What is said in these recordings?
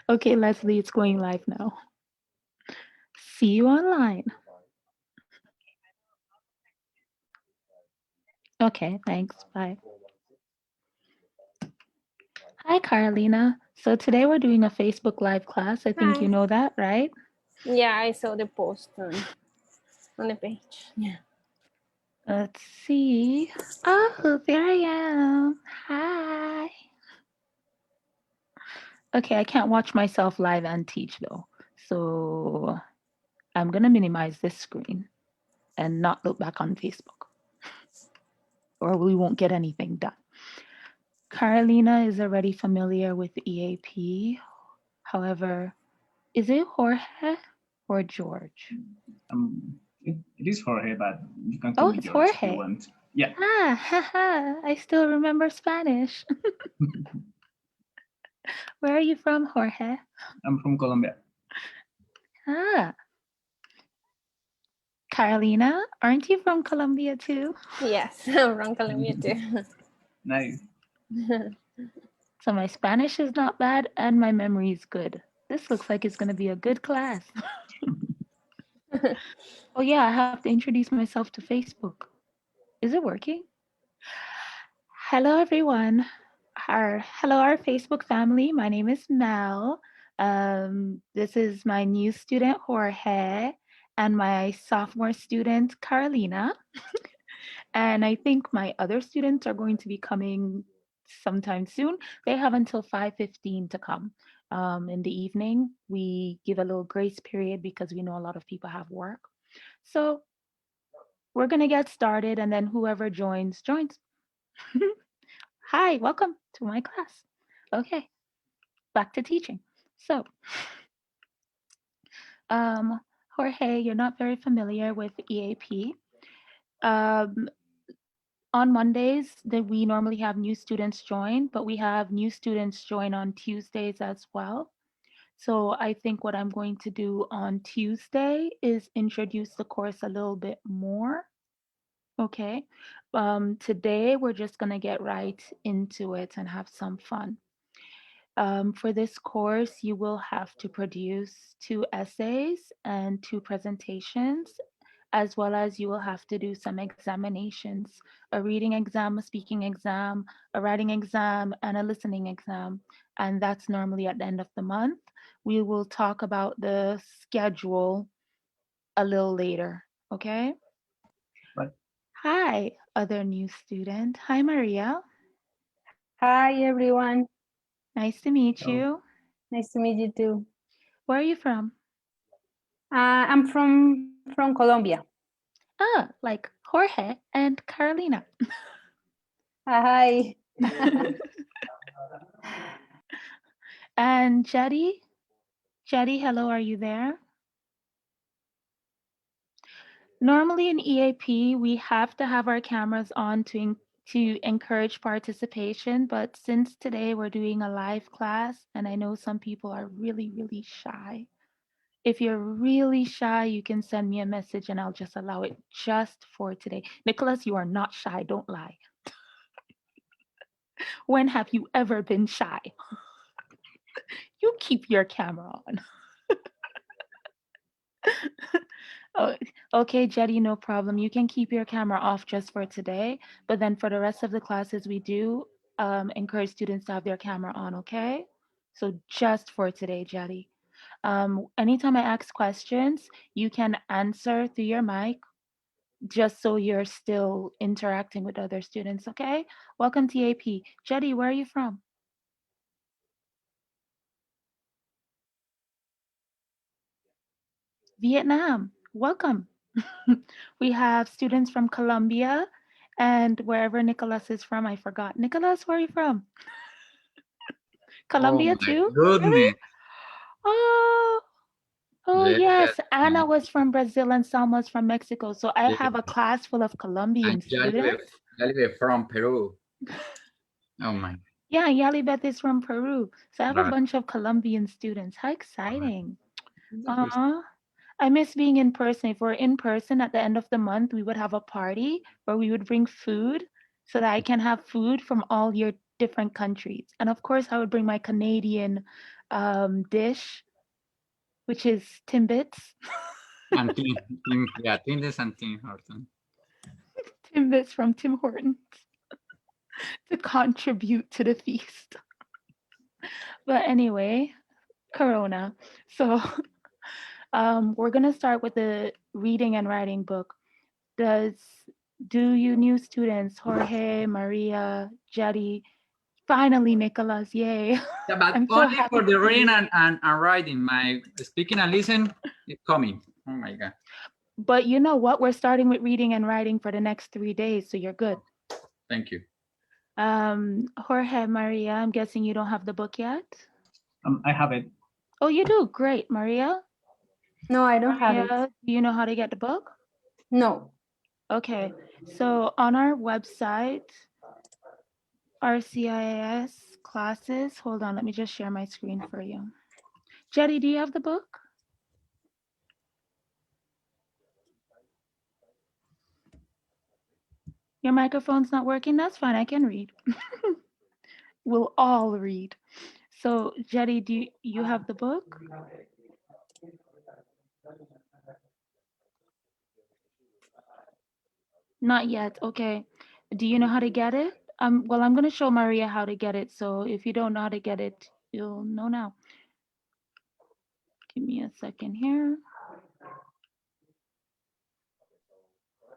Okay, Leslie, it's going live now. See you online. Okay, thanks. Bye. Hi, Carolina. So today we're doing a Facebook Live class. I think Hi. you know that, right? Yeah, I saw the post on the page. Yeah. Let's see. Oh, there I am. Hi. Okay, I can't watch myself live and teach though. So I'm going to minimize this screen and not look back on Facebook, or we won't get anything done. Carolina is already familiar with EAP. However, is it Jorge or George? It is Jorge, but you can call Oh, me it's George if you Jorge. want. Yeah. Ah, haha, I still remember Spanish. Where are you from, Jorge? I'm from Colombia. Ah. Carolina, aren't you from Colombia too? Yes, I'm from Colombia too. Nice. So my Spanish is not bad and my memory is good. This looks like it's going to be a good class. Oh yeah, I have to introduce myself to Facebook. Is it working? Hello everyone. Hello our Facebook family. My name is Mel. This is my new student Jorge and my sophomore student Carolina. And I think my other students are going to be coming sometime soon. They have until 5:15 to come. In the evening, we give a little grace period because we know a lot of people have work. So we're going to get started, and then whoever joins, joins. Hi, welcome to my class. Okay, back to teaching. So, Jorge, you're not very familiar with EAP. Um, on Mondays that we normally have new students join, but we have new students join on Tuesdays as well. So I think what I'm going to do on Tuesday is introduce the course a little bit more. Okay. Today we're just going to get right into it and have some fun. For this course, you will have to produce 2 essays and 2 presentations, as well as you will have to do some examinations, a reading exam, a speaking exam, a writing exam, and a listening exam. And that's normally at the end of the month. We will talk about the schedule a little later, okay? Right. Hi, other new student. Hi, Maria. Hi, everyone. Nice to meet Hello. you. Nice to meet you too. Where are you from? I'm from Colombia. Ah, like Jorge and Carolina. Hi. And Jetty? Jetty, hello, are you there? Normally in EAP, we have to have our cameras on to encourage participation, but since today we're doing a live class, and I know some people are really, really shy. If you're really shy, you can send me a message and I'll just allow it just for today. Nicholas, you are not shy, don't lie. When have you ever been shy? You keep your camera on. Oh, okay, Jetty, no problem. You can keep your camera off just for today, but then for the rest of the classes, we do encourage students to have their camera on, okay? So just for today, Jetty. Anytime I ask questions, you can answer through your mic, just so you're still interacting with other students, okay? Welcome to AP. Jetty, where are you from? Vietnam. Welcome. We have students from Colombia and wherever Nicholas is from, I forgot. Nicholas, where are you from? Colombia my too? goodness. Really? Oh, oh Yes. yes. Anna was from Brazil and Salma's from Mexico. So I Yes. have a class full of Colombian And students. Yalibe from Peru. Oh my. Yeah, Yalibeth is from Peru. So I have a Right. bunch of Colombian students. How exciting. Right. I miss being in person. If we're in person at the end of the month, we would have a party where we would bring food so that I can have food from all your different countries. And of course, I would bring my Canadian dish, which is Timbits. And yeah, Tinder and Tim Horton. Timbits from Tim Hortons to contribute to the feast. But anyway, Corona. So we're gonna start with the reading and writing book. Do you new students, Jorge, Maria, Jetty, finally Nicholas, yay. Yeah, but I'm so only happy for the to see reading you. and writing. My speaking and listen is coming. Oh my God. But you know what? We're starting with reading and writing for the next 3 days, so you're good. Thank you. Jorge, Maria, I'm guessing you don't have the book yet? I have it. Oh, you do? Great. Maria? No, I don't have it. Maria, do you know how to get the book? No. Okay. So on our website, RCIIS classes, hold on, let me just share my screen for you. Jetty, do you have the book? Your microphone's not working? That's fine, I can read. We'll all read. So Jetty, do you have the book? Not yet, okay. Do you know how to get it? Well, I'm gonna show Maria how to get it. So if you don't know how to get it, you'll know now. Give me a second here.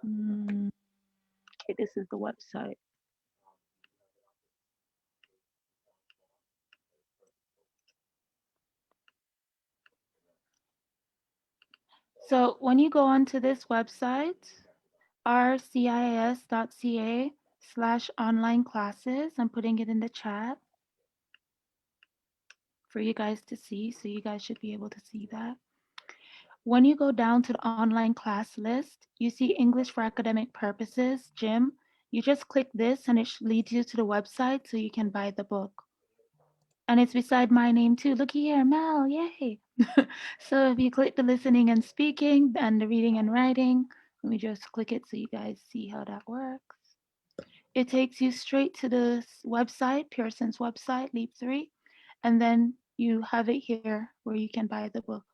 Okay, this is the website. So when you go onto this website, rcis.ca/online classes, I'm putting it in the chat for you guys to see. So you guys should be able to see that. When you go down to the online class list, you see English for academic purposes, Jim. You just click this and it leads you to the website so you can buy the book. And it's beside my name too. Looky here, Mel, yay. So if you click the listening and speaking and the reading and writing, let me just click it so you guys see how that works. It takes you straight to the website, Pearson's website, Leap 3, and then you have it here where you can buy the book.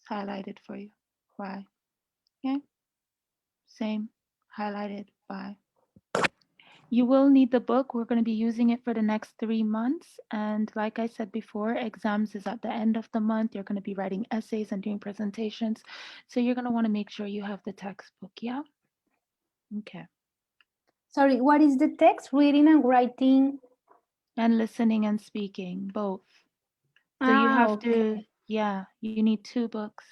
It's highlighted for you. Why? Okay. Same, highlighted by. You will need the book. We're going to be using it for the next 3 months. And like I said before, exams is at the end of the month. You're going to be writing essays and doing presentations. So you're going to want to make sure you have the textbook. Yeah. Okay. Sorry, what is the text? Reading and writing? And listening and speaking, both. So you have to, yeah, you need 2 books.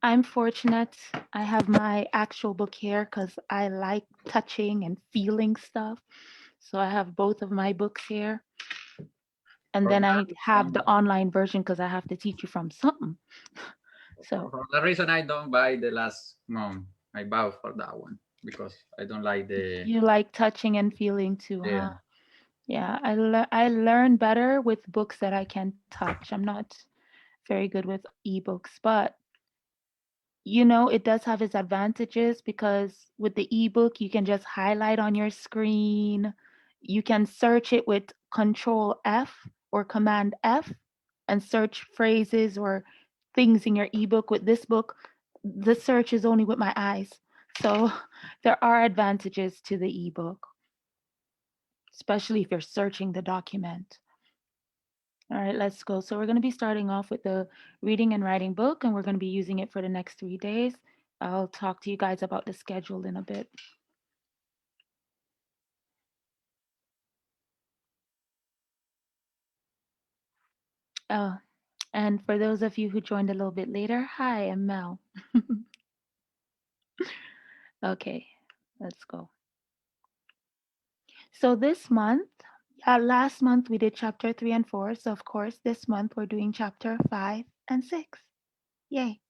I'm fortunate. I have my actual book here because I like touching and feeling stuff. So I have both of my books here. And then I have the online version because I have to teach you from something. So For the reason I don't buy the last month, I bought for that one because I don't like the. you like touching and feeling too, Yeah. huh? Yeah, I learn better with books that I can touch. I'm not very good with ebooks, but you know, it does have its advantages because with the ebook, you can just highlight on your screen. You can search it with Control F or Command F and search phrases or things in your ebook. With this book, the search is only with my eyes. So there are advantages to the ebook, especially if you're searching the document. All right, let's go. So we're going to be starting off with the reading and writing book, and we're going to be using it for the next 3 days. I'll talk to you guys about the schedule in a bit. Oh, and for those of you who joined a little bit later, hi, I'm Mel. Okay, let's go. So this month, last month we did chapter 3 and 4. So of course, this month we're doing chapter 5 and 6. Yay.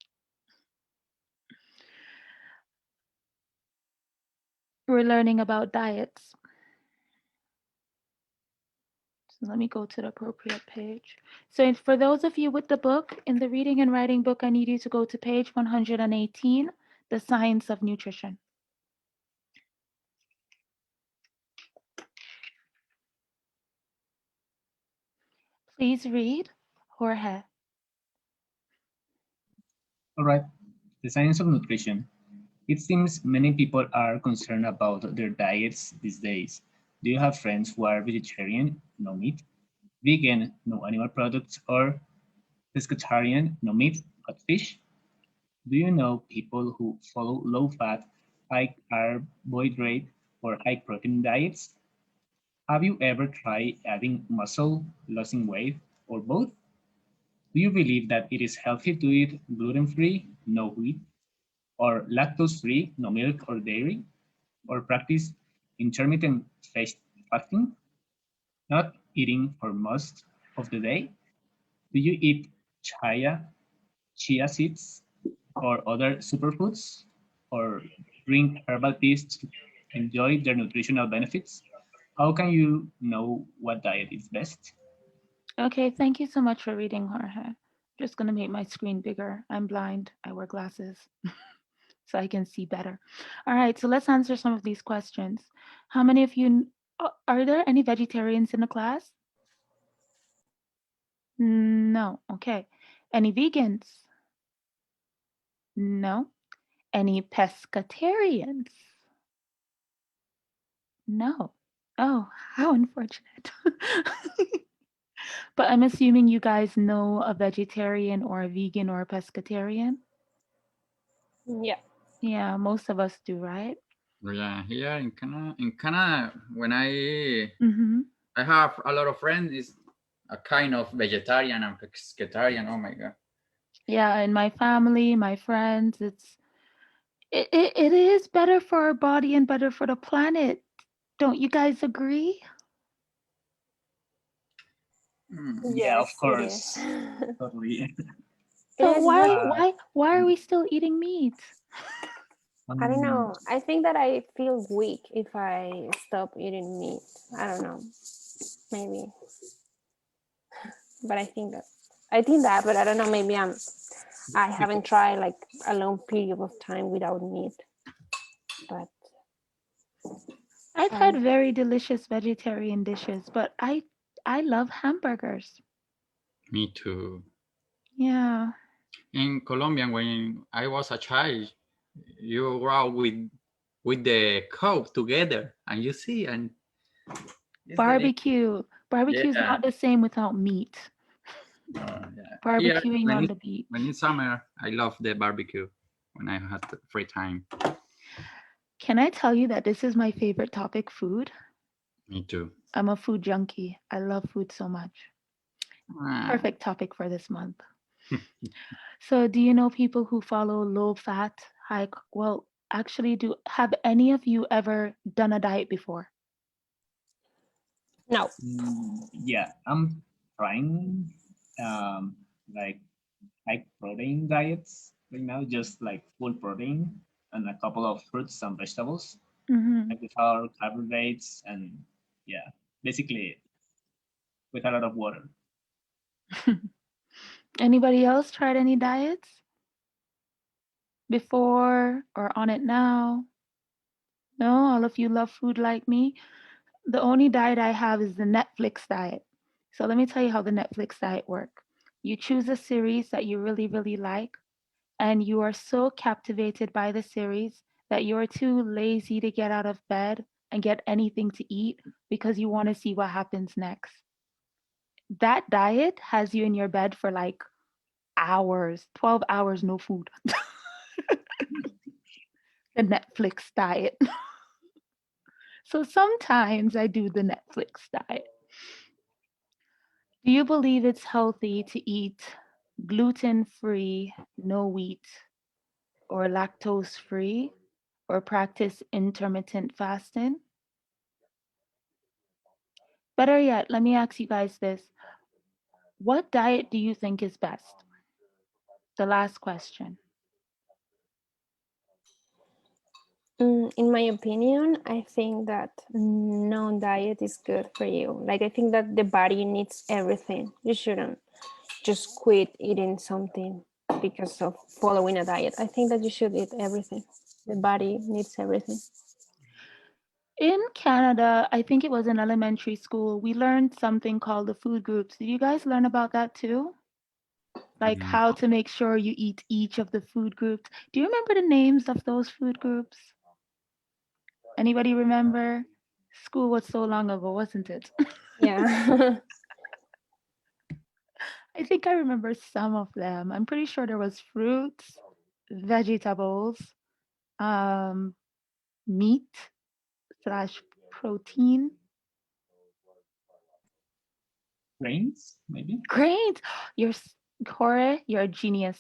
We're learning about diets. So let me go to the appropriate page. So for those of you with the book, in the reading and writing book, I need you to go to page 118, The Science of Nutrition. Please read. Jorge. All right. The science of nutrition. It seems many people are concerned about their diets these days. Do you have friends who are vegetarian, no meat, vegan, no animal products, or pescatarian, no meat, but fish? Do you know people who follow low-fat, high carbohydrate, or high protein diets? Have you ever tried adding muscle, losing weight, or both? Do you believe that it is healthy to eat gluten-free, no wheat, or lactose-free, no milk or dairy, or practice intermittent fasting, not eating for most of the day? Do you eat chia seeds, or other superfoods, or drink herbal teas to enjoy their nutritional benefits? How can you know what diet is best? Okay, thank you so much for reading, Jorge. Just gonna make my screen bigger. I'm blind. I wear glasses so I can see better. All right, so let's answer some of these questions. How many of you are there any vegetarians in the class? No. Okay. Any vegans? No. Any pescatarians? No. Oh, how unfortunate. But I'm assuming you guys know a vegetarian or a vegan or a pescatarian. Yeah. Yeah, most of us do, right? Yeah, here in Canada, when I Mm-hmm. have a lot of friends, is a kind of vegetarian and pescatarian. Oh my god. Yeah, in my family, my friends, it is better for our body and better for the planet. Don't you guys agree? Yeah, of Yes, it course. is. Totally. It So is, why but Uh, why are we still eating meat? I don't um, know. I think that I feel weak if I stop eating meat. I don't know. Maybe. But I think that, but I don't know. Maybe I haven't tried like a long period of time without meat. But I've I had very delicious vegetarian dishes, but I love hamburgers. Me too. Yeah. In Colombia, when I was a child, you grow out with the cow together, and you see, and it's delicious. Barbecue. Barbecue is Yeah. not the same without meat. Yeah. Here, Barbecuing on the beach. when it's summer, I love the barbecue when I have the free time. Can I tell you that this is my favorite topic, food? Me too. I'm a food junkie. I love food so much. Ah, Perfect topic for this month. So, do you know people who follow low fat, well, actually, have any of you ever done a diet before? no. yeah, I'm trying um, like high protein diets right now, just like full protein and a couple of fruits and vegetables, Hmm. like without carbohydrates and yeah, basically with a lot of water. Anybody else tried any diets before or on it now? No, all of you love food like me. The only diet I have is the Netflix diet. So let me tell you how the Netflix diet works. You choose a series that you really, really like, and you are so captivated by the series that you're too lazy to get out of bed and get anything to eat because you want to see what happens next. That diet has you in your bed for like hours, 12 hours, no food. The Netflix diet. So sometimes I do the Netflix diet. Do you believe it's healthy to eat gluten free, no wheat, or lactose free, or practice intermittent fasting? Better yet, let me ask you guys this. What diet do you think is best? The last question. In my opinion, I think that no diet is good for you. Like, I think that the body needs everything. You shouldn't just quit eating something because of following a diet. I think that you should eat everything. The body needs everything. In Canada, I think it was in elementary school, we learned something called the food groups. Did you guys learn about that too? like how to make sure you eat each of the food groups. Do you remember the names of those food groups? Anybody remember? School was so long ago, wasn't it? Yeah. I think I remember some of them. I'm pretty sure there was fruits, vegetables, um, meat slash protein, Grains, maybe? grains. Jorge, you're a genius.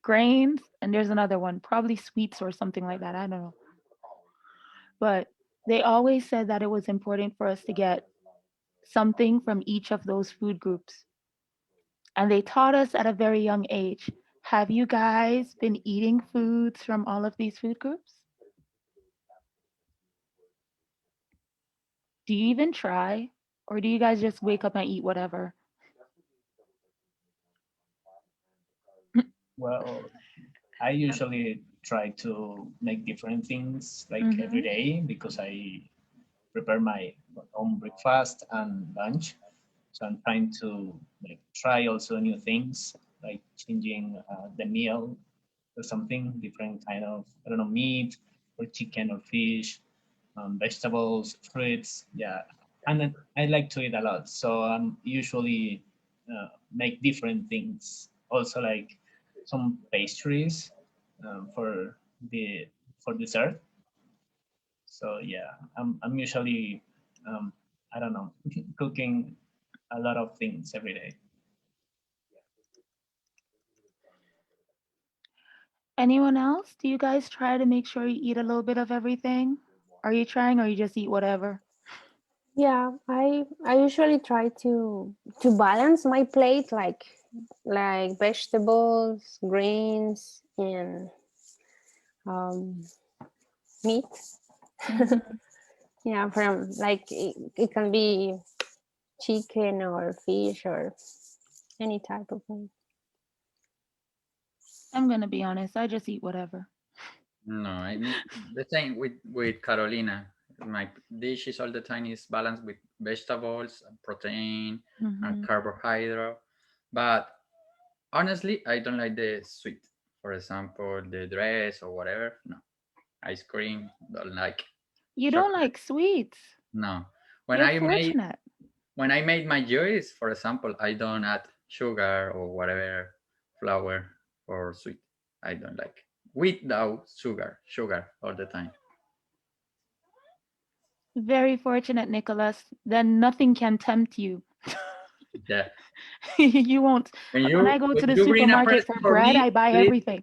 Grains, and there's another one, probably sweets or something like that. I don't know. But they always said that it was important for us to get something from each of those food groups. And they taught us at a very young age. Have you guys been eating foods from all of these food groups? Do you even try? Or do you guys just wake up and eat whatever? Well, I usually try to make different things like every day because I prepare my own breakfast and lunch. So I'm trying to like try also new things, like changing the meal or something different kind of, I don't know, meat or chicken or fish, vegetables, fruits. Yeah, and I like to eat a lot. So I'm usually make different things. Also like some pastries for the for dessert. So yeah, I'm usually I don't know cooking a lot of things every day. Anyone else? Do you guys try to make sure you eat a little bit of everything? Are you trying or you just eat whatever? Yeah, I usually try to balance my plate, like vegetables, grains, and meat. Yeah, from like it can be chicken or fish or any type of meat. I'm gonna be honest, I just eat whatever. No, I mean the same with Carolina. My dishes all the time is balanced with vegetables, protein, and carbohydrate. But honestly, I don't like the sweet. For example, the dress or whatever. No, ice cream. Don't like. You don't Chocolate. like sweets. No. When You're I made fortunate. my juice, for example, I don't add sugar or whatever flour or sweet. I don't like without sugar all the time. Very fortunate, Nicholas. Then nothing can tempt you. Yeah. You won't. When I go to the when you bring a supermarket for present for bread, me, I buy please, everything.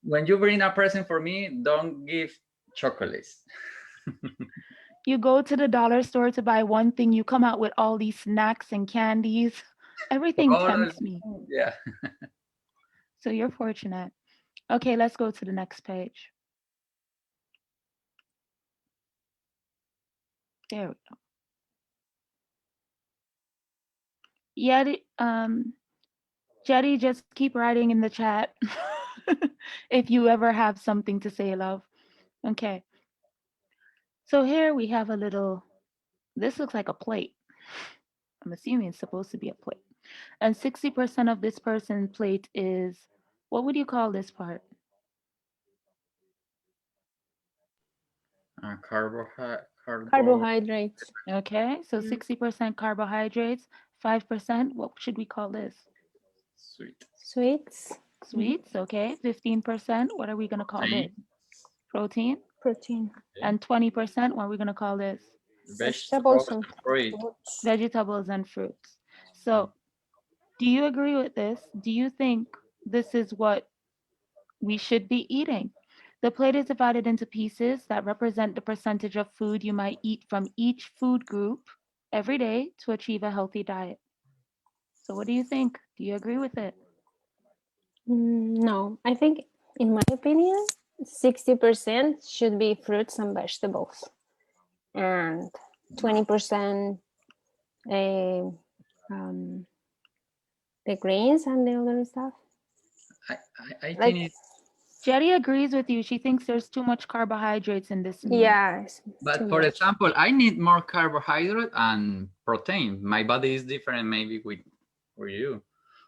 when you bring a present for me, don't give chocolates. You go to the dollar store to buy one thing, you come out with all these snacks and candies. Everything tempts me. Yeah. So you're fortunate. Okay, let's go to the next page. There we go. Jetty, just keep writing in the chat if you ever have something to say, love. Okay. So here we have a little, this looks like a plate. I'm assuming it's supposed to be a plate. And 60% of this person's plate is, what would you call this part? Carbohydrates. Okay, so 60% carbohydrates, 5%, what should we call this? Sweets. Sweets, okay. 15%, what are we gonna call this? Protein. Protein. And 20%, what are we gonna call this? Vegetables and fruits. Vegetables and fruits. So do you agree with this? Do you think this is what we should be eating? The plate is divided into pieces that represent the percentage of food you might eat from each food group every day to achieve a healthy diet. So what do you think? Do you agree with it? No, I think, in my opinion, 60% should be fruits and vegetables, and 20% the grains and the other stuff. I Like, think Jerry agrees with you. She thinks there's too much carbohydrates in this meal. yeah. But for example, I need more carbohydrate and protein. My body is different maybe with you.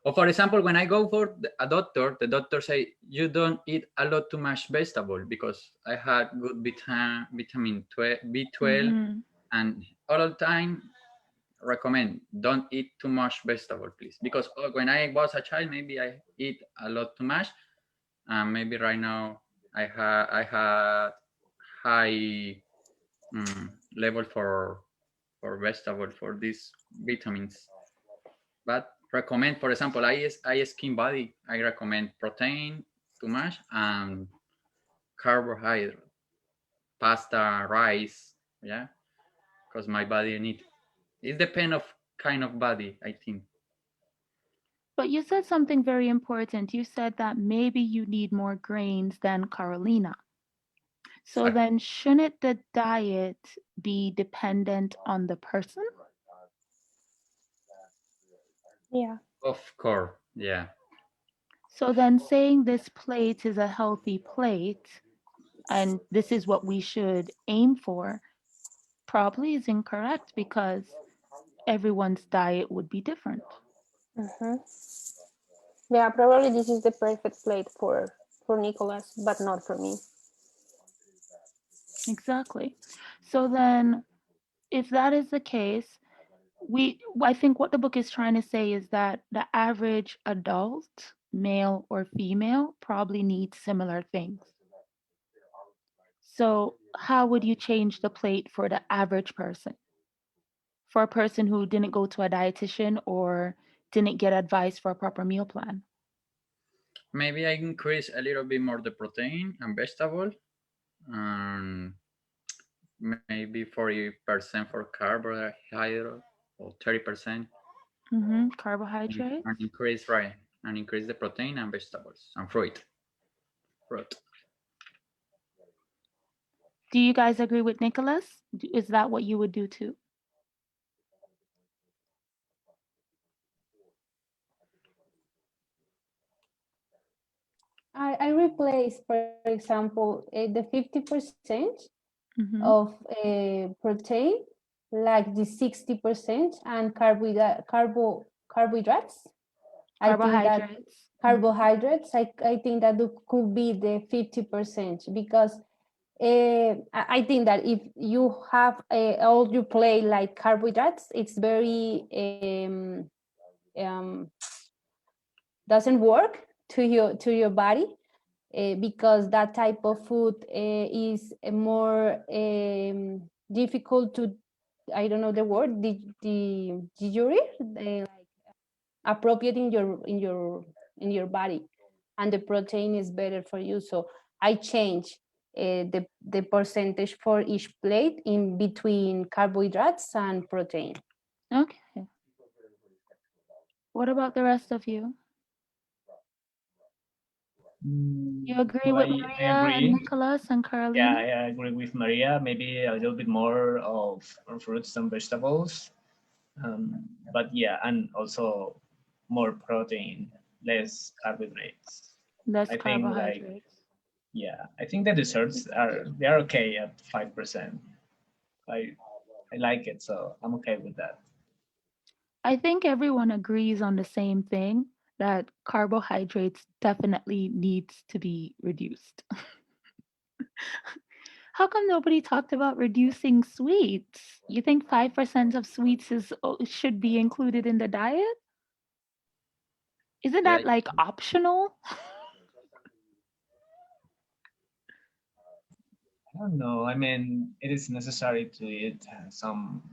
Or for example, when I go for a doctor, the doctor say you don't eat a lot too much vegetable because I had good vitamin B12, and all the time recommend don't eat too much vegetable, please. Because when I was a child, maybe I eat a lot too much, and maybe right now I had high level for vegetable for these vitamins. But recommend, for example, I skin body, I recommend protein too much and carbohydrate, pasta, rice, yeah, because my body need. It depends of kind of body, I think. But you said something very important. You said that maybe you need more grains than Carolina. So Exactly. then shouldn't the diet be dependent on the person? Yeah. Of course, yeah. So then saying this plate is a healthy plate and this is what we should aim for probably is incorrect because everyone's diet would be different. Yeah, probably this is the perfect plate for Nicholas, but not for me. Exactly. So then if that is the case, I think what the book is trying to say is that the average adult, male or female, probably needs similar things. So how would you change the plate for the average person? For a person who didn't go to a dietitian or didn't get advice for a proper meal plan? Maybe I increase a little bit more the protein and vegetable, and maybe 40% for carbohydrate or 30%, Carbohydrates. and increase and increase the protein and vegetables and fruit. Do you guys agree with Nicholas? Is that what you would do too? I replace, for example, the 50% Mm-hmm. of protein, like the 60%, and carbohydrates. I think that carbohydrates, I think that could be the 50%, because I think that if you have all you play like carbohydrates, it's very doesn't work to your body, because that type of food is more difficult to, I don't know the word, the digery, like appropriate in your body, and the protein is better for you. So I change the percentage for each plate in between carbohydrates and protein. Okay. What about the rest of you? You agree Well, with I Maria and agree. Nicholas and Yeah, Carolina? I agree with Maria. Maybe a little bit more of fruits and vegetables. But yeah, and also more protein, less carbohydrates. Less I think carbohydrates. I think the desserts they're okay at 5%. I like it, so I'm okay with that. I think everyone agrees on the same thing that carbohydrates definitely needs to be reduced. How come nobody talked about reducing sweets? You think 5% of sweets should be included in the diet? Isn't Yeah, that like optional? I don't know. I mean, it is necessary to eat some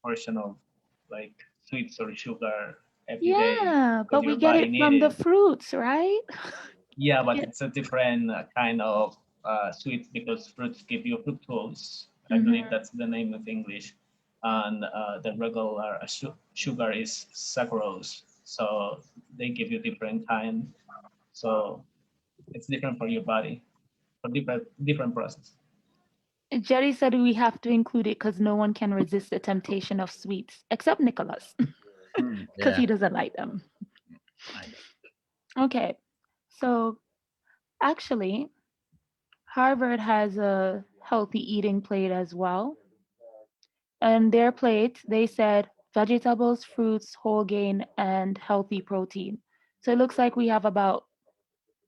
portion of like sweets or sugar every day Yeah, because but we your get body it need from the it. fruits, right? Yeah, We but get it's a different kind of sweets because fruits give you fructose. I believe Mhm. that's the name of English. And the regular sugar is saccharose. So they give you different kind. So it's different for your body, for different process. Jerry said we have to include it because no one can resist the temptation of sweets except Nicholas because yeah. he doesn't like them. I know. Okay, so actually, Harvard has a healthy eating plate as well. And their plate, they said vegetables, fruits, whole grain, and healthy protein. So it looks like we have about,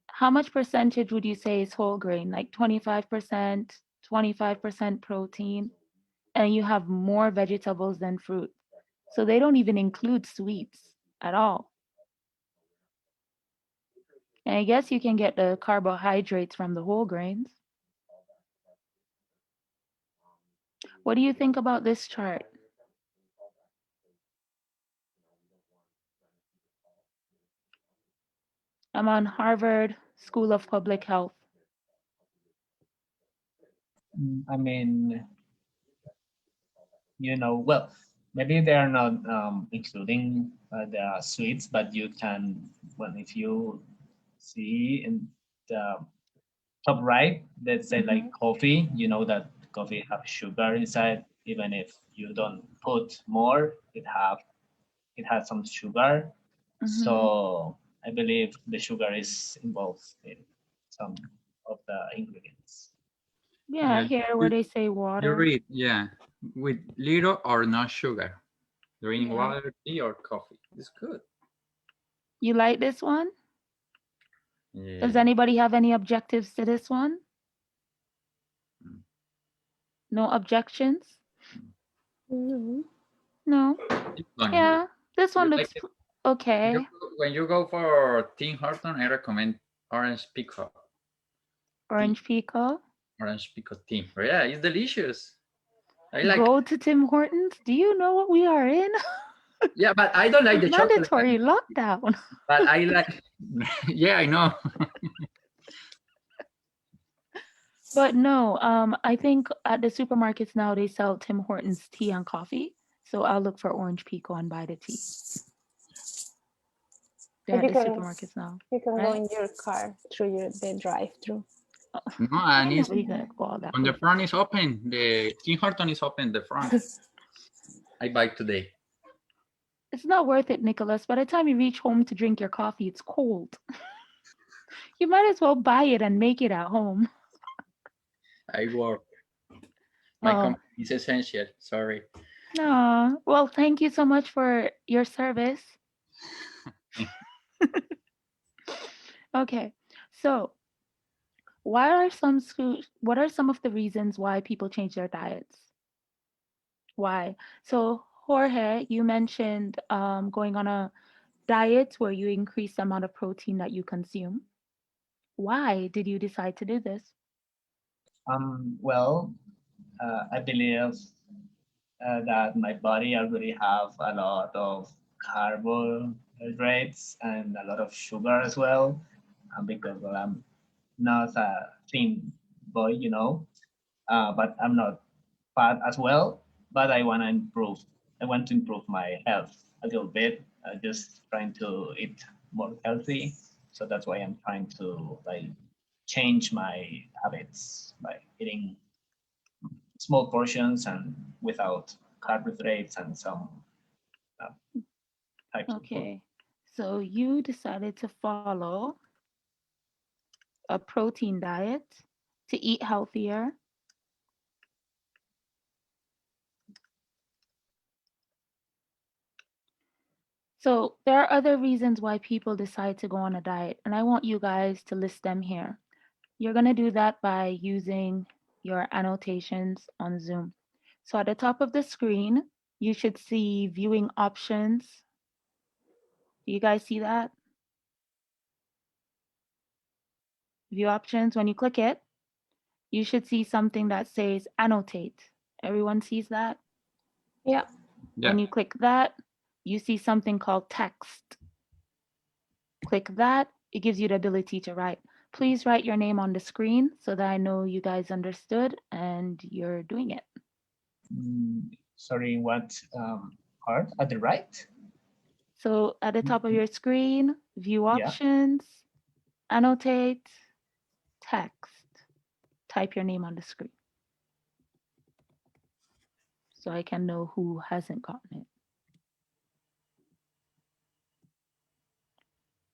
how much percentage would you say is whole grain? Like 25%, 25% protein, and you have more vegetables than fruit. So they don't even include sweets at all. And I guess you can get the carbohydrates from the whole grains. What do you think about this chart? I'm on Harvard School of Public Health. I mean, well, maybe they are not including the sweets, but you can, well, if you see in the top right, let's say like coffee, you know that coffee have sugar inside, even if you don't put more, it has some sugar. So I believe the sugar is involved in some of the ingredients. Yeah, here where they say You water. read, yeah, with little or no sugar. Drink Yeah. water, tea, or coffee. It's good. You like this one? Does Yeah. anybody have any objectives to this one? No objections? No. No. It's fun. Yeah, this one You looks like it? okay. When you go for Tim Horton, I recommend orange pico. Orange pico. Orange pico tea. Yeah, it's delicious. I like. Go to Tim Hortons. Do you know what we are in? Yeah, but I don't like the chocolate. Mandatory lockdown. But I like. Yeah, I know. But no, I think at the supermarkets now they sell Tim Hortons tea and coffee. So I'll look for orange pico and buy the tea. They're at the supermarkets now. You can go right? in your car through the drive-through. No, and I it's know you're gonna go all that on the way. front is open. The Tim Horton is open. The front. I buy today. It's not worth it, Nicholas. By the time you reach home to drink your coffee, it's cold. You might as well buy it and make it at home. I work. My Oh. company is essential. Sorry. No. Well, thank you so much for your service. Okay. So, what are some of the reasons why people change their diets? Why? So, Jorge, you mentioned going on a diet where you increase the amount of protein that you consume. Why did you decide to do this? Well, I believe that my body already have a lot of carbohydrates and a lot of sugar as well, because well, I'm not a thin boy, but I'm not fat as well. But I want to improve. I want to improve my health a little bit. Just trying to eat more healthy. So that's why I'm trying to like change my habits by eating small portions and without carbohydrates and some types of food. Okay. So you decided to follow a protein diet to eat healthier. So there are other reasons why people decide to go on a diet, and I want you guys to list them here. You're going to do that by using your annotations on Zoom. So at the top of the screen, you should see viewing options. Do you guys see that? View options. When you click it, you should see something that says annotate. Everyone sees that? Yeah. When you click that, you see something called text. Click that, it gives you the ability to write. Please write your name on the screen so that I know you guys understood and you're doing it. Sorry, what part? At the right? So at the top of your screen, view Yeah. options, annotate, text. Type your name on the screen so I can know who hasn't gotten it.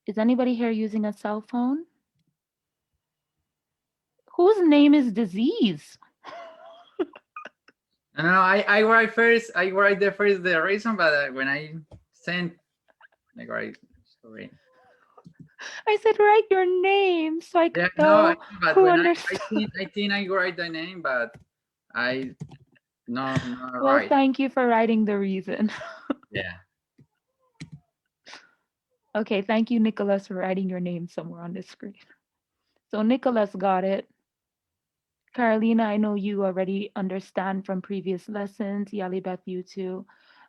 Is anybody here using a cell phone? Whose name is Disease? No, I write first. I write the first the reason, but when I send, I write sorry. I said write your name so I could Yeah, no, know but who when understood. I think I write the name, but I no Well, right. thank you for writing the reason. Yeah. Okay, thank you, Nicholas, for writing your name somewhere on the screen. So Nicholas got it. Carolina, I know you already understand from previous lessons. Yalibeth, you too.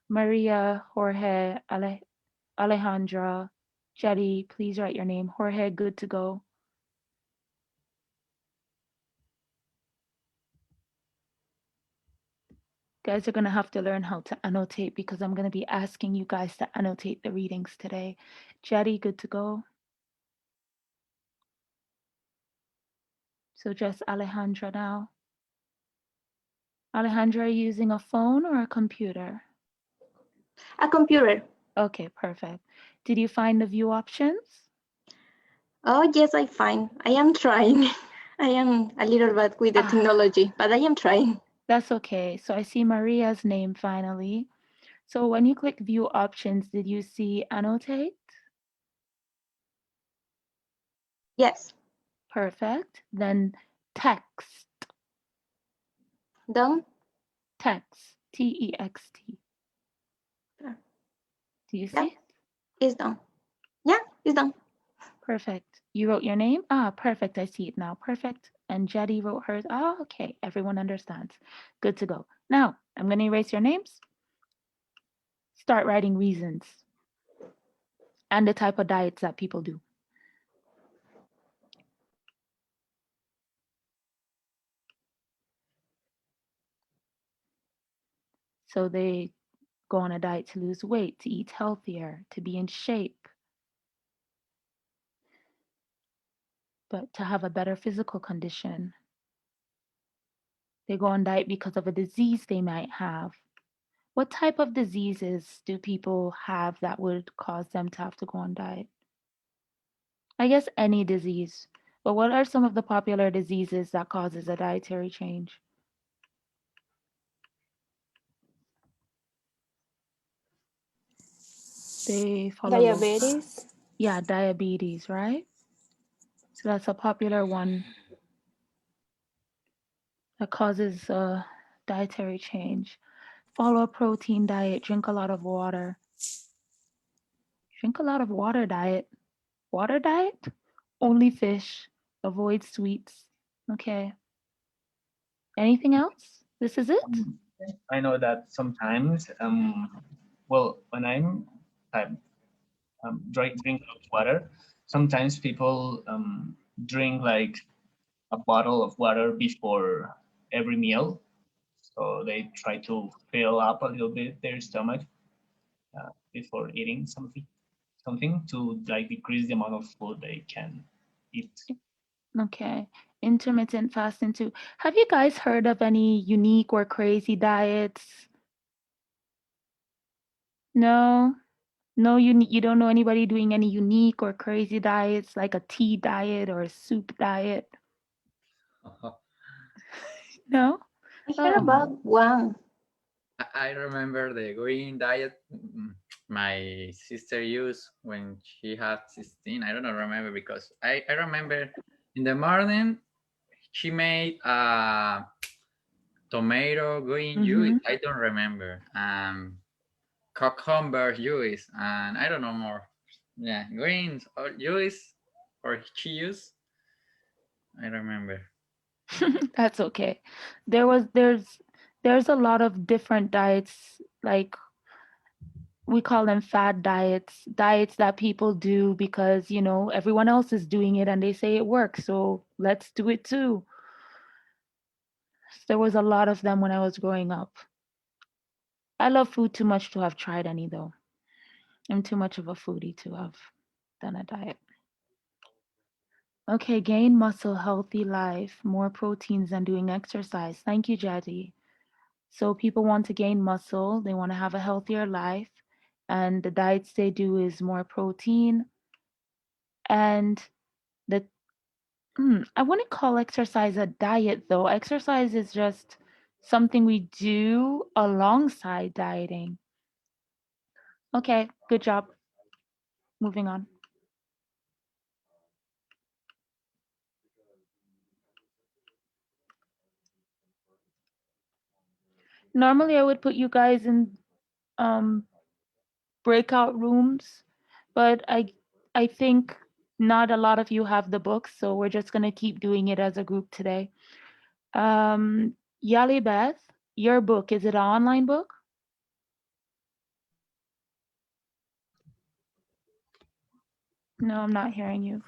Maria, Jorge, Alejandra, Jetty, please write your name. Jorge, good to go. Guys are going to have to learn how to annotate because I'm going to be asking you guys to annotate the readings today. Jetty, good to go. So just Alejandra now. Alejandra, are you using a phone or a computer? A computer. Okay, perfect. Did you find the view options? Oh, yes, I find. I am trying. I am a little bad with the technology, but I am trying. That's okay. So I see Maria's name finally. So when you click view options, did you see annotate? Yes. Perfect. Then text. Done. Text. T-E-X-T. Yeah. Do you see Yeah. it? It's done. Yeah, it's done. Perfect. You wrote your name? Perfect. I see it now. Perfect. And Jetty wrote hers. Okay. Everyone understands. Good to go. Now, I'm going to erase your names. Start writing reasons and the type of diets that people do. So they go on a diet to lose weight, to eat healthier, to be in shape, but to have a better physical condition. They go on diet because of a disease they might have. What type of diseases do people have that would cause them to have to go on diet? I guess any disease. But what are some of the popular diseases that causes a dietary change? They follow along. Diabetes. Yeah, diabetes, right? So that's a popular one that causes a dietary change. Follow a protein diet, drink a lot of water. Drink a lot of water diet. Water diet? Only fish. Avoid sweets. Okay. Anything else? This is it? I know that sometimes, well, when I'm drink water, sometimes people drink like a bottle of water before every meal. So they try to fill up a little bit their stomach before eating something to like decrease the amount of food they can eat. Okay. Intermittent fasting too. Have you guys heard of any unique or crazy diets? No? No, you don't know anybody doing any unique or crazy diets like a tea diet or a soup diet? No? I heard about one. I remember the green diet my sister used when she had 16. I don't know, remember because I remember in the morning she made tomato green juice. I don't remember. Cucumber juice and I don't know more. Yeah, greens or juice or cheese. I remember. That's okay. There's a lot of different diets, like we call them fad diets, diets that people do because, everyone else is doing it and they say it works, so let's do it too. There was a lot of them when I was growing up. I love food too much to have tried any though. I'm too much of a foodie to have done a diet. Okay, gain muscle, healthy life, more proteins than doing exercise. Thank you, Jadi. So people want to gain muscle, they want to have a healthier life, and the diets they do is more protein. And I wouldn't call exercise a diet though. Exercise is just something we do alongside dieting. Okay, good job. Moving on. Normally, I would put you guys in breakout rooms, but I think not a lot of you have the books, so we're just gonna keep doing it as a group today. Yali Beth, your book, is it an online book? No, I'm not hearing you.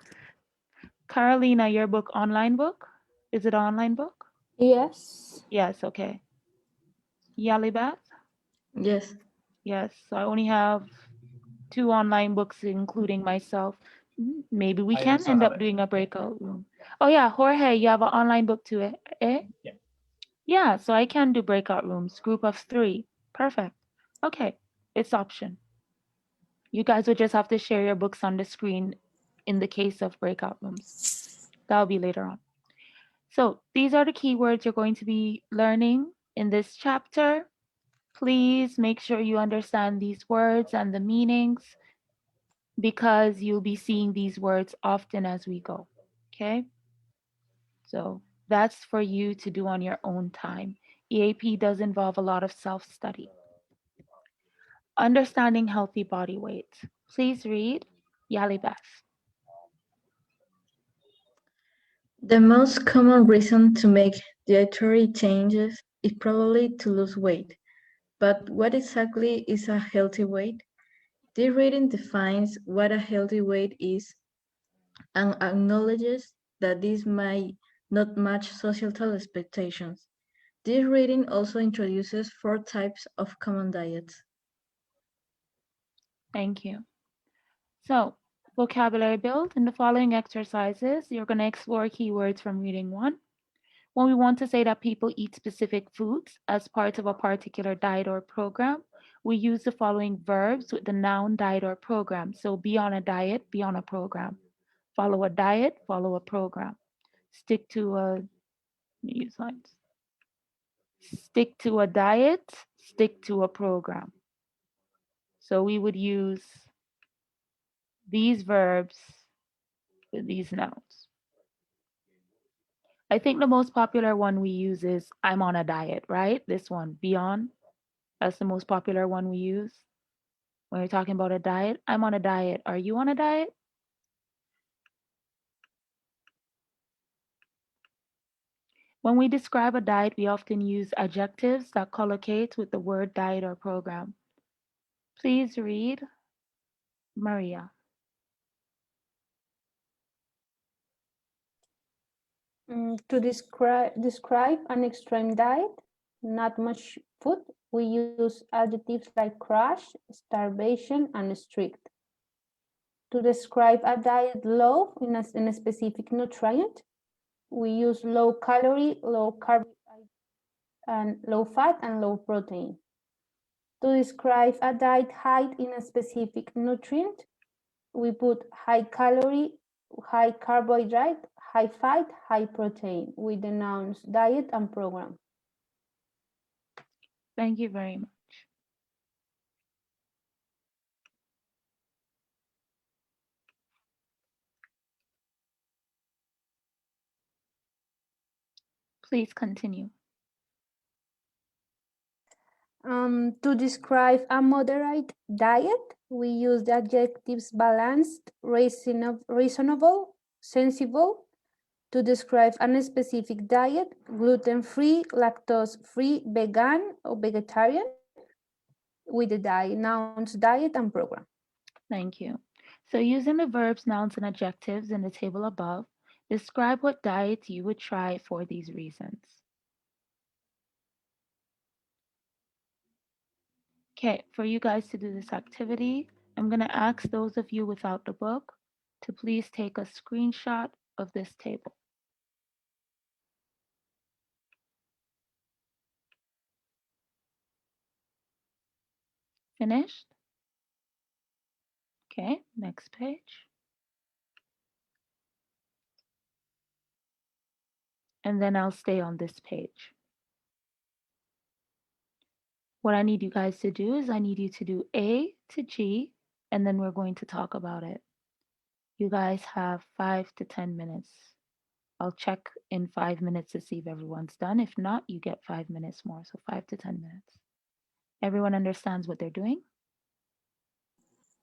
Carolina, your book, online book? Is it an online book? Yes. Yes, okay. Yali Beth? Yes. Yes, so I only have 2 online books, including myself. Maybe we I can also end have up it. doing a breakout room. Oh yeah, Jorge, you have an online book too, eh? Yeah. Yeah, so I can do breakout rooms, group of 3. Perfect. Okay, it's option. You guys would just have to share your books on the screen in the case of breakout rooms. That'll be later on. So these are the keywords you're going to be learning in this chapter. Please make sure you understand these words and the meanings because you'll be seeing these words often as we go. Okay? So that's for you to do on your own time. EAP does involve a lot of self study. Understanding healthy body weight. Please read Yalibeth. The most common reason to make dietary changes is probably to lose weight. But what exactly is a healthy weight? This reading defines what a healthy weight is and acknowledges that this might not match societal expectations. This reading also introduces 4 types of common diets. Thank you. So, vocabulary build. In the following exercises, you're going to explore keywords from reading 1. When we want to say that people eat specific foods as part of a particular diet or program, we use the following verbs with the noun diet or program. So be on a diet, be on a program. Follow a diet, follow a program. Stick to a use lines. Stick to a diet, stick to a program. So we would use these verbs with these nouns. I think the most popular one we use is I'm on a diet, right? This one, be on. That's the most popular one we use when we're talking about a diet. I'm on a diet. Are you on a diet? When we describe a diet, we often use adjectives that collocate with the word diet or program. Please read Maria. To describe an extreme diet, not much food, we use adjectives like crash, starvation, and strict. To describe a diet low in a specific nutrient, we use low calorie, low carb, and low fat and low protein. To describe a diet high in a specific nutrient, we put high calorie, high carbohydrate, high fat, high protein with the nouns diet and program. Thank you very much. Please continue. To describe a moderate diet, we use the adjectives balanced, reasonable, sensible. To describe a specific diet, gluten-free, lactose-free, vegan, or vegetarian, with the nouns diet and program. Thank you. So using the verbs, nouns, and adjectives in the table above, describe what diet you would try for these reasons. Okay, for you guys to do this activity, I'm going to ask those of you without the book to please take a screenshot of this table. Finished? Okay, next page. And then I'll stay on this page. What I need you guys to do is I need you to do A to G, and then we're going to talk about it. You guys have 5 to 10 minutes. I'll check in 5 minutes to see if everyone's done. If not, you get 5 minutes more, so 5 to 10 minutes. Everyone understands what they're doing?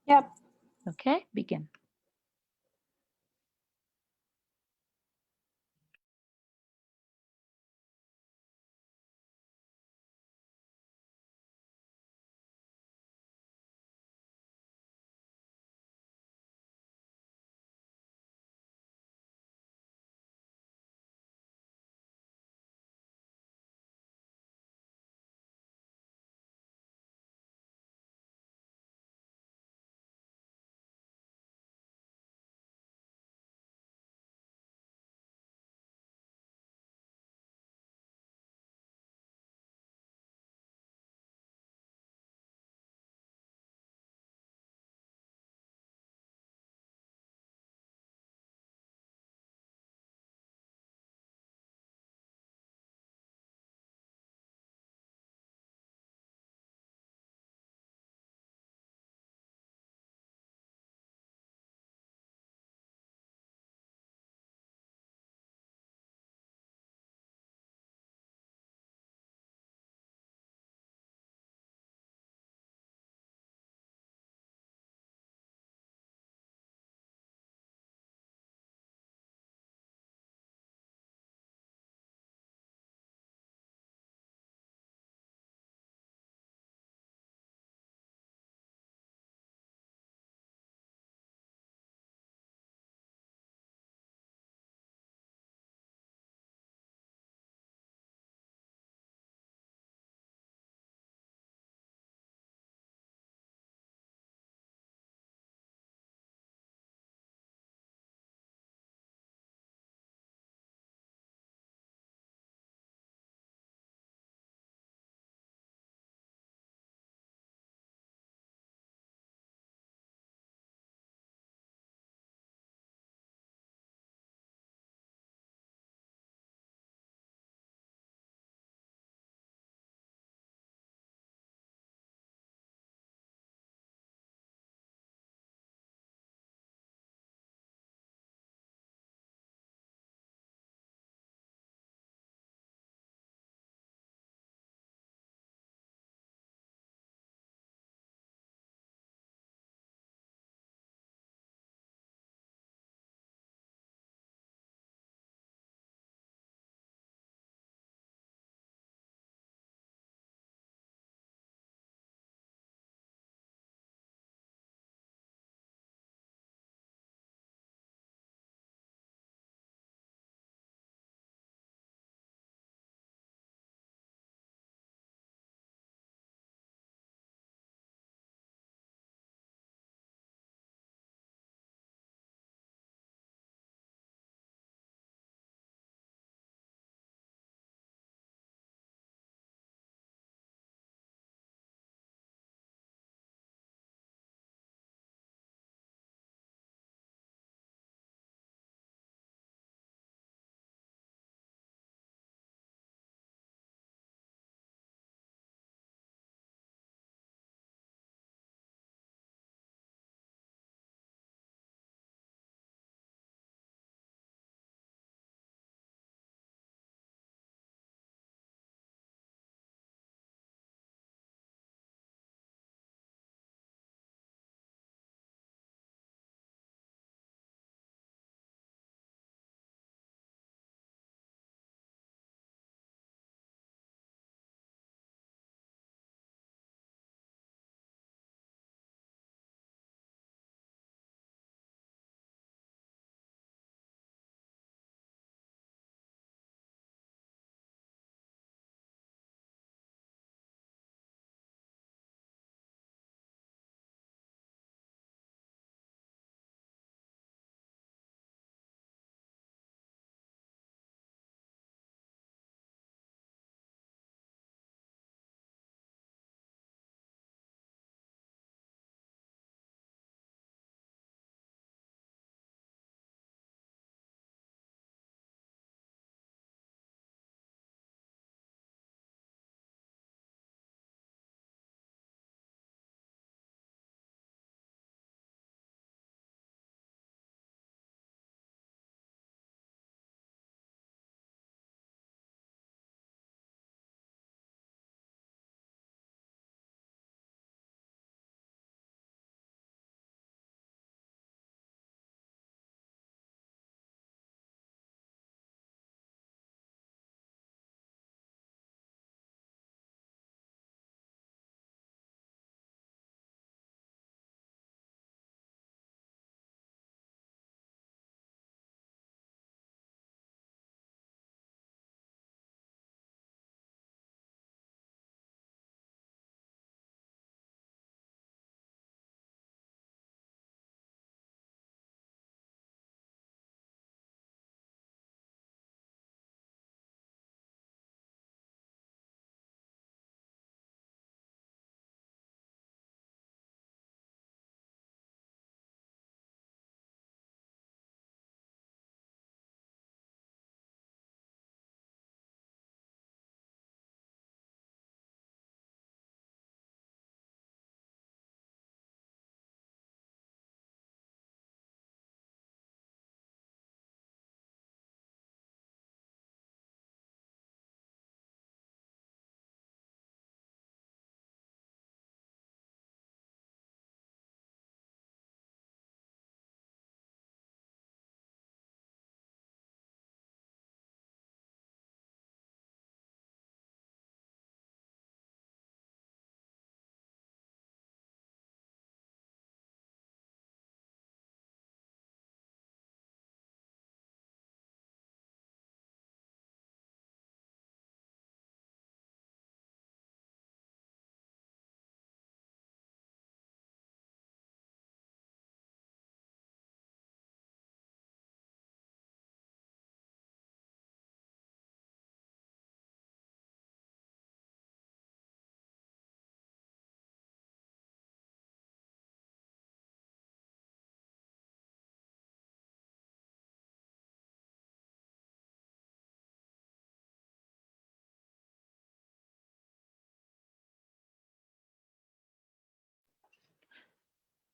Yep. Okay, begin.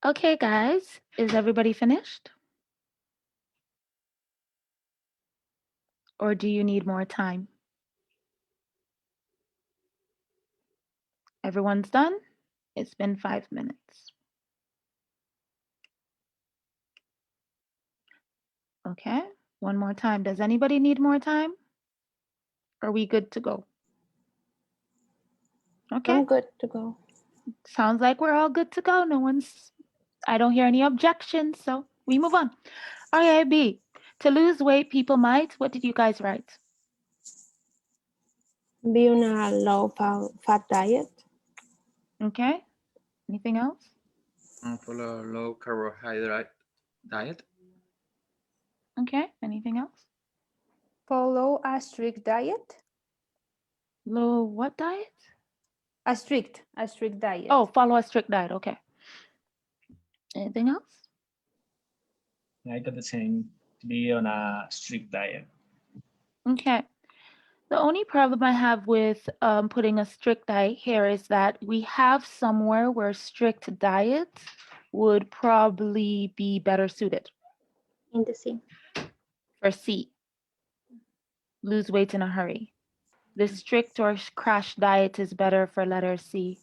Okay, guys, is everybody finished? Or do you need more time? Everyone's done? It's been 5 minutes. Okay, one more time. Does anybody need more time? Are we good to go? Okay. I'm good to go. Sounds like we're all good to go. I don't hear any objections, so we move on. RAB, to lose weight, people might. What did you guys write? Be on a low fat diet. Okay. Anything else? Follow low carbohydrate diet. Okay. Anything else? Follow a strict diet. Low what diet? A strict diet. Oh, follow a strict diet. Okay. Anything else? I got the same, to be on a strict diet. Okay. The only problem I have with putting a strict diet here is that we have somewhere where strict diet would probably be better suited. In the C. For C, lose weight in a hurry. The strict or crash diet is better for letter C.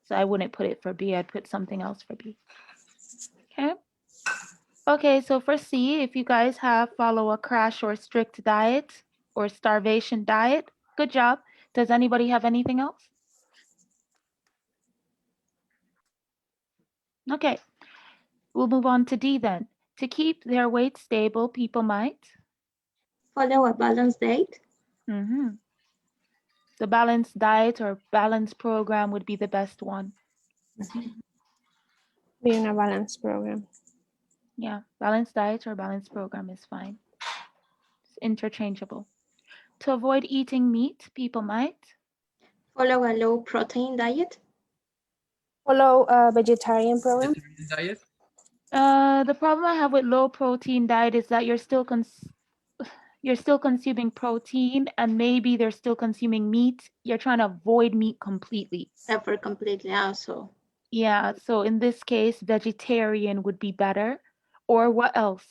So I wouldn't put it for B, I'd put something else for B. Okay. Okay, so for C, if you guys have follow a crash or strict diet or starvation diet, good job. Does anybody have anything else? Okay, we'll move on to D then. To keep their weight stable, people might Follow a balanced diet. The balanced diet or balanced program would be the best one. Be on a balanced program. Yeah, balanced diet or balanced program is fine. It's interchangeable. To avoid eating meat, people might Follow a low protein diet. Follow a vegetarian program. Diet. The problem I have with low protein diet is that you're still consuming protein and maybe they're still consuming meat. You're trying to avoid meat completely. Separate completely also. Yeah, so in this case, vegetarian would be better. Or what else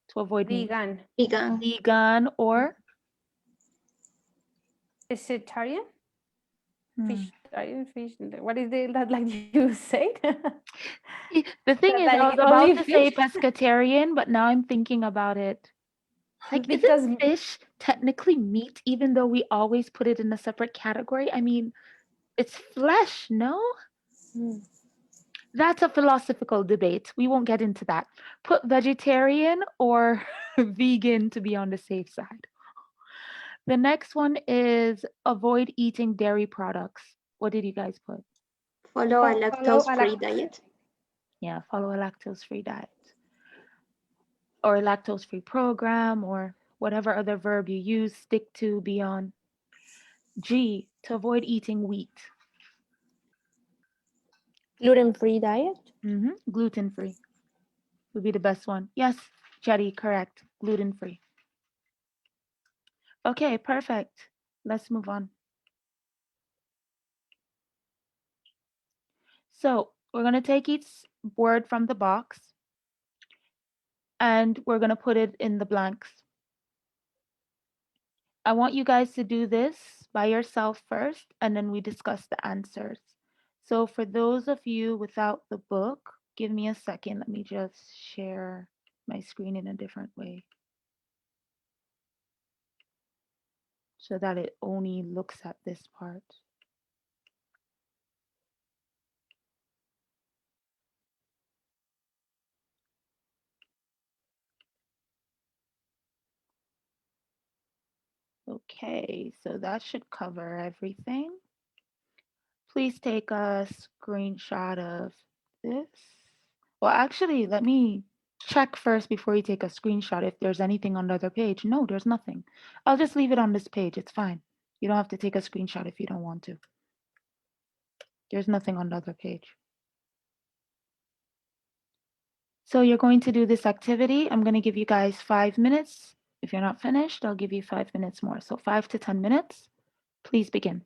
to avoid Vegan. meat? Vegan. Vegan or Pescetarian? Fish. What is that like you said? The thing is, Like I was only about to say fish? pescatarian, but now I'm thinking about it. Like, Because isn't fish technically meat, even though we always put it in a separate category? I mean, it's flesh, no? That's a philosophical debate. We won't get into that. Put vegetarian or vegan to be on the safe side. The next one is avoid eating dairy products. What did you guys put? Follow a lactose-free diet. Yeah, follow a lactose-free diet. Or a lactose-free program or whatever other verb you use, stick to, be on. G, to avoid eating wheat. Gluten-free diet. Gluten-free would be the best one. Yes, Jetty, correct. Gluten-free. Okay, perfect. Let's move on. So we're going to take each word from the box and we're going to put it in the blanks. I want you guys to do this by yourself first, and then we discuss the answers. So for those of you without the book, give me a second. Let me just share my screen in a different way so that it only looks at this part. Okay, so that should cover everything. Please take a screenshot of this. Well, actually, let me check first before you take a screenshot if there's anything on the other page. No, there's nothing. I'll just leave it on this page. It's fine. You don't have to take a screenshot if you don't want to. There's nothing on the other page. So you're going to do this activity. I'm going to give you guys 5 minutes. If you're not finished, I'll give you 5 minutes more. So 5 to 10 minutes. Please begin.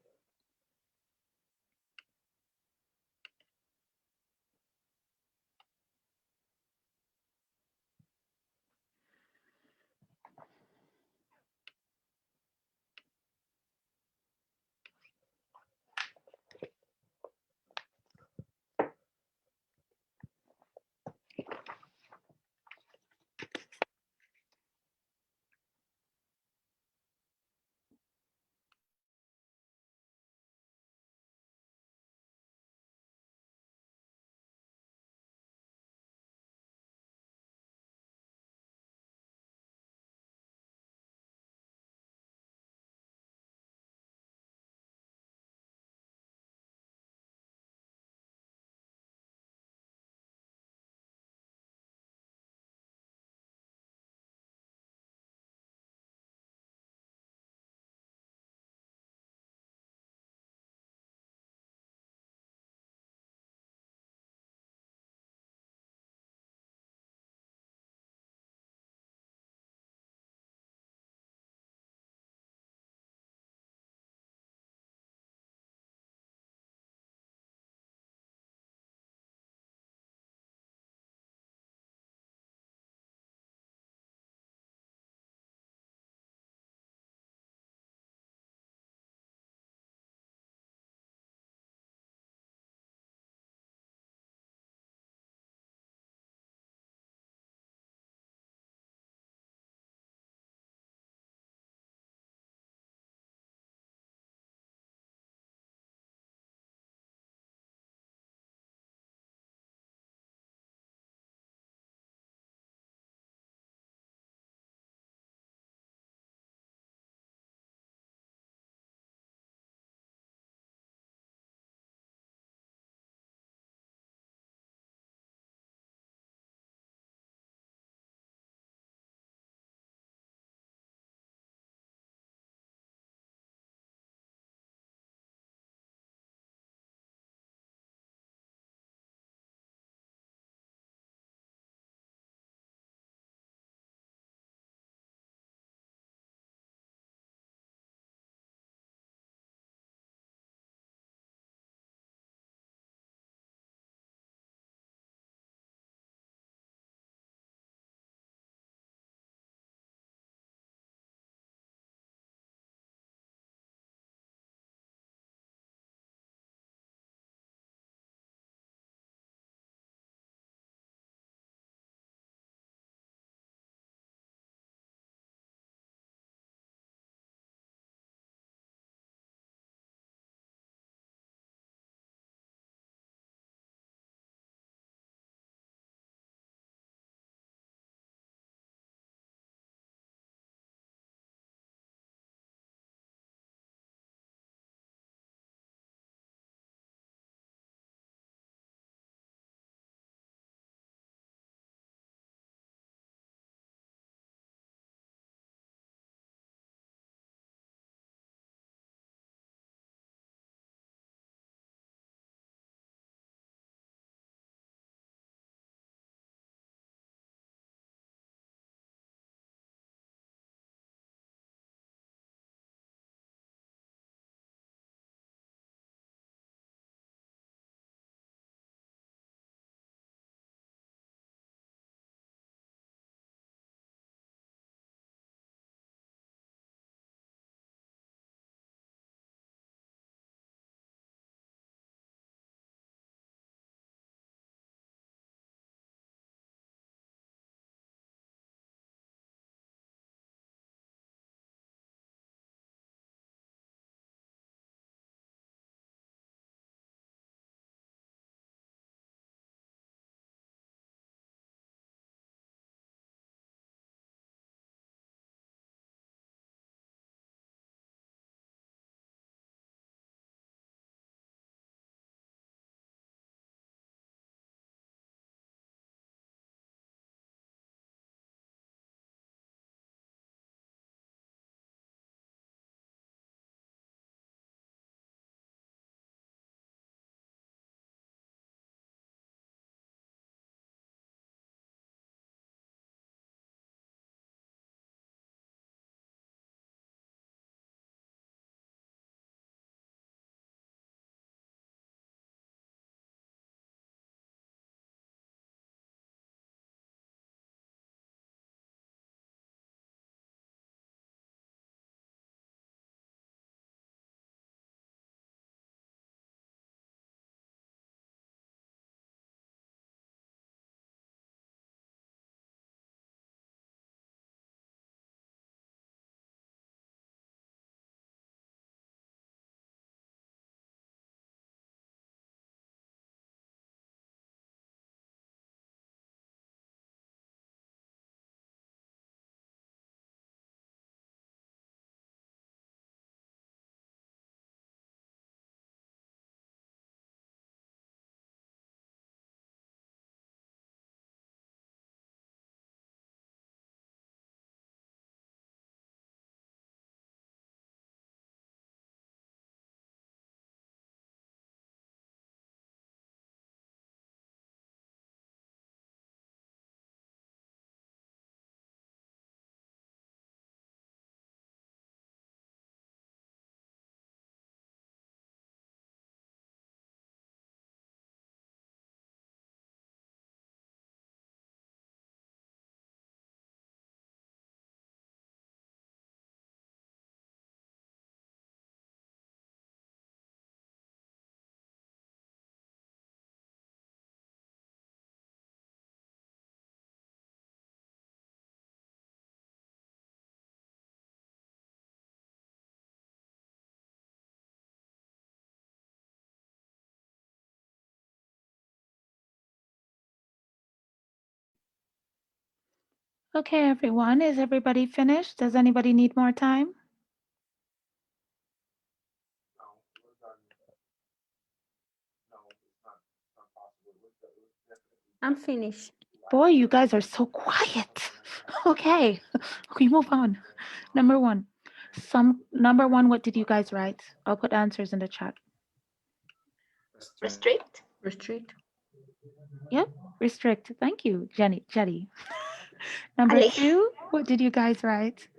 Okay, everyone, is everybody finished? Does anybody need more time? I'm finished. Boy, you guys are so quiet. Okay, we move on. Number one, what did you guys write? I'll put answers in the chat. Restrict. Restrict. Yep, restrict. Thank you, Jetty. Number Ale. 2, what did you guys write?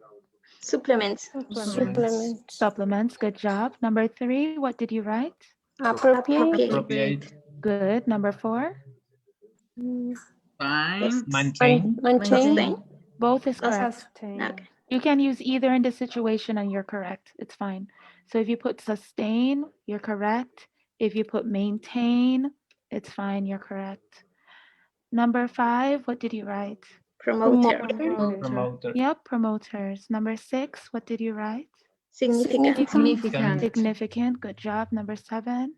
Supplements. Supplements. Supplements, good job. Number 3, what did you write? Appropriate. Appropriate. Good. Number 4, Fine. Maintain. Maintain. both is correct. Sustain. Okay. You can use either in this situation and you're correct. It's fine. So if you put sustain, you're correct. If you put maintain, it's fine, you're correct. Number 5, what did you write? Promoter. Promoter. Yep, promoters. Number 6, what did you write? Significant. Significant, good job. Number 7,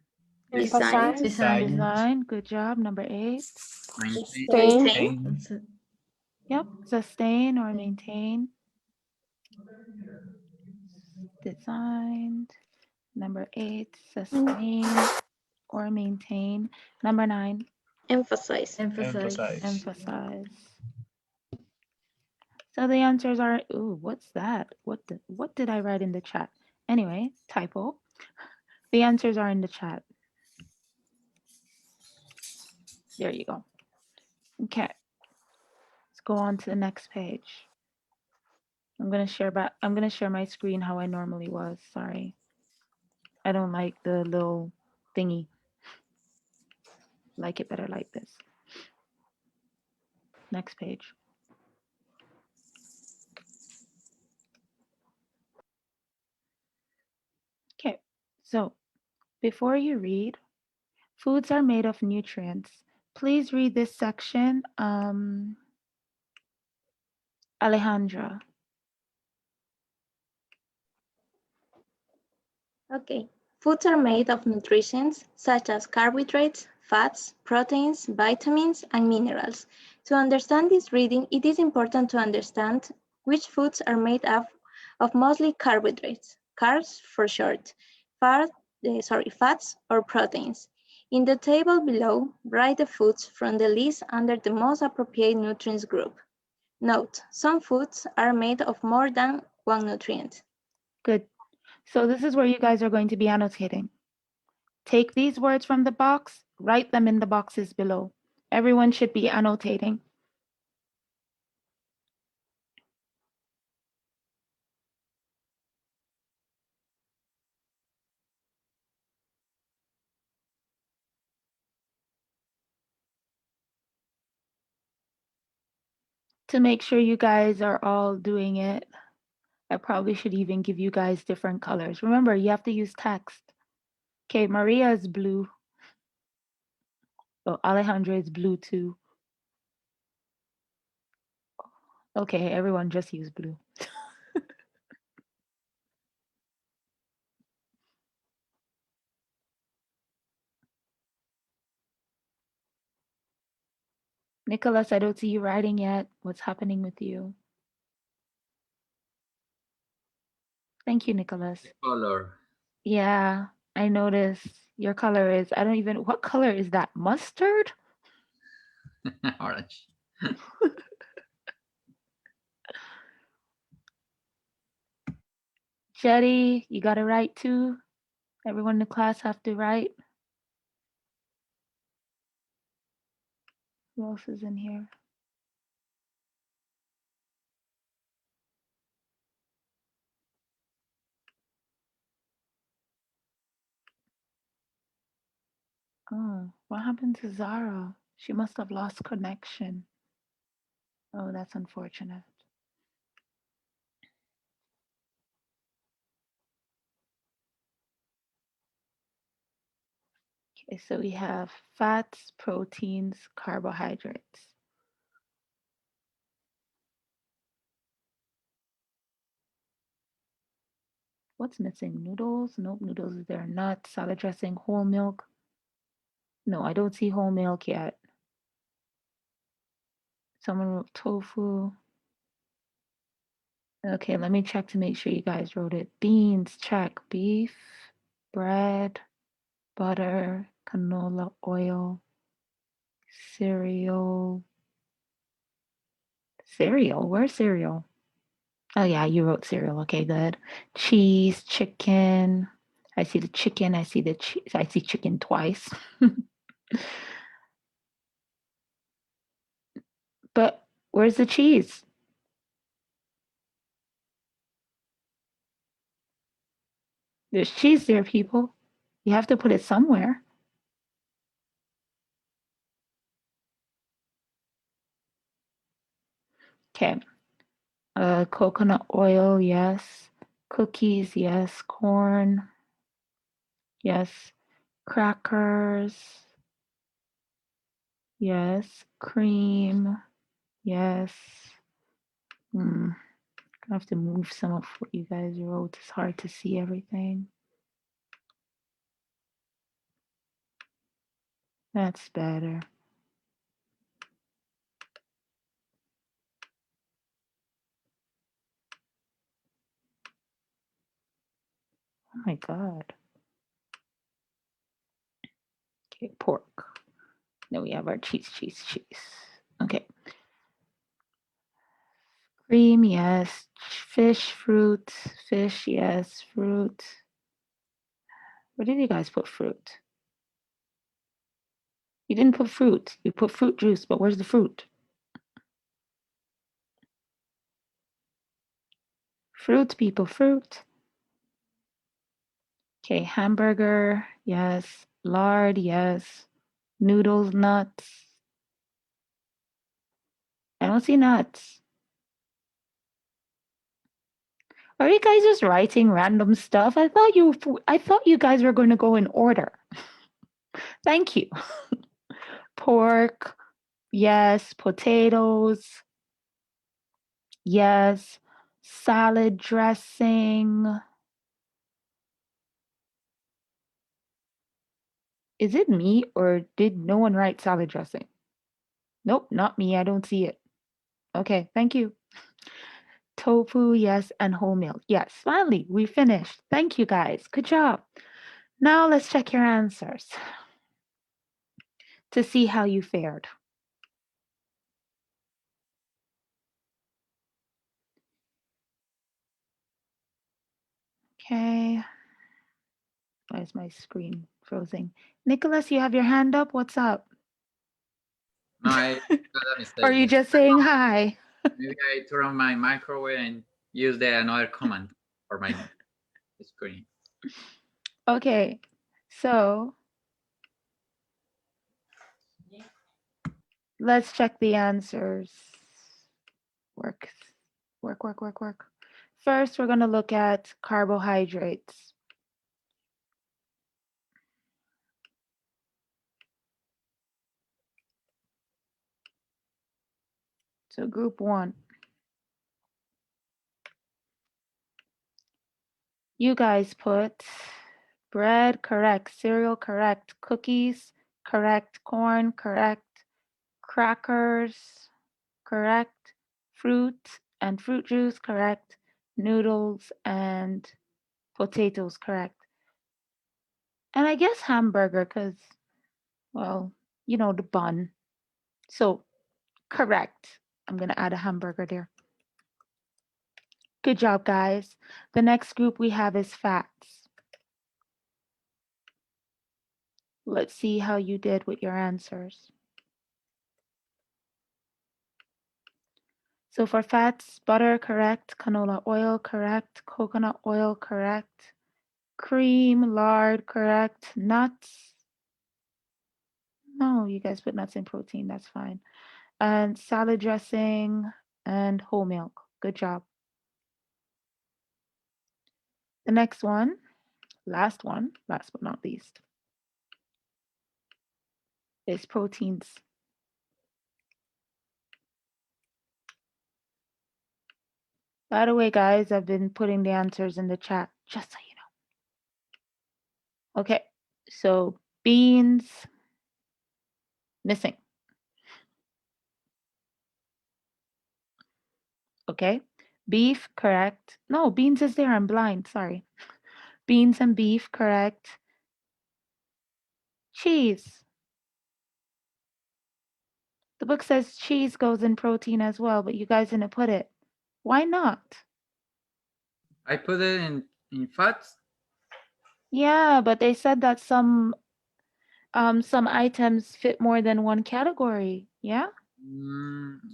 Emphasize. design, good job. Number 8, Maintain. Maintain. yep, sustain or maintain. Designed. Number 8, sustain or maintain. Number 9, Emphasize. emphasize. So the answers are, ooh, what's that? What did I write in the chat? Anyway, typo. The answers are in the chat. There you go. Okay. Let's go on to the next page. I'm gonna share my screen how I normally was. Sorry. I don't like the little thingy. Like it better like this. Next page. Okay, so before you read, foods are made of nutrients. Please read this section, Alejandra. Okay. Foods are made of nutrients such as carbohydrates, fats, proteins, vitamins, and minerals. To understand this reading, it is important to understand which foods are made up of mostly carbohydrates, carbs for short, fats or proteins. In the table below, write the foods from the list under the most appropriate nutrients group. Note, some foods are made of more than one nutrient. Good. So this is where you guys are going to be annotating. Take these words from the box, write them in the boxes below. Everyone should be annotating. To make sure you guys are all doing it, I probably should even give you guys different colors. Remember, you have to use text. Okay, Maria is blue. Oh, Alejandra is blue too. Okay, everyone just use blue. Nicholas, I don't see you writing yet. What's happening with you? Thank you, Nicholas. Color. Yeah, I noticed your color is, what color is that? Mustard? Orange. Jetty, you got to write too. Everyone in the class have to write. Who else is in here? Oh, what happened to Zara? She must have lost connection. Oh, that's unfortunate. Okay, so we have fats, proteins, carbohydrates. What's missing? Noodles? Nope, noodles is there. Nuts, salad dressing, whole milk. No, I don't see whole milk yet. Someone wrote tofu. Okay, let me check to make sure you guys wrote it. Beans, check. Beef, bread, butter, canola oil, cereal. Cereal? Where's cereal? Oh yeah, you wrote cereal. Okay, good. Cheese, chicken. I see the chicken. I see the cheese. I see chicken twice. But where's the cheese? There's cheese there, people. You have to put it somewhere. Okay. Coconut oil, yes. Cookies, yes. Corn, yes. Crackers, yes. Cream, yes. I have to move some of what you guys wrote. It's hard to see everything. That's better. Oh my God. Okay, pork. Then we have our cheese. Okay. Cream, yes. Fish, fruit. Fish, yes. Fruit. Where did you guys put fruit? You didn't put fruit. You put fruit juice, but where's the fruit? Fruit, people, fruit. Okay, hamburger, yes. Lard, yes. Noodles, nuts. I don't see nuts. Are you guys just writing random stuff? I thought you guys were going to go in order. Thank you. Pork, yes. Potatoes, yes. Salad dressing. Is it me or did no one write salad dressing? Nope, not me. I don't see it. Okay, thank you. Tofu, yes, and whole milk. Yes, finally, we finished. Thank you guys. Good job. Now let's check your answers to see how you fared. Okay. Why is my screen frozen? Nicholas, you have your hand up. What's up? No, I got a mistake. Are you just saying hi? Maybe I turn on my microwave and use the another command for my screen. Okay, so let's check the answers. Work. First, we're going to look at carbohydrates. So group 1. You guys put bread, correct. Cereal, correct. Cookies, correct. Corn, correct. Crackers, correct. Fruit and fruit juice, correct. Noodles and potatoes, correct. And I guess hamburger because, well, you know, the bun. So correct. I'm going to add a hamburger there. Good job, guys. The next group we have is fats. Let's see how you did with your answers. So for fats, butter, correct. Canola oil, correct. Coconut oil, correct. Cream, lard, correct. Nuts. No, you guys put nuts in protein. That's fine. And salad dressing and whole milk. Good job. The next one, last but not least, is proteins. By the way, guys, I've been putting the answers in the chat, just so you know. Okay, so beans, missing. Okay, Beef, correct. No, beans is there. I'm blind. Sorry. Beans and beef, correct. Cheese. The book says cheese goes in protein as well, but you guys didn't put it. Why not? I put it in fats. Yeah, but they said that some items fit more than one category. Yeah?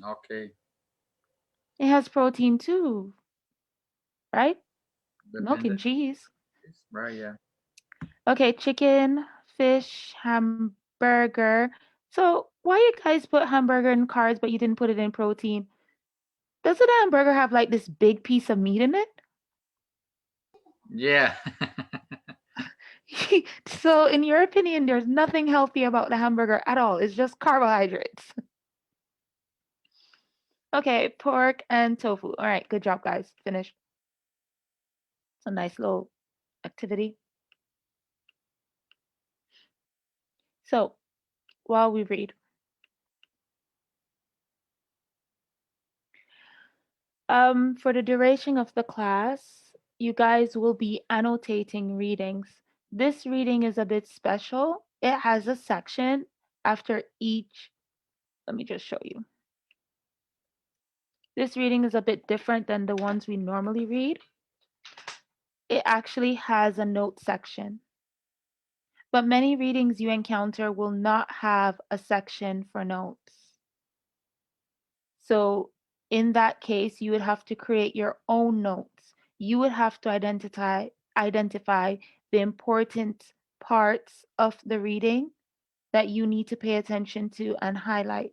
Okay, It has protein too, right? Milk and depende. cheese. Right, yeah. Okay, chicken, fish, hamburger. So why you guys put hamburger in carbs, but you didn't put it in protein? Doesn't a hamburger have like this big piece of meat in it? Yeah. So in your opinion, there's nothing healthy about the hamburger at all. It's just carbohydrates. Okay, pork and tofu. All right, good job, guys. Finished. It's a nice little activity. So while we read, for the duration of the class, you guys will be annotating readings. This reading is a bit special. It has a section after each. Let me just show you. This reading is a bit different than the ones we normally read. It actually has a note section. But many readings you encounter will not have a section for notes. So in that case, you would have to create your own notes. You would have to identify the important parts of the reading that you need to pay attention to and highlight.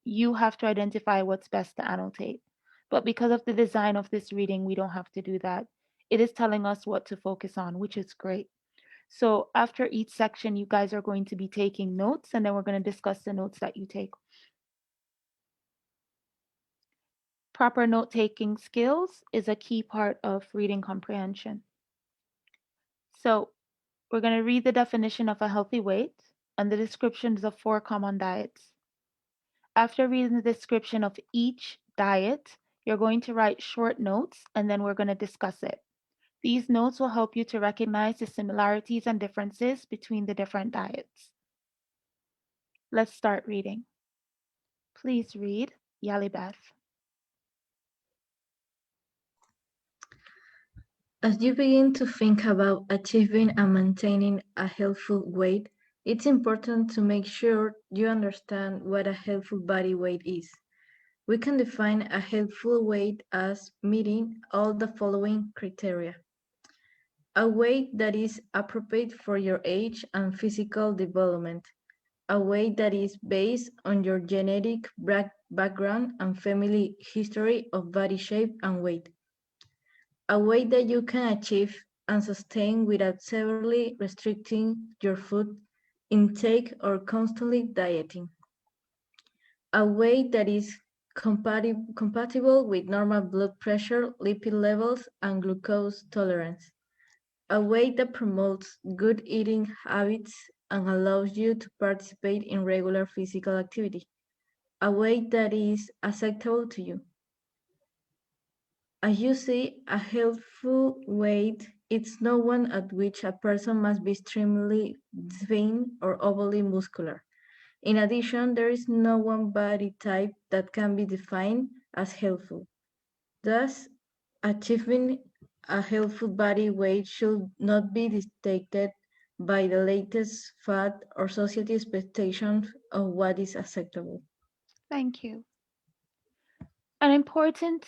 You have to identify what's best to annotate. But because of the design of this reading, we don't have to do that. It is telling us what to focus on, which is great. So after each section, you guys are going to be taking notes, and then we're going to discuss the notes that you take. Proper note-taking skills is a key part of reading comprehension. So we're going to read the definition of a healthy weight and the descriptions of 4 common diets. After reading the description of each diet, you're going to write short notes, and then we're going to discuss it. These notes will help you to recognize the similarities and differences between the different diets. Let's start reading. Please read, Yalibeth. As you begin to think about achieving and maintaining a healthful weight, it's important to make sure you understand what a healthful body weight is. We can define a healthful weight as meeting all the following criteria. A weight that is appropriate for your age and physical development. A weight that is based on your genetic background and family history of body shape and weight. A weight that you can achieve and sustain without severely restricting your food intake or constantly dieting. A weight that is compatible with normal blood pressure, lipid levels, and glucose tolerance. A weight that promotes good eating habits and allows you to participate in regular physical activity. A weight that is acceptable to you. As you see, a healthful weight is no one at which a person must be extremely thin or overly muscular. In addition, there is no one body type that can be defined as healthful. Thus, achieving a healthful body weight should not be dictated by the latest fad or society expectations of what is acceptable. Thank you. An important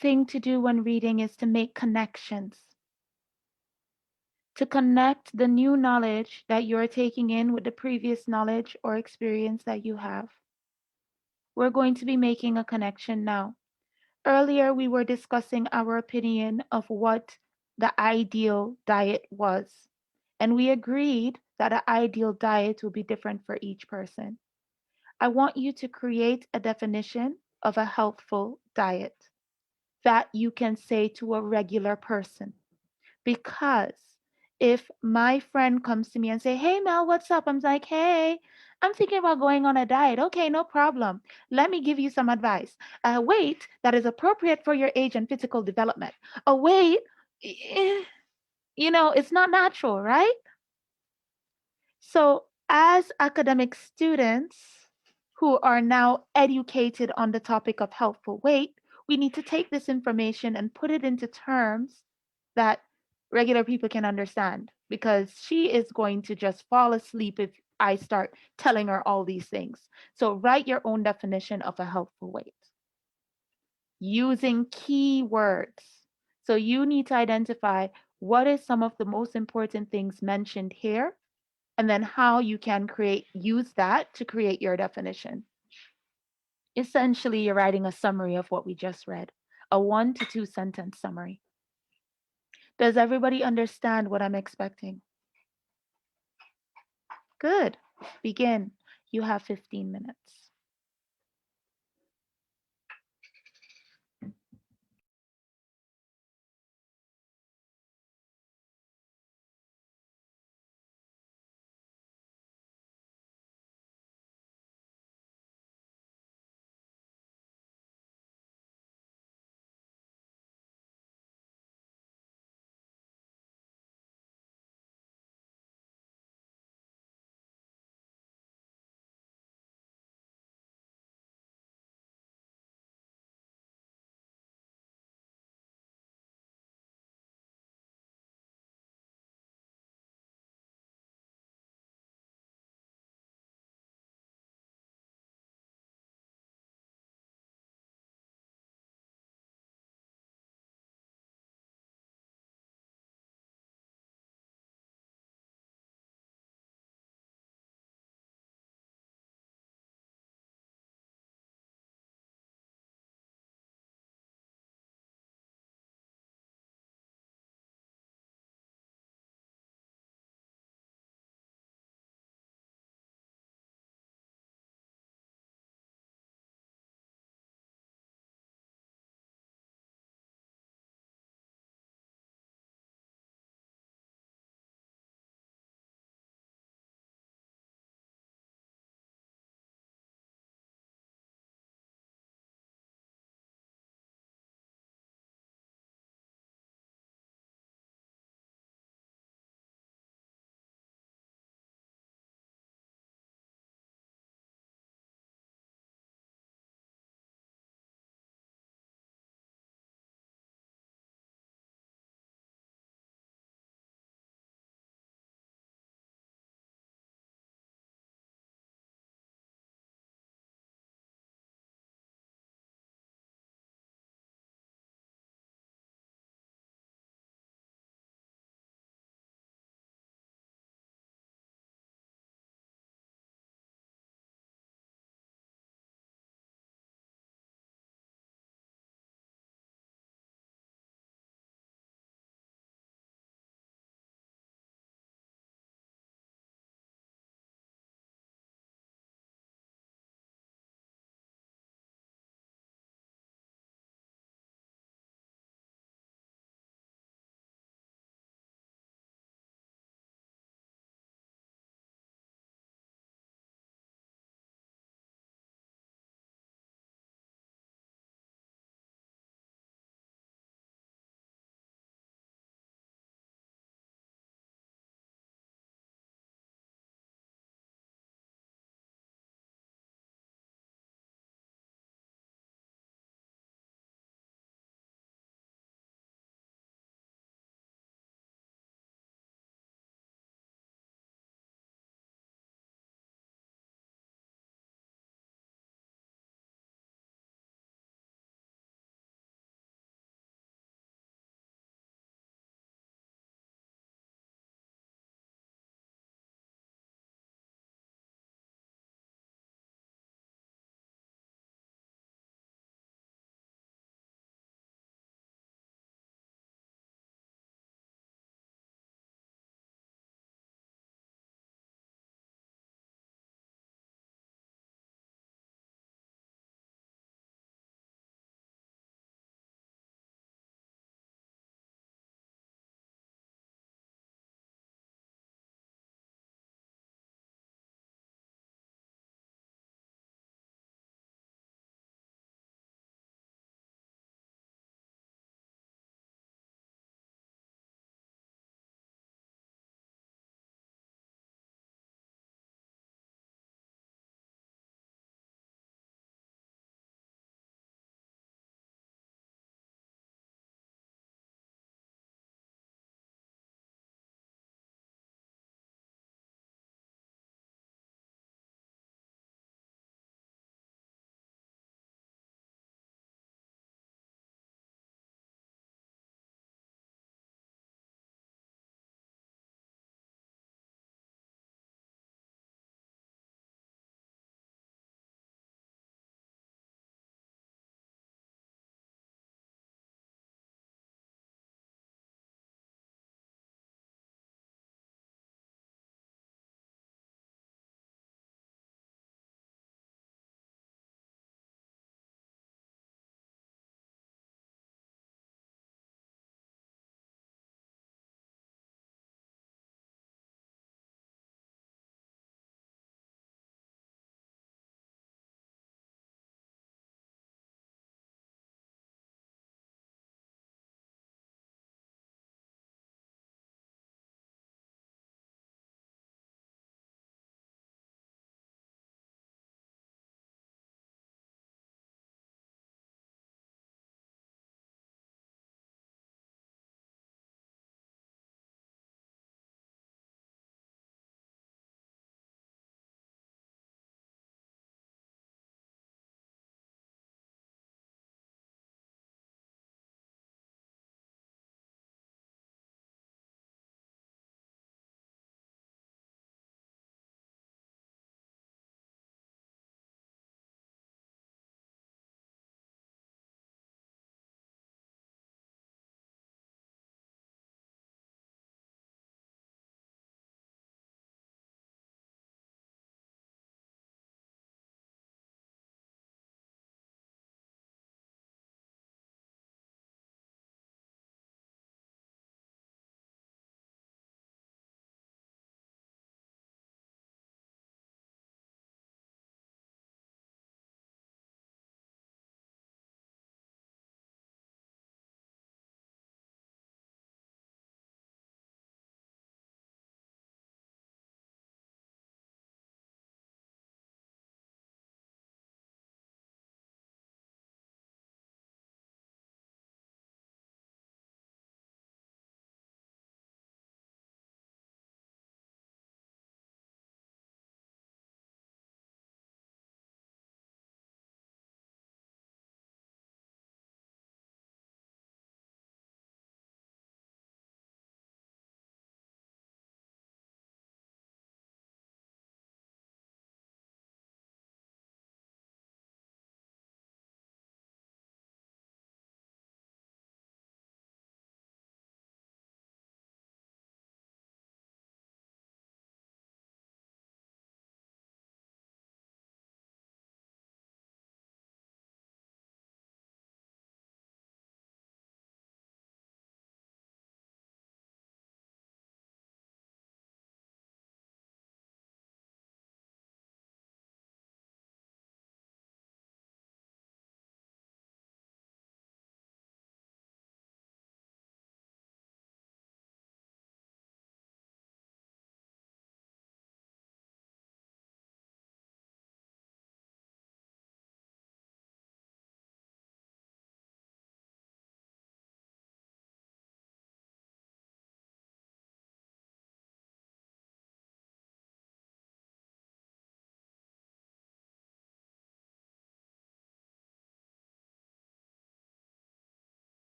thing to do when reading is to make connections. To connect the new knowledge that you're taking in with the previous knowledge or experience that you have. We're going to be making a connection now. Earlier, we were discussing our opinion of what the ideal diet was, and we agreed that an ideal diet will be different for each person. I want you to create a definition of a healthful diet that you can say to a regular person. Because if my friend comes to me and say, "Hey Mel, what's up?" I'm like, "Hey, I'm thinking about going on a diet. Okay, no problem. Let me give you some advice. A weight that is appropriate for your age and physical development. A weight, it's not natural, right? So, as academic students who are now educated on the topic of healthful weight, we need to take this information and put it into terms that regular people can understand, because she is going to just fall asleep if I start telling her all these things. So, write your own definition of a healthful weight using keywords. So, you need to identify what is some of the most important things mentioned here, and then how you can use that to create your definition. Essentially, you're writing a summary of what we just read, a 1 to 2 sentence summary. Does everybody understand what I'm expecting? Good. Begin. You have 15 minutes.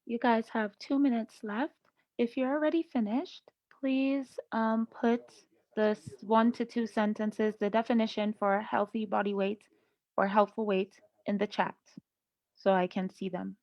You guys have 2 minutes left. If you're already finished, please put the 1 to 2 sentences, the definition for healthy body weight or healthful weight in the chat so I can see them.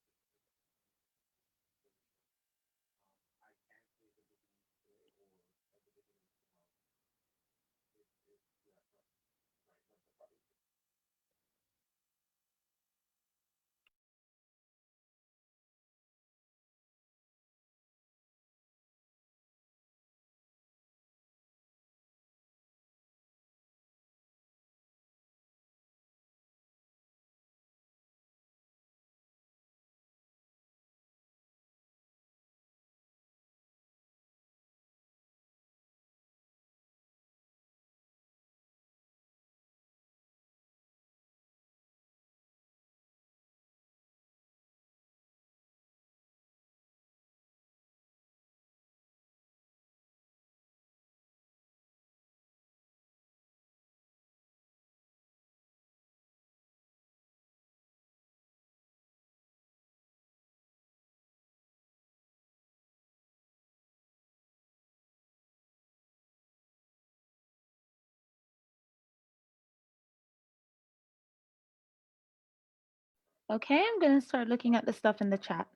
Okay, I'm going to start looking at the stuff in the chat.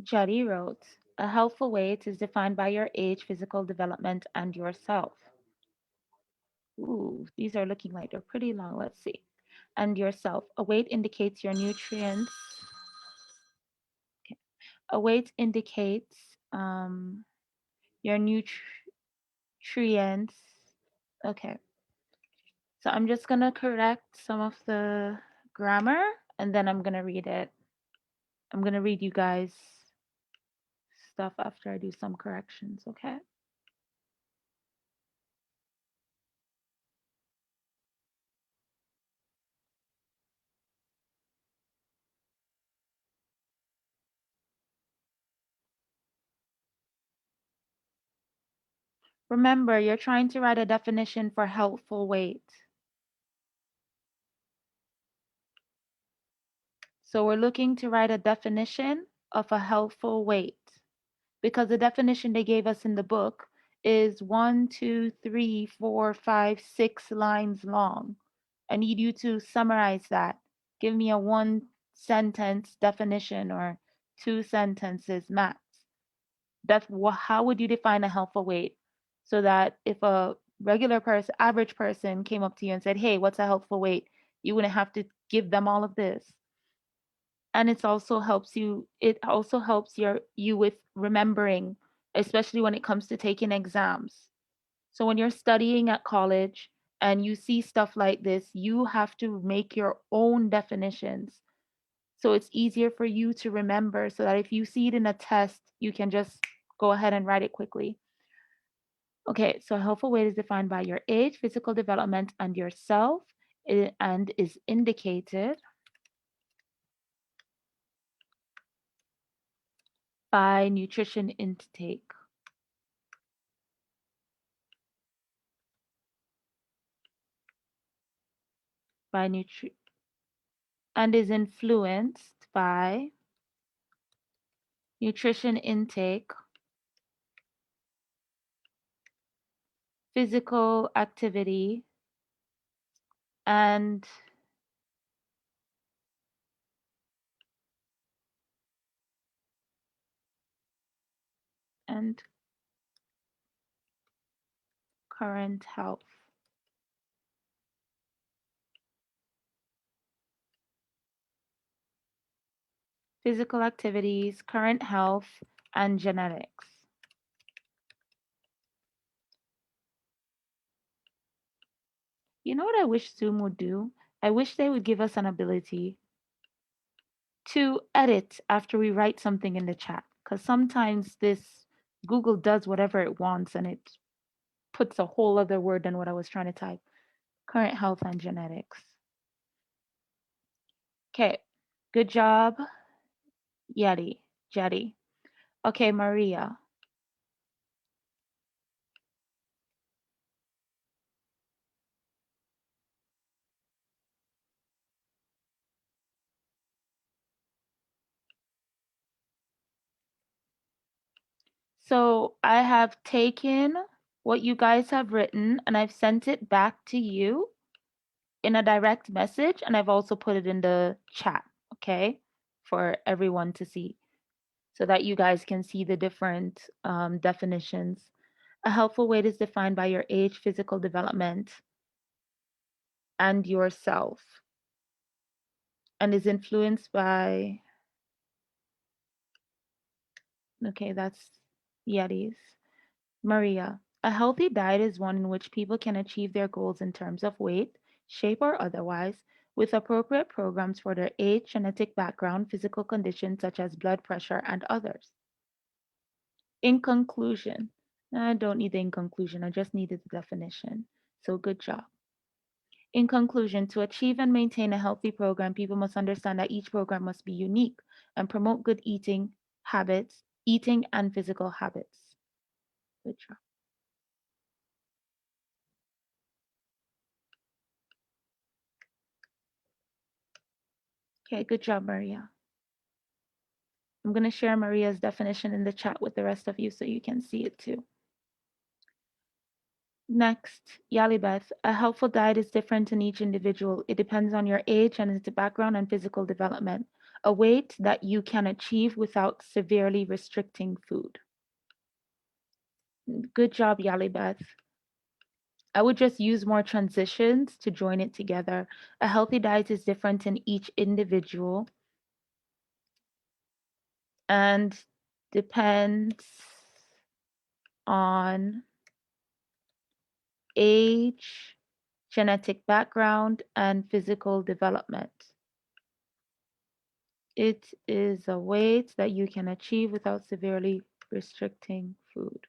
Juddy wrote, a healthful weight is defined by your age, physical development, and yourself. Ooh, these are looking like they're pretty long. Let's see. And yourself. A weight indicates your nutrients. Okay. A weight indicates your nutrients. Okay. So I'm just going to correct some of the grammar and then I'm going to read it. I'm going to read you guys stuff after I do some corrections, okay? Remember, you're trying to write a definition for healthful weight. So we're looking to write a definition of a healthful weight because the definition they gave us in the book is 1, 2, 3, 4, 5, 6 lines long. I need you to summarize that. Give me a 1 sentence definition or 2 sentences max. How would you define a healthful weight? So that if a regular person, average person came up to you and said, hey, what's a healthful weight? You wouldn't have to give them all of this. And it also helps you you with remembering, especially when it comes to taking exams. So when you're studying at college and you see stuff like this, you have to make your own definitions. So it's easier for you to remember so that if you see it in a test, you can just go ahead and write it quickly. Okay, so a healthful weight is defined by your age, physical development, and yourself, and is indicated by nutrition intake. And is influenced by nutrition intake, physical activity, and current health. Physical activities, current health, and genetics. You know what I wish Zoom would do? I wish they would give us an ability to edit after we write something in the chat. Because sometimes this Google does whatever it wants and it puts a whole other word than what I was trying to type. Current health and genetics. Okay, good job, Jetty. Okay, Maria. So I have taken what you guys have written and I've sent it back to you in a direct message, and I've also put it in the chat, okay, for everyone to see so that you guys can see the different definitions. A helpful weight is defined by your age, physical development, and yourself, and is influenced by, okay, that's Yetis. Maria, a healthy diet is one in which people can achieve their goals in terms of weight, shape, or otherwise, with appropriate programs for their age, genetic background, physical conditions such as blood pressure, and others. In conclusion, I don't need the in conclusion, I just needed the definition. So good job. In conclusion, to achieve and maintain a healthy program, people must understand that each program must be unique and promote good eating habits, eating and physical habits. Good job. Okay, good job, Maria. I'm going to share Maria's definition in the chat with the rest of you so you can see it too. Next, Yalibeth, a helpful diet is different in each individual. It depends on your age and its background and physical development. A weight that you can achieve without severely restricting food. Good job, Yalibeth. I would just use more transitions to join it together. A healthy diet is different in each individual and depends on age, genetic background, and physical development. It is a weight that you can achieve without severely restricting food.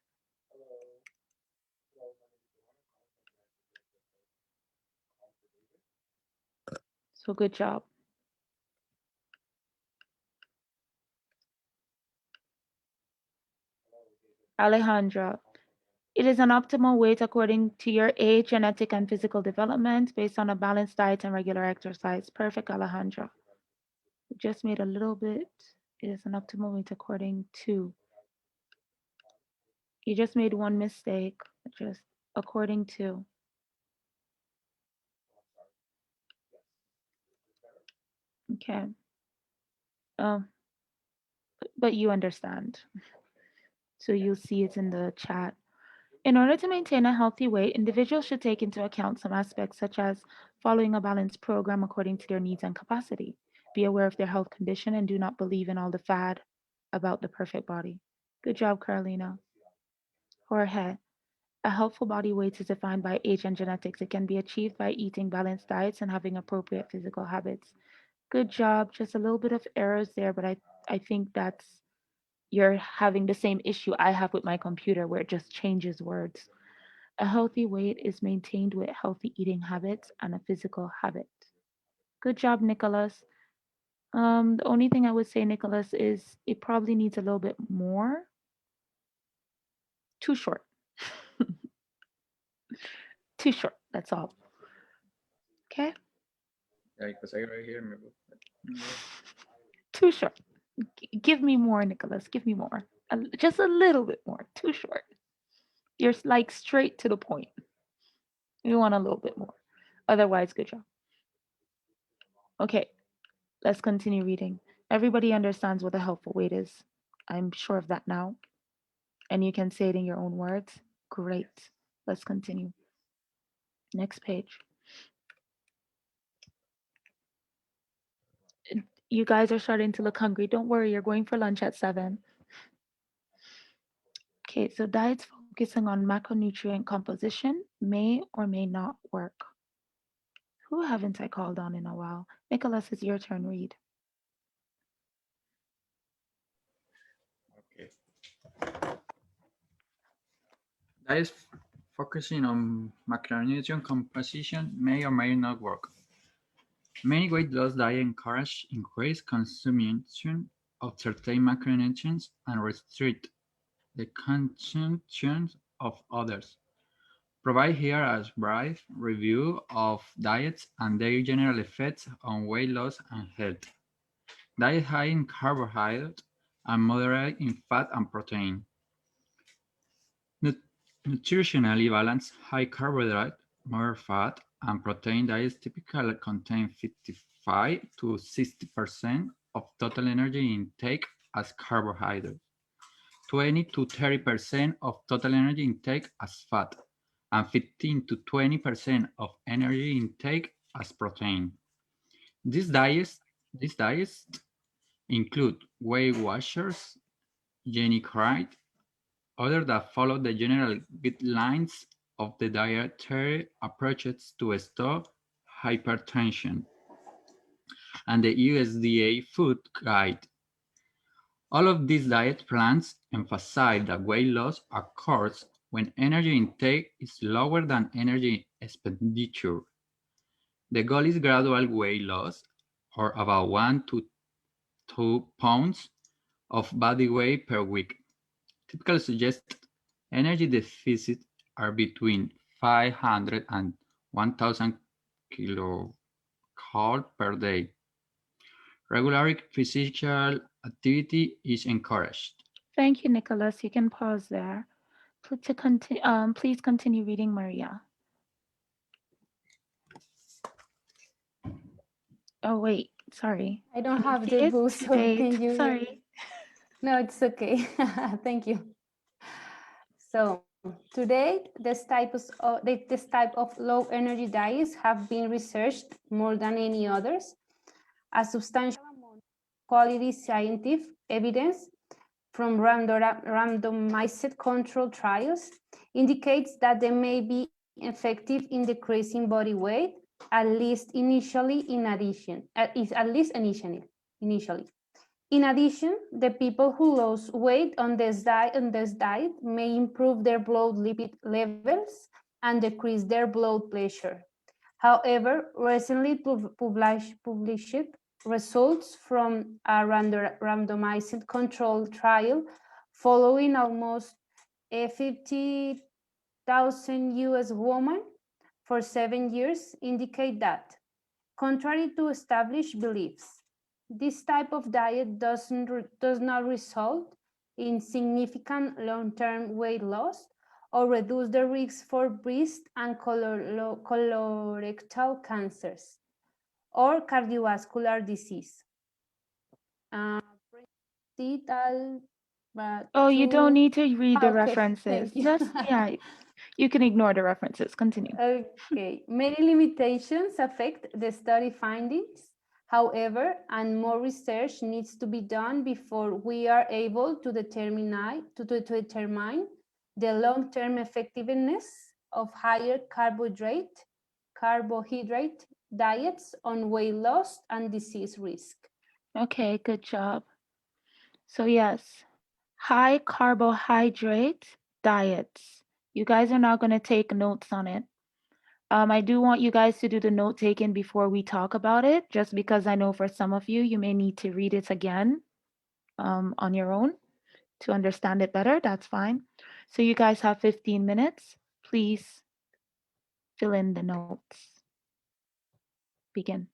So good job. Alejandra, it is an optimal weight according to your age, genetic, and physical development based on a balanced diet and regular exercise. Perfect, Alejandra. We just made a little bit. It is an optimal weight according to. You just made one mistake. Just according to. Okay. But you understand. So you'll see it in the chat. In order to maintain a healthy weight, individuals should take into account some aspects such as following a balanced program according to their needs and capacity. Be aware of their health condition and do not believe in all the fad about the perfect body. Good job, Carolina. Jorge, a healthful body weight is defined by age and genetics. It can be achieved by eating balanced diets and having appropriate physical habits. Good job. Just a little bit of errors there, but I think that's you're having the same issue I have with my computer where it just changes words. A healthy weight is maintained with healthy eating habits and a physical habit. Good job, Nicholas. The only thing I would say, Nicholas, is it probably needs a little bit more. Too short. Too short. That's all. Okay? Yeah, because I right here. Too short. Give me more, Nicholas. Give me more. Just a little bit more. Too short. You're like straight to the point. You want a little bit more. Otherwise, good job. Okay, let's continue reading. Everybody understands what a helpful weight is. I'm sure of that now. And you can say it in your own words. Great. Let's continue. Next page. You guys are starting to look hungry. Don't worry, you're going for lunch at 7. Okay, so diets focusing on macronutrient composition may or may not work. Who haven't I called on in a while? Nicholas, it's your turn, read. Okay. Diets focusing on macronutrient composition may or may not work. Many weight loss diets encourage increased consumption of certain macronutrients and restrict the consumption of others. Provide here a brief review of diets and their general effects on weight loss and health. Diet high in carbohydrate and moderate in fat and protein. Nutritionally balanced high carbohydrate, more fat, and protein diets typically contain 55 to 60% of total energy intake as carbohydrates, 20 to 30% of total energy intake as fat, and 15 to 20% of energy intake as protein. These diets include Weight Watchers, Jenny Cried, others that follow the general guidelines of the dietary approaches to stop hypertension, and the USDA Food Guide. All of these diet plans emphasize that weight loss occurs when energy intake is lower than energy expenditure. The goal is gradual weight loss, or about 1 to 2 pounds of body weight per week. Typically suggests energy deficits are between 500 and 1,000 kilocalories per day. Regular physical activity is encouraged. Thank you, Nicholas. You can pause there. Please continue reading, Maria. Oh, wait, sorry. I don't Can you have see the it? book, so Wait, can you? sorry. No, it's okay. Thank you. So today, this type of low energy diets have been researched more than any others. A substantial amount of quality scientific evidence from randomized control trials indicates that they may be effective in decreasing body weight, at least initially. In addition, the people who lose weight on this diet may improve their blood lipid levels and decrease their blood pressure. However, recently published results from a randomized control trial following almost 50,000 US women for 7 years indicate that, contrary to established beliefs, this type of diet does not result in significant long-term weight loss or reduce the risk for breast and colorectal cancers or cardiovascular disease. Oh, you don't need to read the Okay, references. thank you. Just, yeah, you can ignore the references. Continue. Okay, many limitations affect the study findings. However, and more research needs to be done before we are able to determine the long-term effectiveness of higher carbohydrate diets on weight loss and disease risk. Okay, good job. So yes, high carbohydrate diets. You guys are now going to take notes on it. I do want you guys to do the note taking before we talk about it, just because I know for some of you, you may need to read it again on your own to understand it better. That's fine. So you guys have 15 minutes. Please fill in the notes. Begin.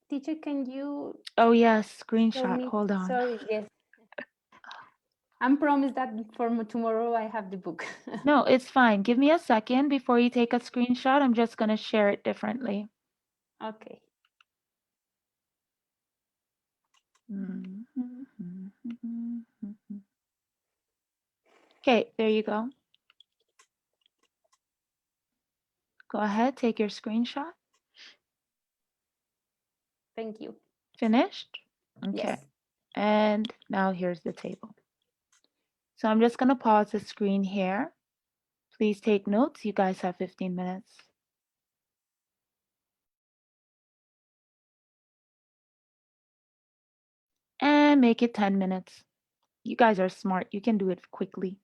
Teacher, can you? Oh yes, show screenshot. me? Hold on. Sorry, yes. I'm promised that for tomorrow I have the book. No, it's fine. Give me a second before you take a screenshot. I'm just going to share it differently. Okay. Okay, there you go. Go ahead, take your screenshot. Thank you. Finished? Okay. Yes. And now here's the table. So I'm just going to pause the screen here. Please take notes. You guys have 15 minutes. And make it 10 minutes. You guys are smart. You can do it quickly.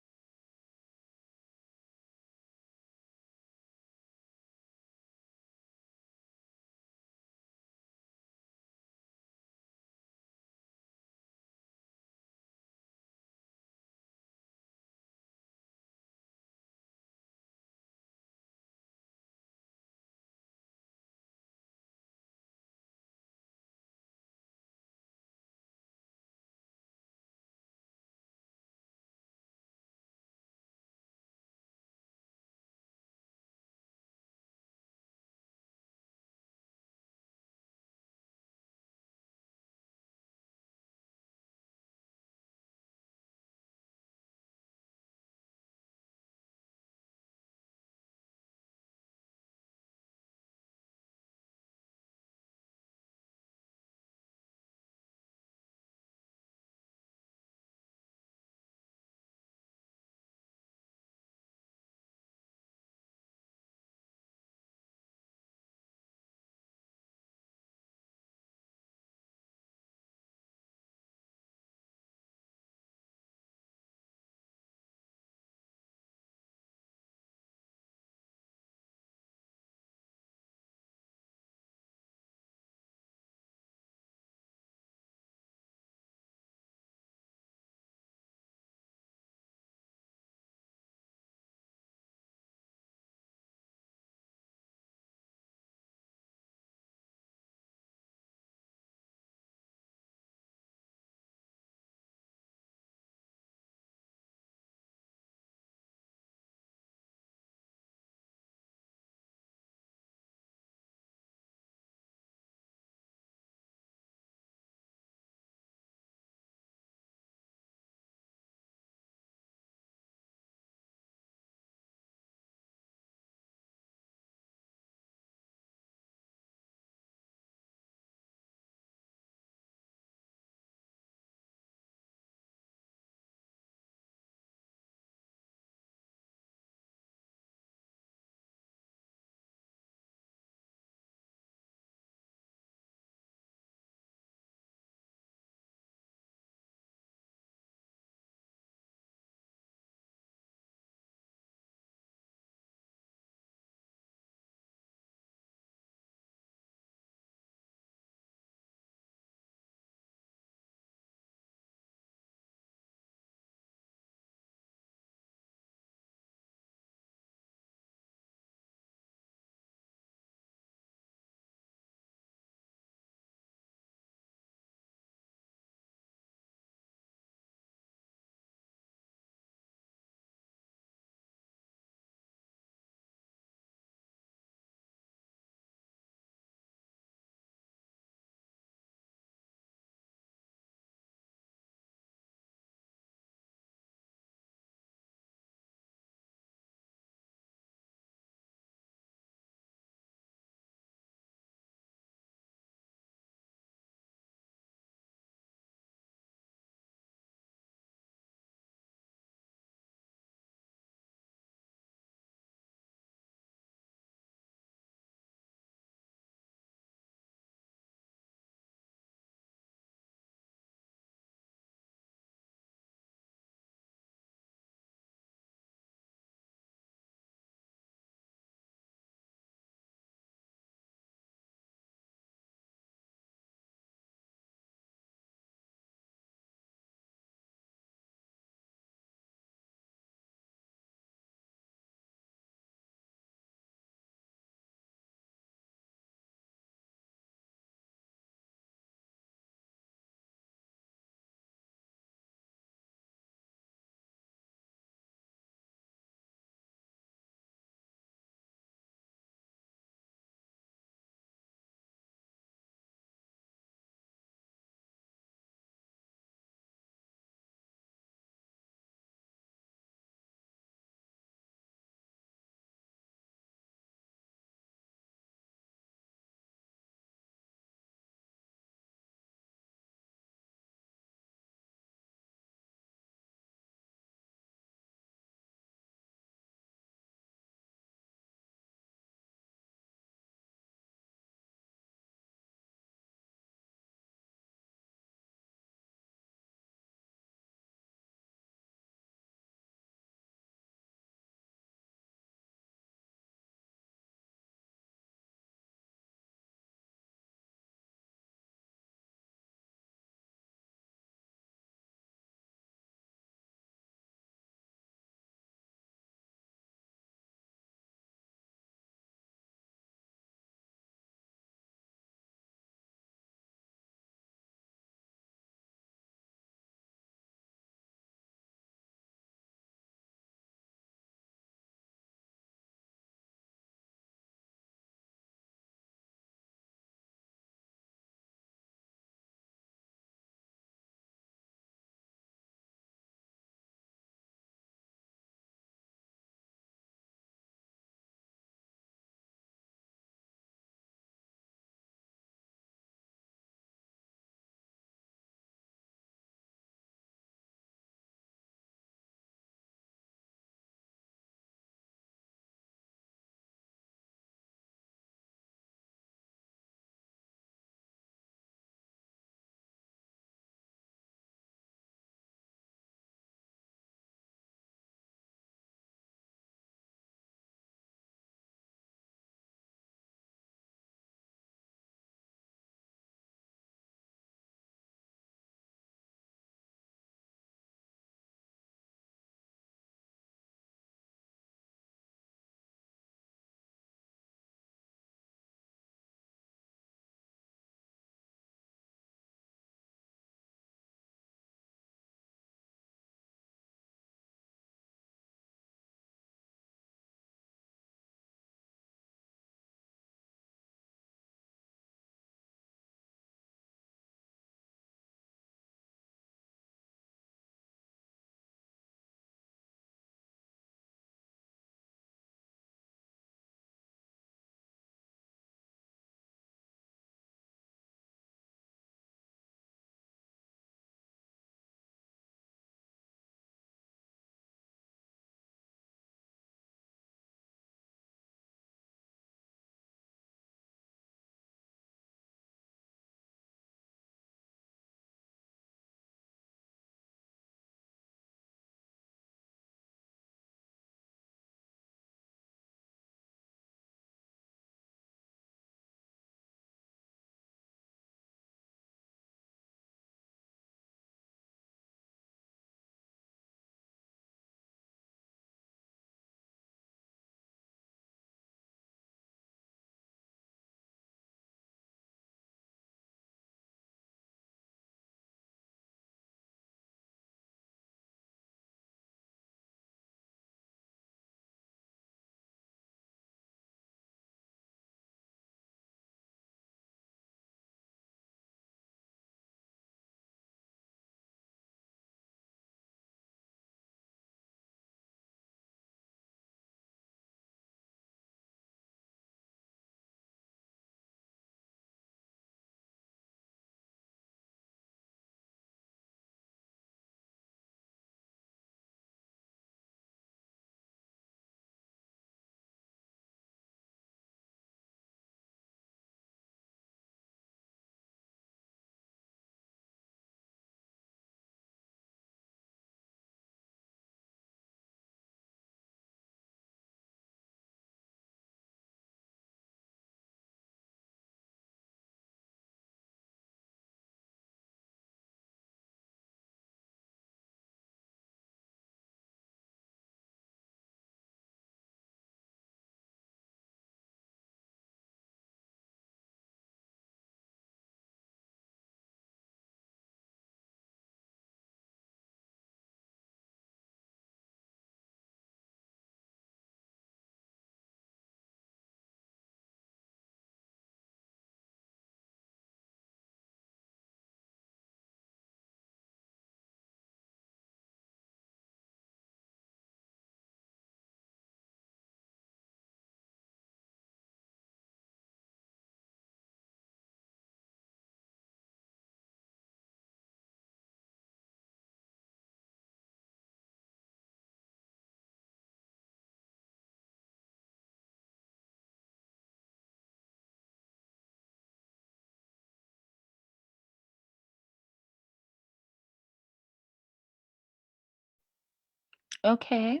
Okay,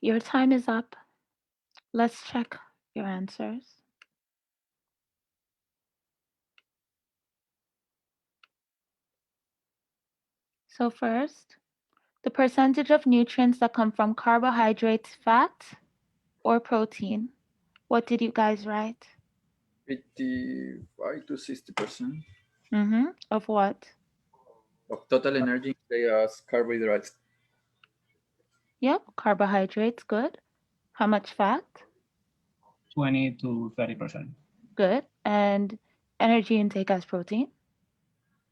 your time is up. Let's check your answers. So first, the percentage of nutrients that come from carbohydrates, fat, or protein. What did you guys write? 55 to 60% Of what? of total energy they as carbohydrates. Yep, carbohydrates, good. How much fat? 20 to 30%. Good. And energy intake as protein?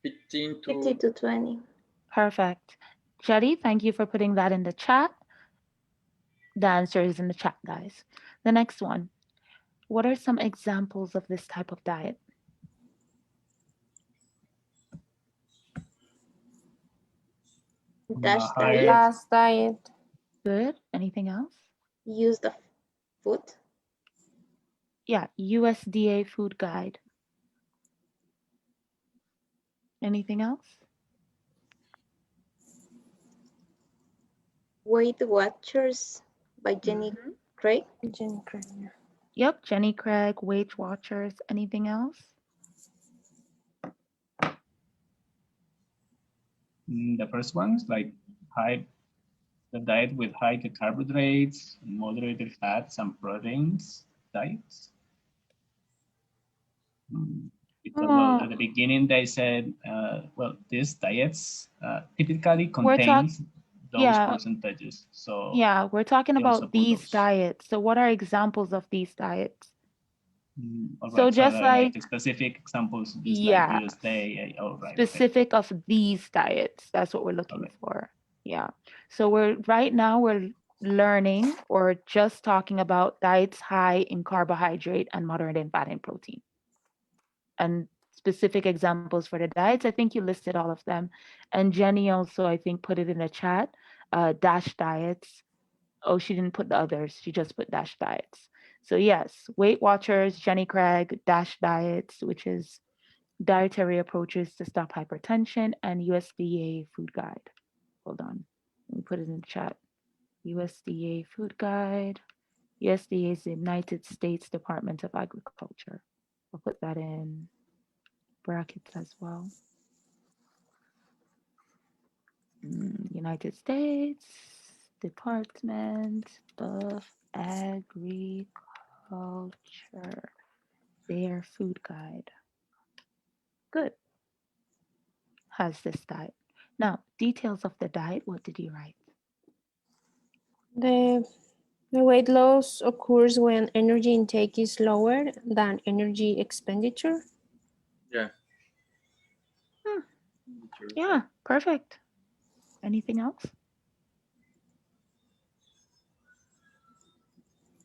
15 50 to to 20. Perfect. Jetty, thank you for putting that in the chat. The answer is in the chat, guys. The next one. What are some examples of this type of diet? Dash Higher- diet. Last diet. Good. Anything else? Use the food. Yeah, USDA food guide. Anything else? Weight Watchers by Jenny Craig. Jenny Craig. Yep, Jenny Craig, Weight Watchers. Anything else? The first one's like the diet with high carbohydrates, moderated fats, and proteins diets. Because well, at the beginning they said, well, these diets typically contains those yeah. percentages. So Yeah, we're talking we also about put these those. diets. So what are examples of these diets? All So right. just like the specific examples, just Yeah. like USDA. Oh, right. specific of these diets. That's what we're looking Alright. for. Yeah. So right now we're learning or just talking about diets high in carbohydrate and moderate in fat and protein. And specific examples for the diets, I think you listed all of them. And Jenny also, I think, put it in the chat. Dash diets. Oh, she didn't put the others. She just put dash diets. So yes, Weight Watchers, Jenny Craig, dash diets, which is dietary approaches to stop hypertension, and USDA food guide. Hold on. Let me put it in the chat. USDA food guide. USDA is the United States Department of Agriculture. I'll put that in brackets as well. United States Department of Agriculture, their food guide. Good. Has this diet. Now, details of the diet, what did you write? The weight loss occurs when energy intake is lower than energy expenditure. Yeah. Yeah, perfect. Anything else?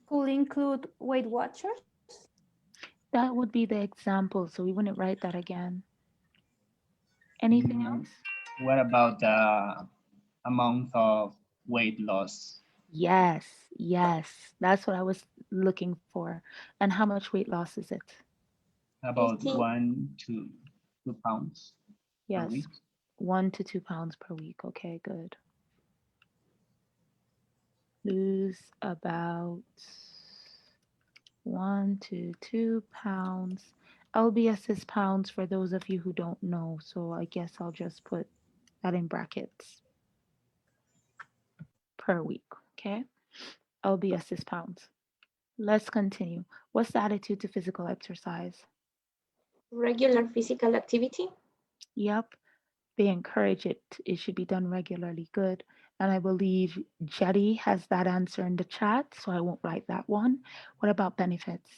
Could include Weight Watchers. That would be the example, so we wouldn't write that again. Anything else? What about the amount of weight loss? Yes, that's what I was looking for. And how much weight loss is it? About 50. 1 to 2 pounds per Yes, week. 1 to 2 pounds per week. Okay, good. Lose about 1 to 2 pounds. LBS is pounds for those of you who don't know, so I guess I'll just put that in brackets. Per week, okay? LBS is pounds. Let's continue. What's the attitude to physical exercise? Regular physical activity. Yep, they encourage it. It should be done regularly. Good. And I believe Jetty has that answer in the chat, so I won't write that one. What about benefits?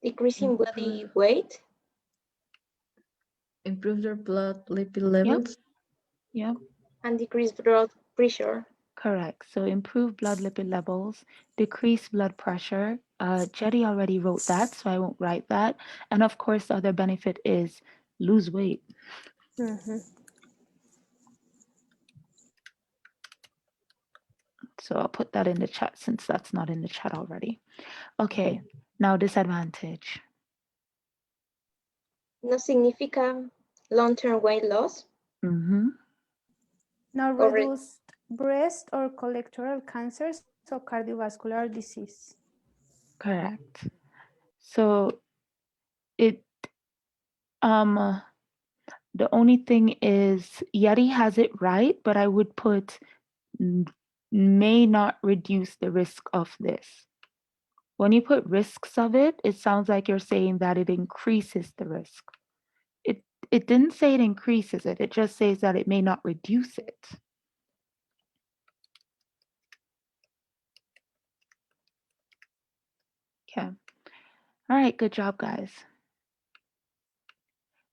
Decreasing body weight. Improve their blood lipid levels. Yep. And decrease blood pressure. Correct. So improve blood lipid levels, decrease blood pressure. Jetty already wrote that, so I won't write that. And of course, the other benefit is lose weight. So I'll put that in the chat since that's not in the chat already. Okay, now disadvantage. No significant long-term weight loss. Mm-hmm. No Or reduced breast or colorectal cancers or cardiovascular disease. Correct. So it the only thing is Yeti has it right, but I would put may not reduce the risk of this. When you put risks of it, it sounds like you're saying that it increases the risk. It it didn't say it increases it. It just says that it may not reduce it. Okay. All right, good job, guys.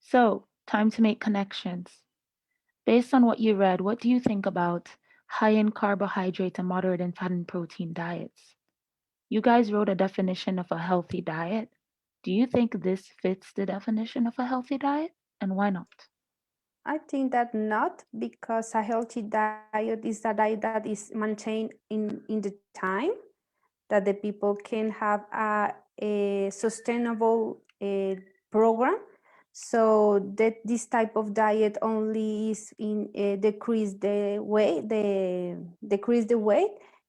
So, time to make connections. Based on what you read, what do you think about high in carbohydrate and moderate in fat and protein diets? You guys wrote a definition of a healthy diet. Do you think this fits the definition of a healthy diet? And why not? I think that not, because a healthy diet is a diet that is maintained in the time, that the people can have a sustainable program. So that this type of diet only is in decrease the weight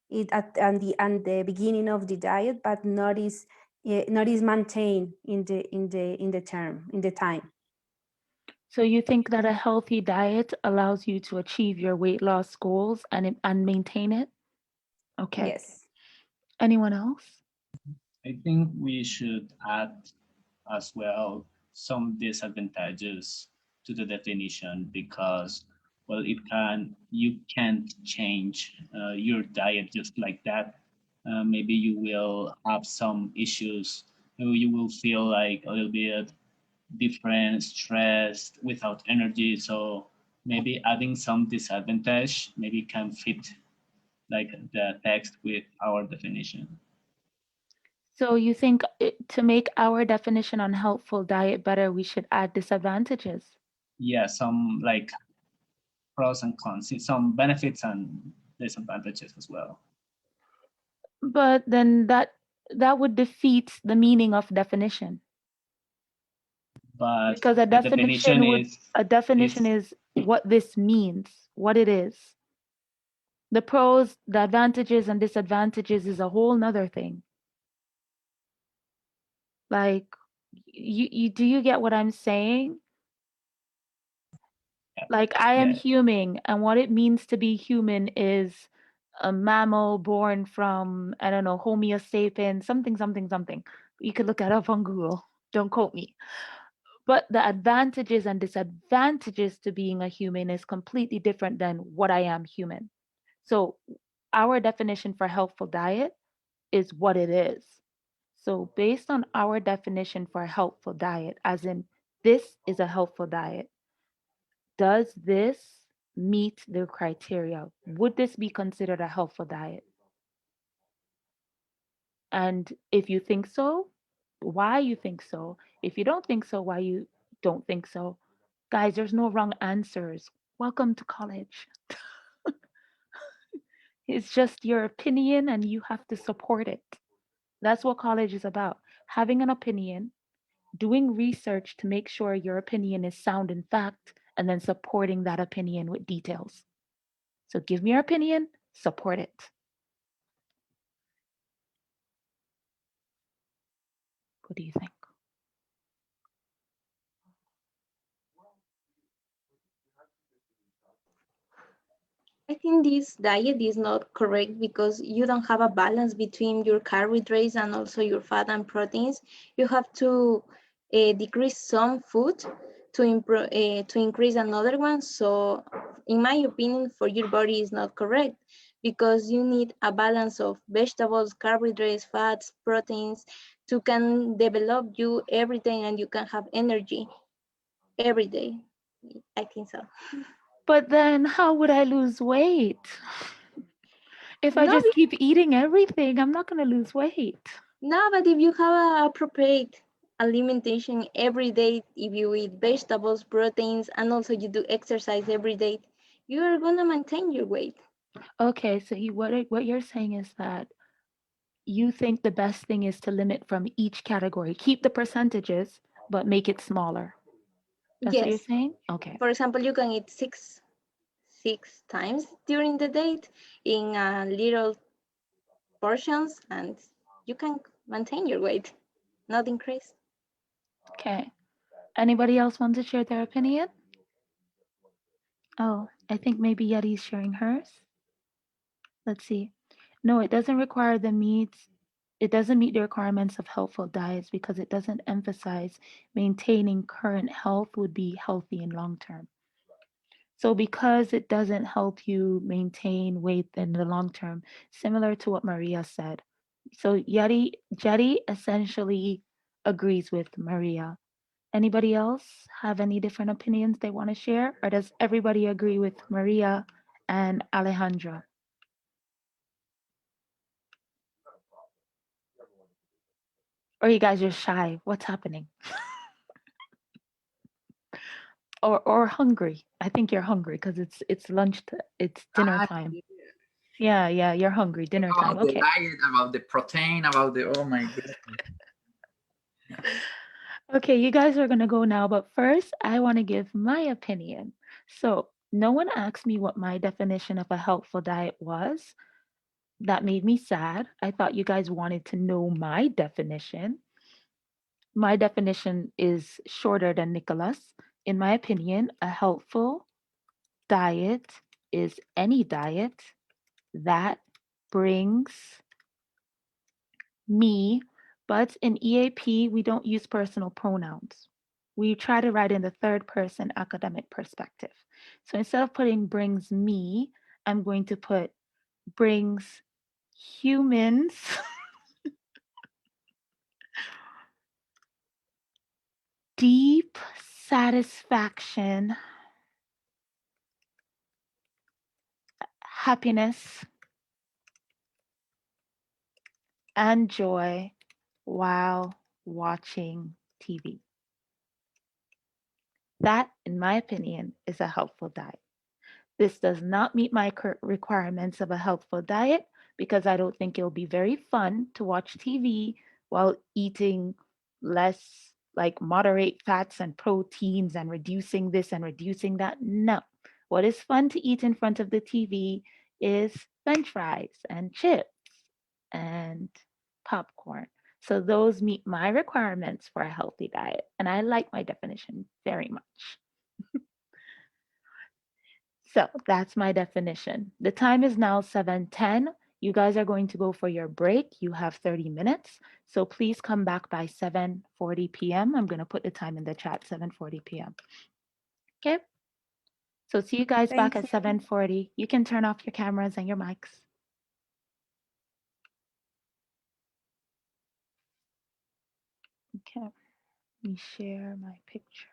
it at the beginning of the diet, but not is maintained in the time. So you think that a healthy diet allows you to achieve your weight loss goals and maintain it? Okay. Yes. Anyone else? I think we should add as well some disadvantages to the definition because, well, you can't change your diet just like that. Maybe you will have some issues. You will feel like a little bit different, stressed, without energy. So maybe adding some disadvantage maybe can fit like the text with our definition. So you think to make our definition on healthful diet better, we should add disadvantages? Yeah, some like pros and cons, some benefits and disadvantages as well. But then that would defeat the meaning of definition. But Because the definition a definition is what this means, what it is. The pros, the advantages and disadvantages is a whole nother thing. Like you do you get what I'm saying? Like I am yeah. human, and what it means to be human is a mammal born from, I don't know, Homo sapiens, something, something, something. You could look it up on Google. Don't quote me. But the advantages and disadvantages to being a human is completely different than what I am human. So our definition for healthful diet is what it is. So based on our definition for a healthful diet, as in this is a healthful diet, does this meet the criteria? Would this be considered a healthful diet? And if you think so, why you think so? If you don't think so, why you don't think so? Guys, there's no wrong answers. Welcome to college. It's just your opinion and you have to support it. That's what college is about. Having an opinion, doing research to make sure your opinion is sound in fact, and then supporting that opinion with details. So give me your opinion, support it. What do you think? I think this diet is not correct because you don't have a balance between your carbohydrates and also your fat and proteins. You have to decrease some food to increase another one. So, in my opinion, for your body is not correct because you need a balance of vegetables, carbohydrates, fats, proteins to can develop you every day and you can have energy every day. I think so. But then how would I lose weight? If I No, just keep eating everything, I'm not going to lose weight. no, but if you have a appropriate alimentation every day, if you eat vegetables, proteins, and also you do exercise every day, you are gonna maintain your weight. Okay, so what you're saying is that you think the best thing is to limit from each category. Keep the percentages, but make it smaller. That's what you're Yes. saying? Okay. For example, you can eat 6 times during the date in little portions, and you can maintain your weight, not increase. Okay. Anybody else want to share their opinion? Oh, I think maybe Yeti's sharing hers. Let's see. No, it doesn't require the meats. It doesn't meet the requirements of healthful diets because it doesn't emphasize maintaining current health would be healthy in long term. So because it doesn't help you maintain weight in the long term, similar to what Maria said. So Jetty essentially agrees with Maria. Anybody else have any different opinions they want to share? Or does everybody agree with Maria and Alejandra? Or you guys are shy? What's happening? Or hungry? I think you're hungry because it's it's dinner time. Yeah, you're hungry. Dinner time. About the Okay. diet, about the protein, about the, oh my goodness. Okay, you guys are gonna go now, but first I want to give my opinion. So no one asked me what my definition of a helpful diet was. That made me sad. I thought you guys wanted to know my definition. My definition is shorter than Nicholas. In my opinion, a helpful diet is any diet that brings me, but in EAP, we don't use personal pronouns. We try to write in the third person academic perspective. So instead of putting brings me, I'm going to put brings humans deep satisfaction, happiness, and joy while watching TV. That, in my opinion, is a helpful diet. This does not meet my requirements of a healthful diet because I don't think it'll be very fun to watch TV while eating less, like moderate fats and proteins and reducing this and reducing that. No. What is fun to eat in front of the TV is french fries and chips and popcorn. So those meet my requirements for a healthy diet. And I like my definition very much. So that's my definition. The time is now 7:10. You guys are going to go for your break. You have 30 minutes. So please come back by 7:40 p.m. I'm going to put the time in the chat, 7:40 p.m. Okay? So see you guys back Thank at you. 7:40. You can turn off your cameras and your mics. Okay. Let me share my picture.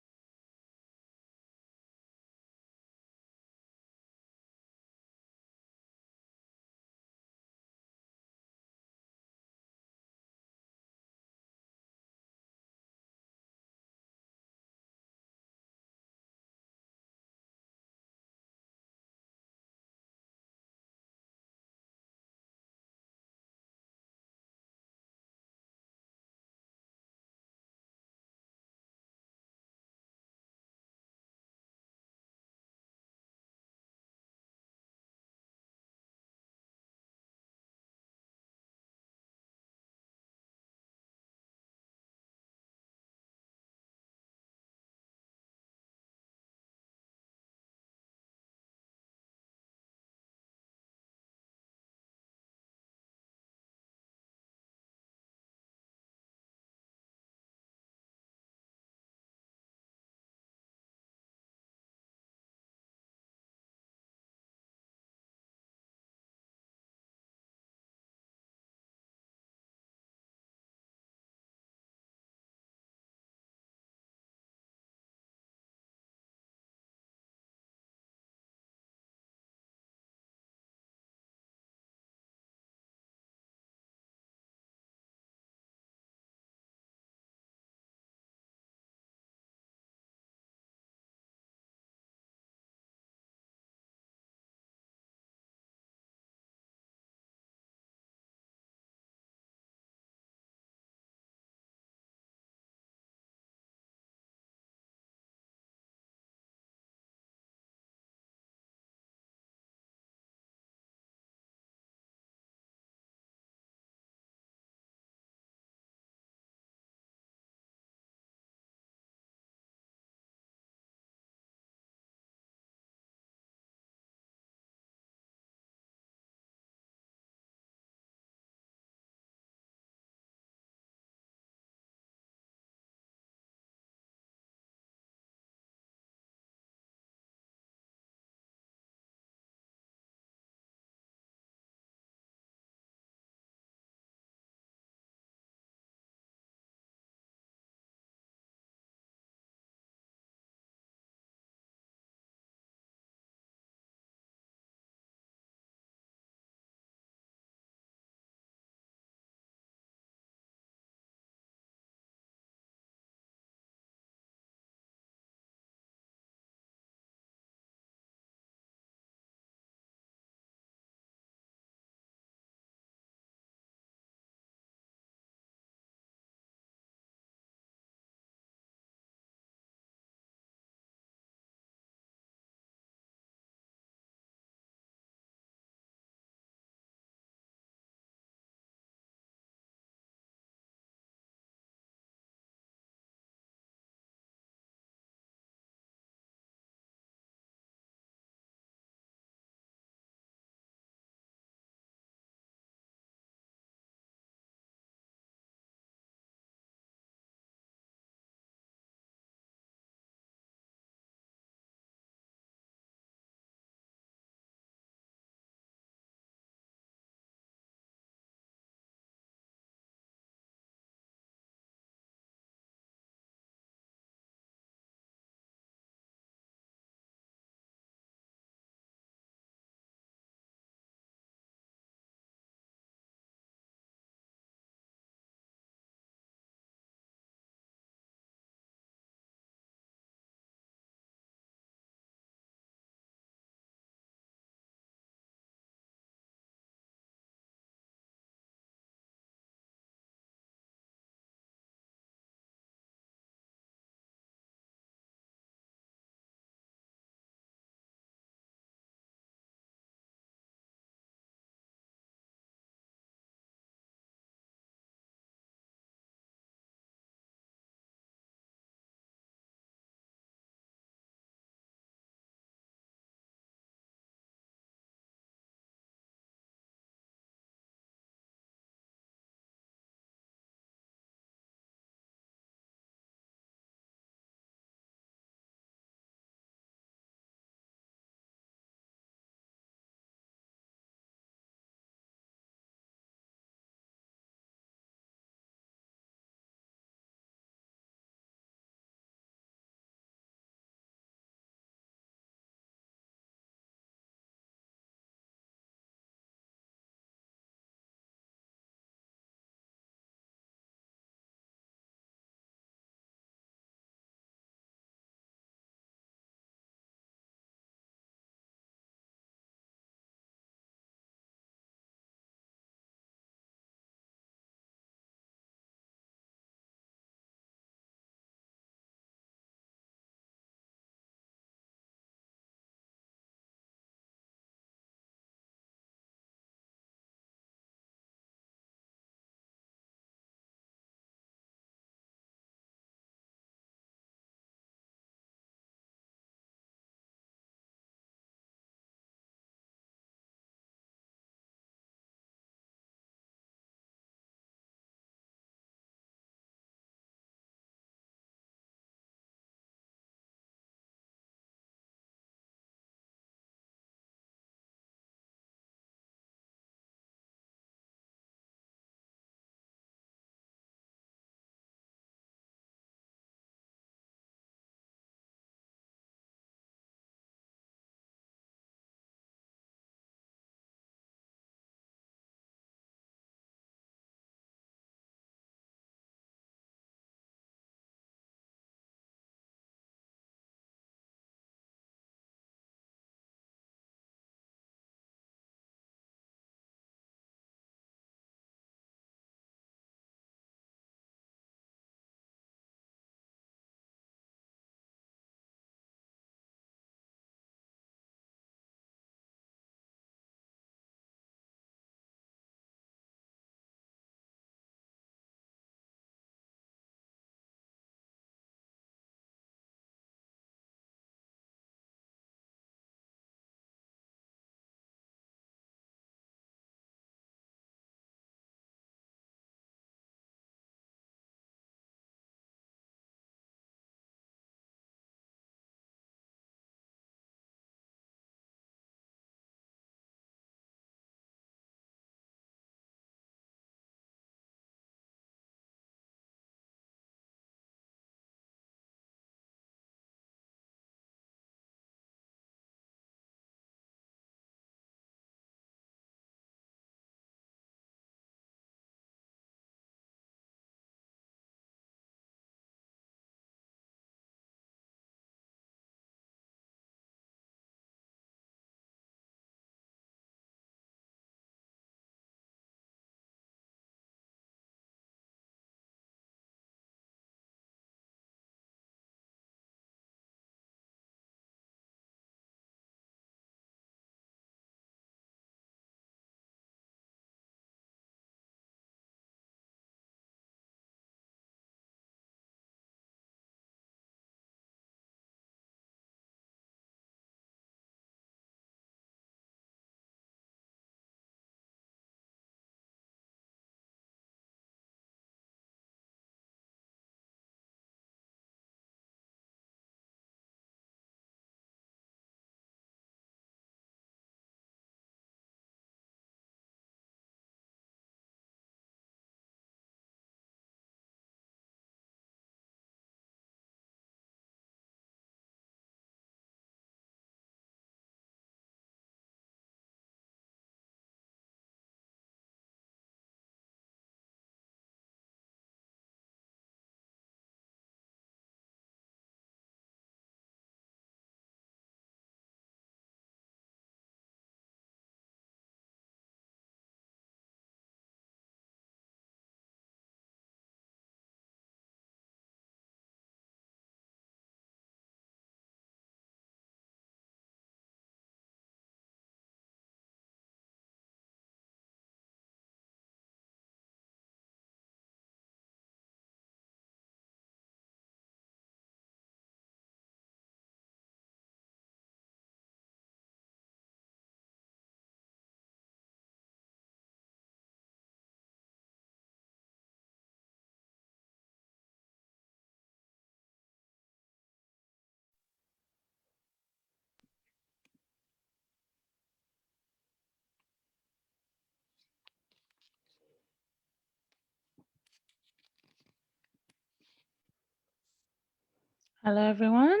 Hello, everyone.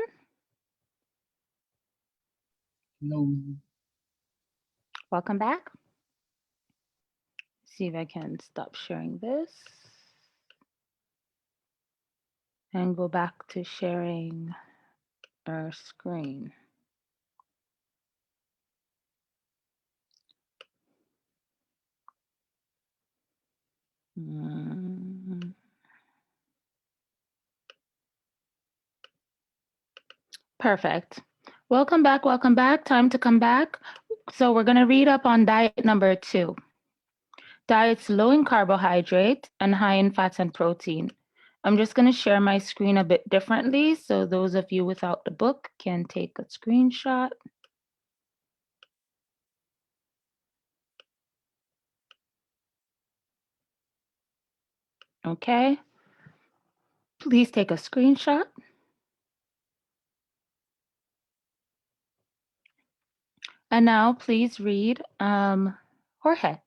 Hello. Welcome back. See if I can stop sharing this and go back to sharing our screen. Perfect. Welcome back. Welcome back. Time to come back. So we're going to read up on diet number 2. Diets low in carbohydrate and high in fats and protein. I'm just going to share my screen a bit differently so those of you without the book can take a screenshot. Okay. Please take a screenshot. And now please read Jorge.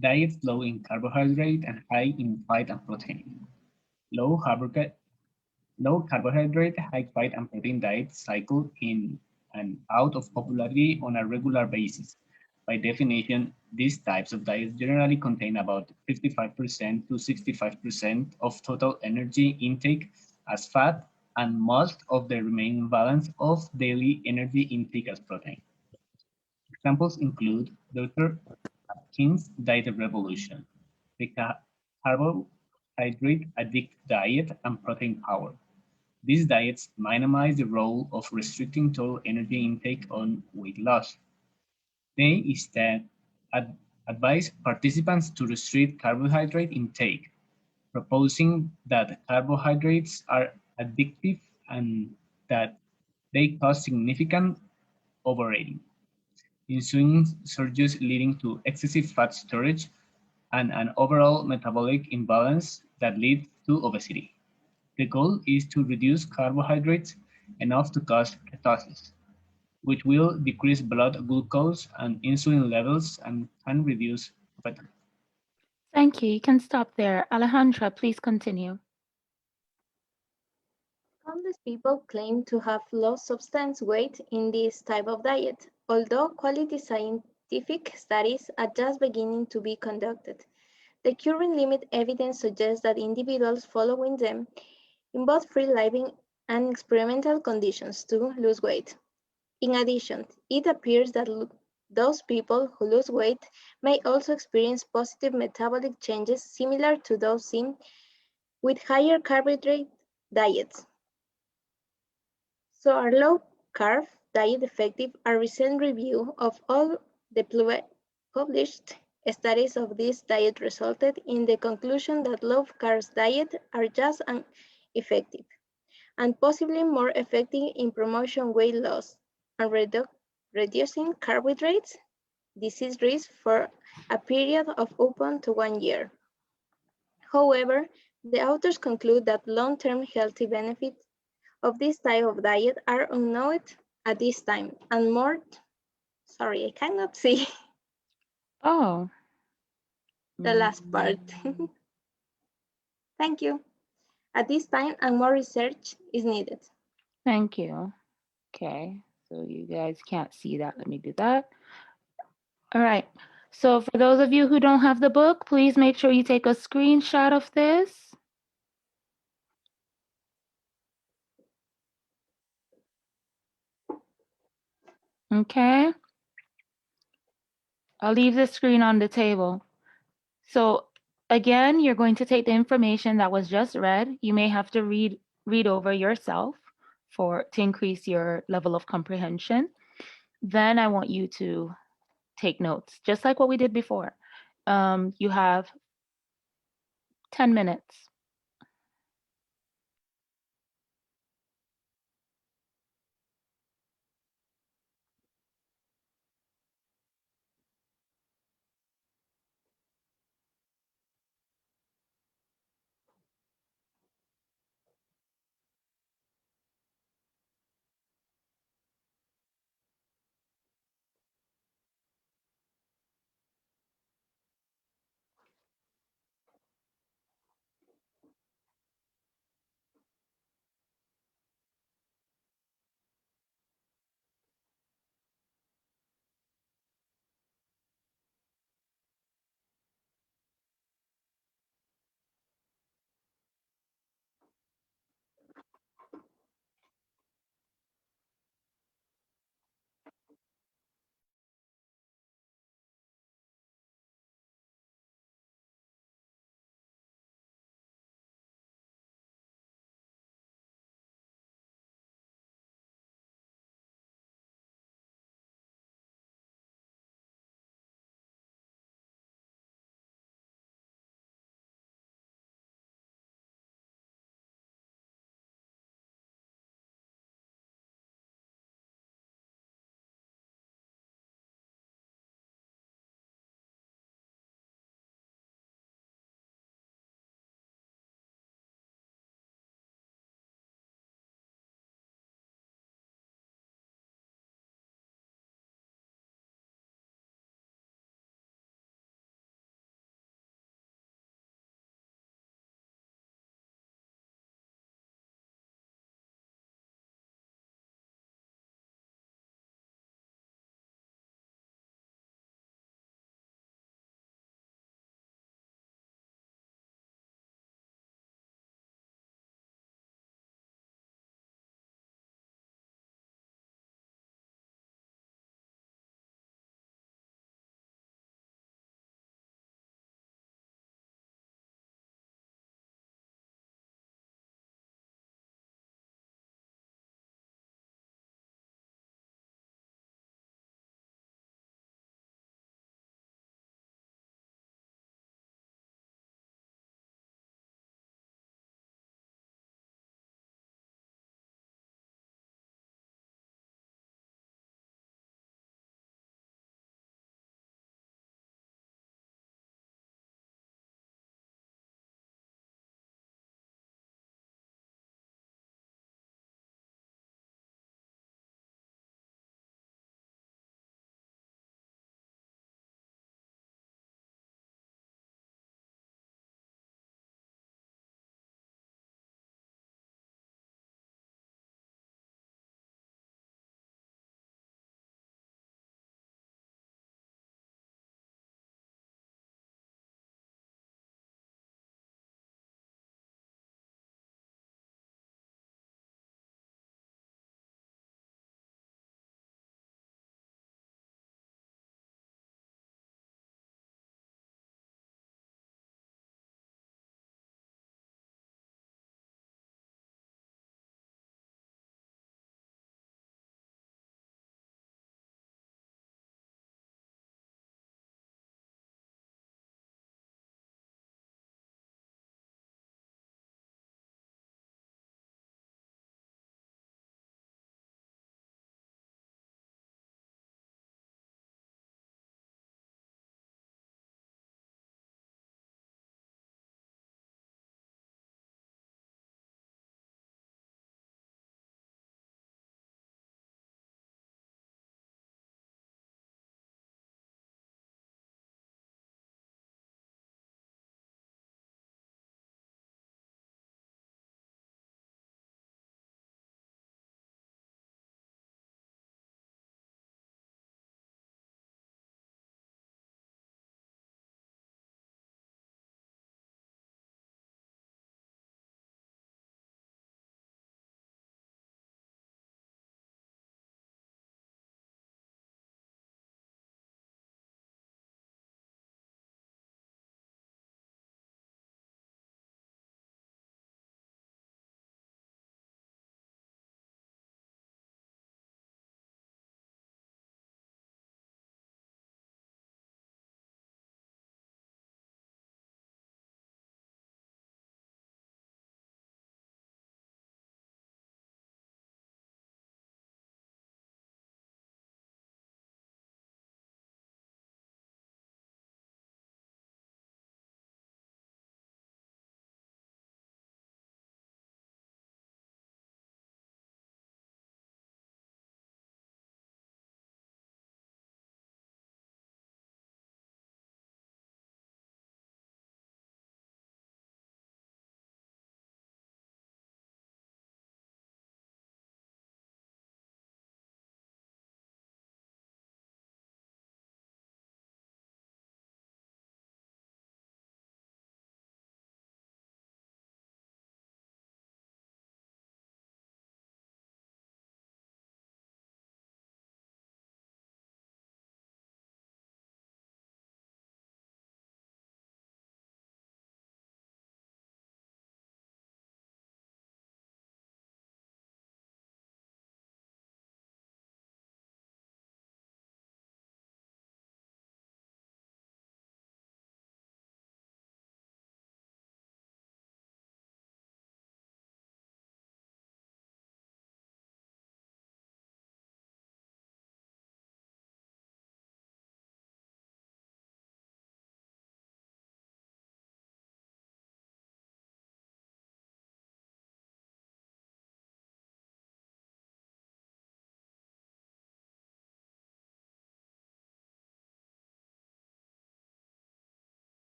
Diets low in carbohydrate and high in fat and protein. Low carbohydrate, high fat and protein diets cycle in and out of popularity on a regular basis. By definition, these types of diets generally contain about 55% to 65% of total energy intake as fat and most of the remaining balance of daily energy intake as protein. Examples include Dr. Atkins' diet revolution, the carbohydrate addict diet, and protein power. These diets minimize the role of restricting total energy intake on weight loss. They instead advise participants to restrict carbohydrate intake, proposing that carbohydrates are addictive and that they cause significant overeating. Insulin surges leading to excessive fat storage and an overall metabolic imbalance that leads to obesity. The goal is to reduce carbohydrates enough to cause ketosis, which will decrease blood glucose and insulin levels and can reduce fatigue. Thank you. You can stop there. Alejandra, please continue. Countless people claim to have lost substance weight in this type of diet, although quality scientific studies are just beginning to be conducted. The current limited evidence suggests that individuals following them in both free living and experimental conditions to lose weight. In addition, it appears that those people who lose weight may also experience positive metabolic changes similar to those seen with higher carbohydrate diets. So are low-carb diet effective? A recent review of all the published studies of this diet resulted in the conclusion that low-carb diets are just as effective and possibly more effective in promoting weight loss and reducing carbohydrates disease risk for a period of up to 1 year. However, the authors conclude that long-term healthy benefits of this type of diet are unknown at this time and more, sorry, I cannot see Oh. the last part. Thank you. At this time and more research is needed. Thank you. Okay, so you guys can't see that. Let me do that. All right. So for those of you who don't have the book, please make sure you take a screenshot of this. Okay. I'll leave the screen on the table. So again, you're going to take the information that was just read. You may have to read over yourself to increase your level of comprehension. Then I want you to take notes, just like what we did before. You have 10 minutes.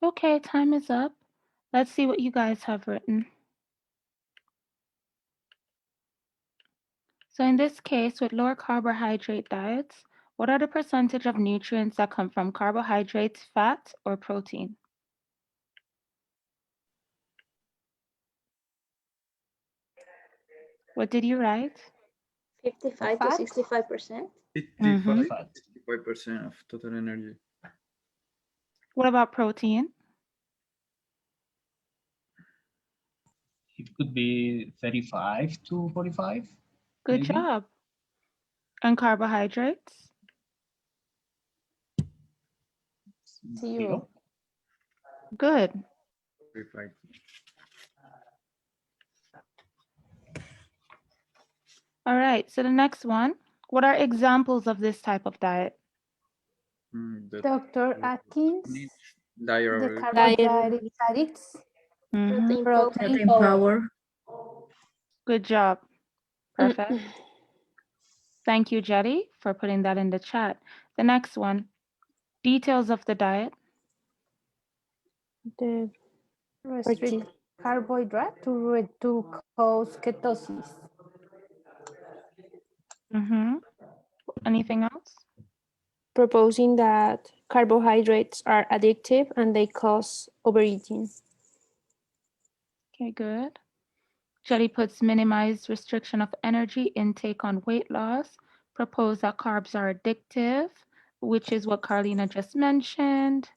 Okay, time is up. Let's see what you guys have written. So in this case, with lower carbohydrate diets, what are the percentage of nutrients that come from carbohydrates, fat, or protein? What did you write? 55 to 65%. 55% of total energy. What about protein? It could be 35 to 45. Good maybe. job. And carbohydrates? 0. Good. 45. All right, so the next one. What are examples of this type of diet? Dr. Atkins, the Diary. carbohydrate addicts, Mhm. Protein power. Good job. Perfect. Thank you, Jetty, for putting that in the chat. The next one. Details of the diet. The restrict carbohydrate to cause ketosis. Anything else? proposing that carbohydrates are addictive and they cause overeating. Okay, good. Jetty puts minimized restriction of energy intake on weight loss. Propose that carbs are addictive, which is what Carlina just mentioned.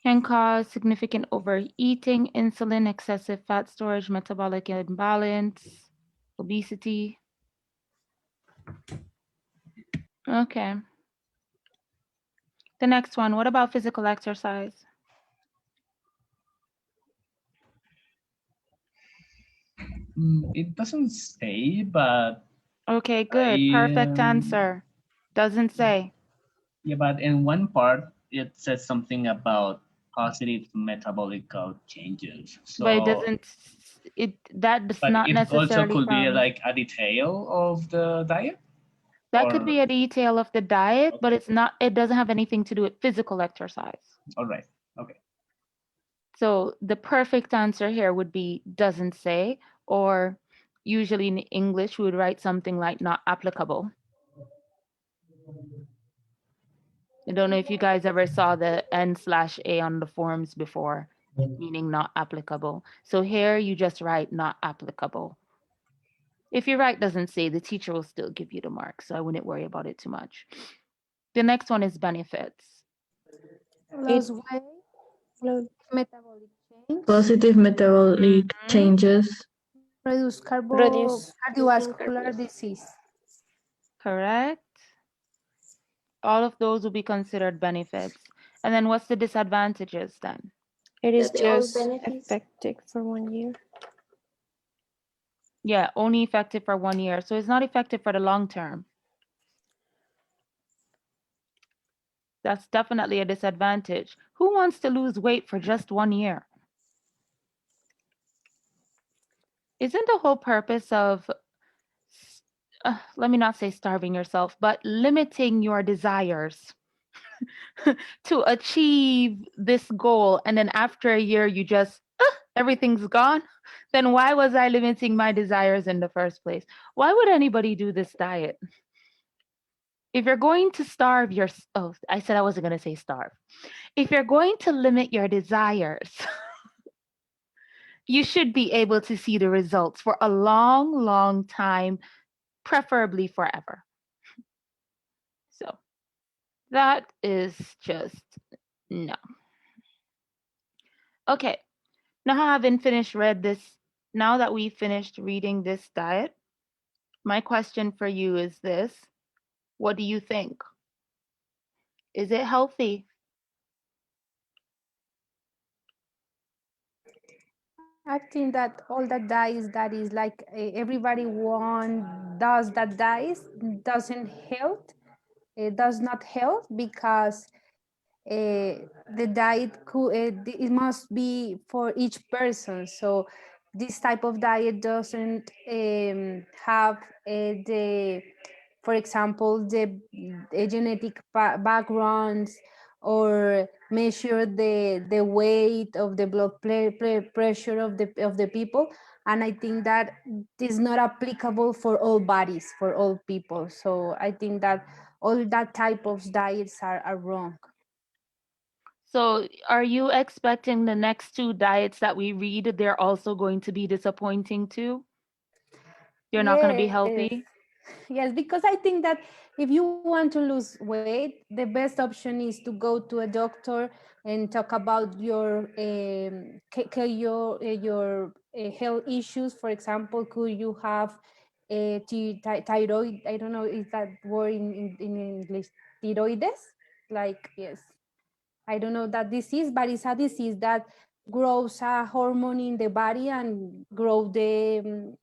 Can cause significant overeating, insulin, excessive fat storage, metabolic imbalance, obesity. Okay. The next one, what about physical exercise? It doesn't say, but Okay, good. Perfect answer. Doesn't say. Yeah, but in one part it says something about positive metabolic changes. So, but it doesn't. That does but not it also necessarily could be sound. like a detail of the diet. That could be a detail of the diet, but it's not. It doesn't have anything to do with physical exercise. All right. Okay. So the perfect answer here would be doesn't say, or usually in English we would write something like not applicable. I don't know if you guys ever saw the N/A on the forms before, meaning not applicable. So here you just write not applicable. If you write doesn't say, the teacher will still give you the mark, so I wouldn't worry about it too much. The next one is benefits. Lose weight, metabolic change, Positive metabolic changes. reduce Reduce cardiovascular disease. Correct. All of those will be considered benefits. And then what's the disadvantages then? It is That they all just benefits. effective for 1 year. Yeah, only effective for 1 year. So it's not effective for the long term. That's definitely a disadvantage. Who wants to lose weight for just 1 year? Isn't the whole purpose of, let me not say starving yourself, but limiting your desires to achieve this goal, and then after a year you just everything's gone? Then why was I limiting my desires in the first place? Why would anybody do this diet? If you're going to starve your, oh, I said I wasn't going to say starve. If you're going to limit your desires, you should be able to see the results for a long, long time, preferably forever. So that is just no. Okay, now having finished read this, now that we finished reading this diet, my question for you is this: what do you think? Is it healthy? I think that all that diets that is like everybody does that diet doesn't help. It does not help because the diet it must be for each person. So this type of diet doesn't have the, for example, the genetic backgrounds or measure the weight of the blood pressure of the people. And I think that is not applicable for all bodies, for all people. So I think that all that type of diets are wrong. So are you expecting the next two diets that we read, they're also going to be disappointing too? You're not going to be Yes. healthy? Yes, because I think that if you want to lose weight, the best option is to go to a doctor and talk about your health issues. For example, could you have a thyroid? I don't know, is that word in English? Thyroides? Like, yes. I don't know that disease, but it's a disease that grows a hormone in the body and grow the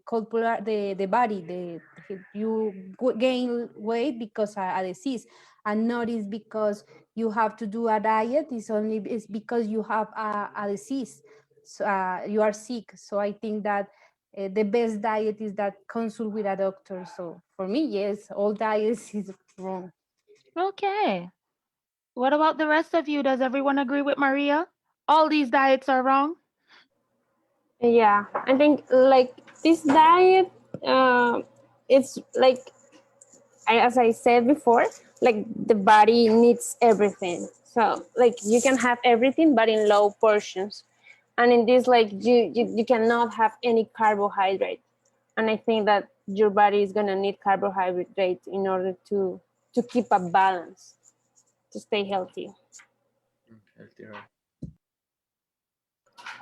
corporal the body. You gain weight because a disease, and not is because you have to do a diet. It's because you have a disease. So you are sick. So I think that the best diet is that consult with a doctor. So for me, yes, all diets is wrong. Okay. What about the rest of you? Does everyone agree with Maria? All these diets are wrong? Yeah, I think like this diet, it's like as I said before, like the body needs everything. So like you can have everything, but in low portions. And in this, like you cannot have any carbohydrate. And I think that your body is gonna need carbohydrate in order to keep a balance, to stay healthy. Healthier.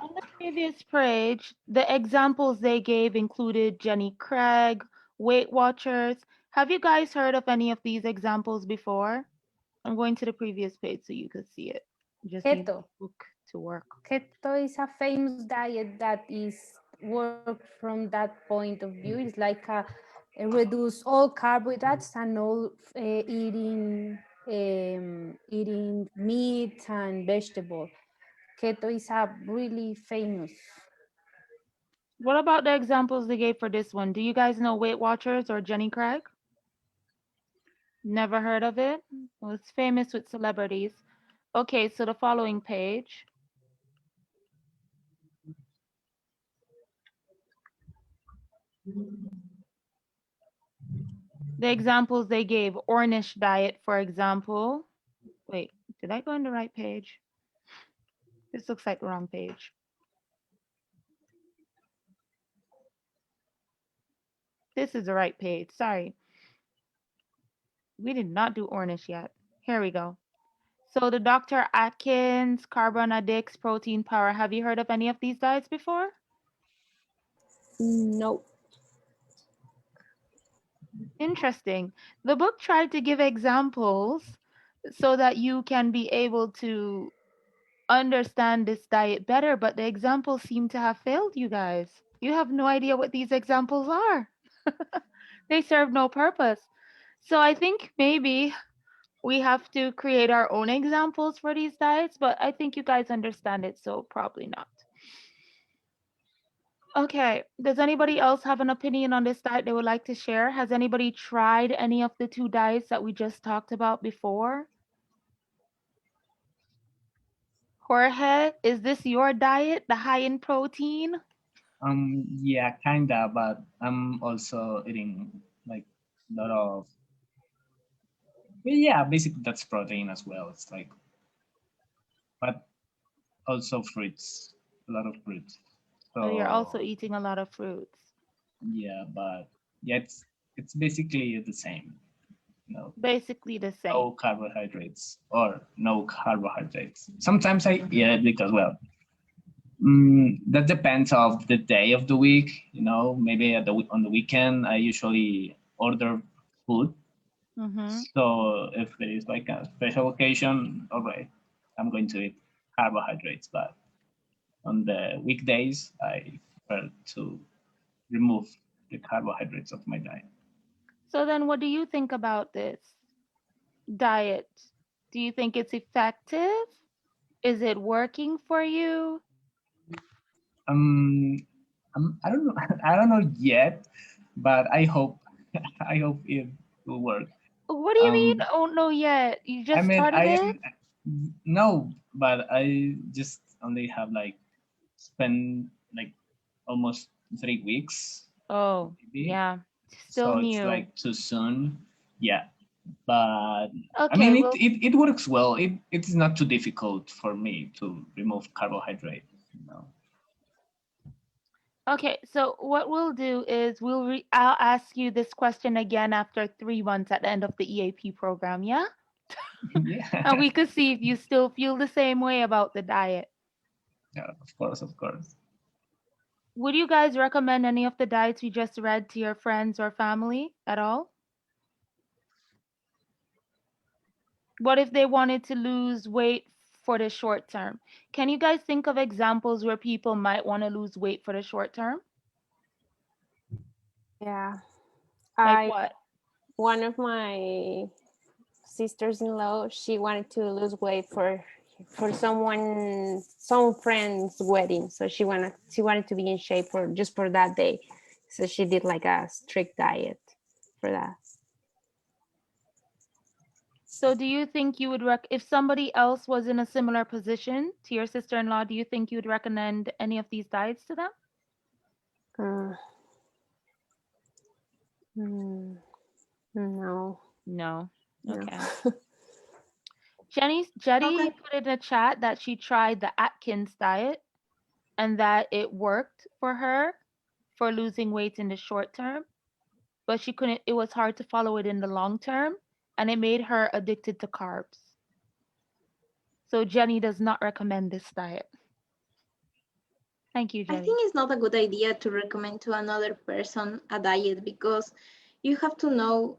On the previous page, the examples they gave included Jenny Craig, Weight Watchers. Have you guys heard of any of these examples before? I'm going to the previous page so you can see it. Just need the Keto. book to work. Keto is a famous diet that is work from that point of view. It's like a reduce all carbohydrates and all eating meat and vegetable. Keto is a really famous. What about the examples they gave for this one? Do you guys know Weight Watchers or Jenny Craig? Never heard of it? Well, it's famous with celebrities. Okay, so the following page. The examples they gave, Ornish diet, for example. Wait, did I go on the right page? This looks like the wrong page. This is the right page, sorry. We did not do Ornish yet. Here we go. So the Dr. Atkins, Carbon Addicts, Protein Power. Have you heard of any of these diets before? No. Interesting. The book tried to give examples so that you can be able to understand this diet better, but the examples seem to have failed you guys. You have no idea what these examples are. They serve no purpose. So I think maybe we have to create our own examples for these diets, but I think you guys understand it, so probably not. Okay, does anybody else have an opinion on this diet they would like to share? Has anybody tried any of the two diets that we just talked about before? Jorge, is this your diet, the high in protein? Yeah, kinda, but I'm also eating like a lot of, yeah, basically that's protein as well. It's like, but also fruits, a lot of fruits. So you're also So eating a lot of fruits. yeah, but yeah, it's basically the same. No, Basically the same. no carbohydrates or no carbohydrates. Sometimes I eat it as well. That depends of the day of the week. You know, maybe on the weekend I usually order food. Mm-hmm. So if there is like a special occasion, all right, I'm going to eat carbohydrates. But on the weekdays, I prefer to remove the carbohydrates of my diet. So then what do you think about this diet? Do you think it's effective? Is it working for you? Um, I don't know. I don't know yet, but I hope I hope it will work. What do you mean? Oh, no, yet. You just started it? No, but I just only have like spent like almost 3 weeks. Oh, maybe. yeah. Still So new. it's like too soon. Yeah. But Okay, I mean, well, it works well. It's not too difficult for me to remove carbohydrate. You know? okay. So what we'll do is I'll ask you this question again after 3 months at the end of the EAP program. Yeah. Yeah. And we could see if you still feel the same way about the diet. Yeah, of course, of course. Would you guys recommend any of the diets we just read to your friends or family at all? What if they wanted to lose weight for the short term? Can you guys think of examples where people might want to lose weight for the short term? Yeah. Like what? One of my sisters-in-law, she wanted to lose weight for some friend's wedding. So she wanted to be in shape for that day. So she did like a strict diet for that. So do you think you would if somebody else was in a similar position to your sister-in-law, do you think you would recommend any of these diets to them? No. No. Okay. No. Jetty Okay. put in a chat that she tried the Atkins diet and that it worked for her for losing weight in the short term, but it was hard to follow it in the long term, and it made her addicted to carbs. So Jenny does not recommend this diet. Thank you, Jenny. I think it's not a good idea to recommend to another person a diet because you have to know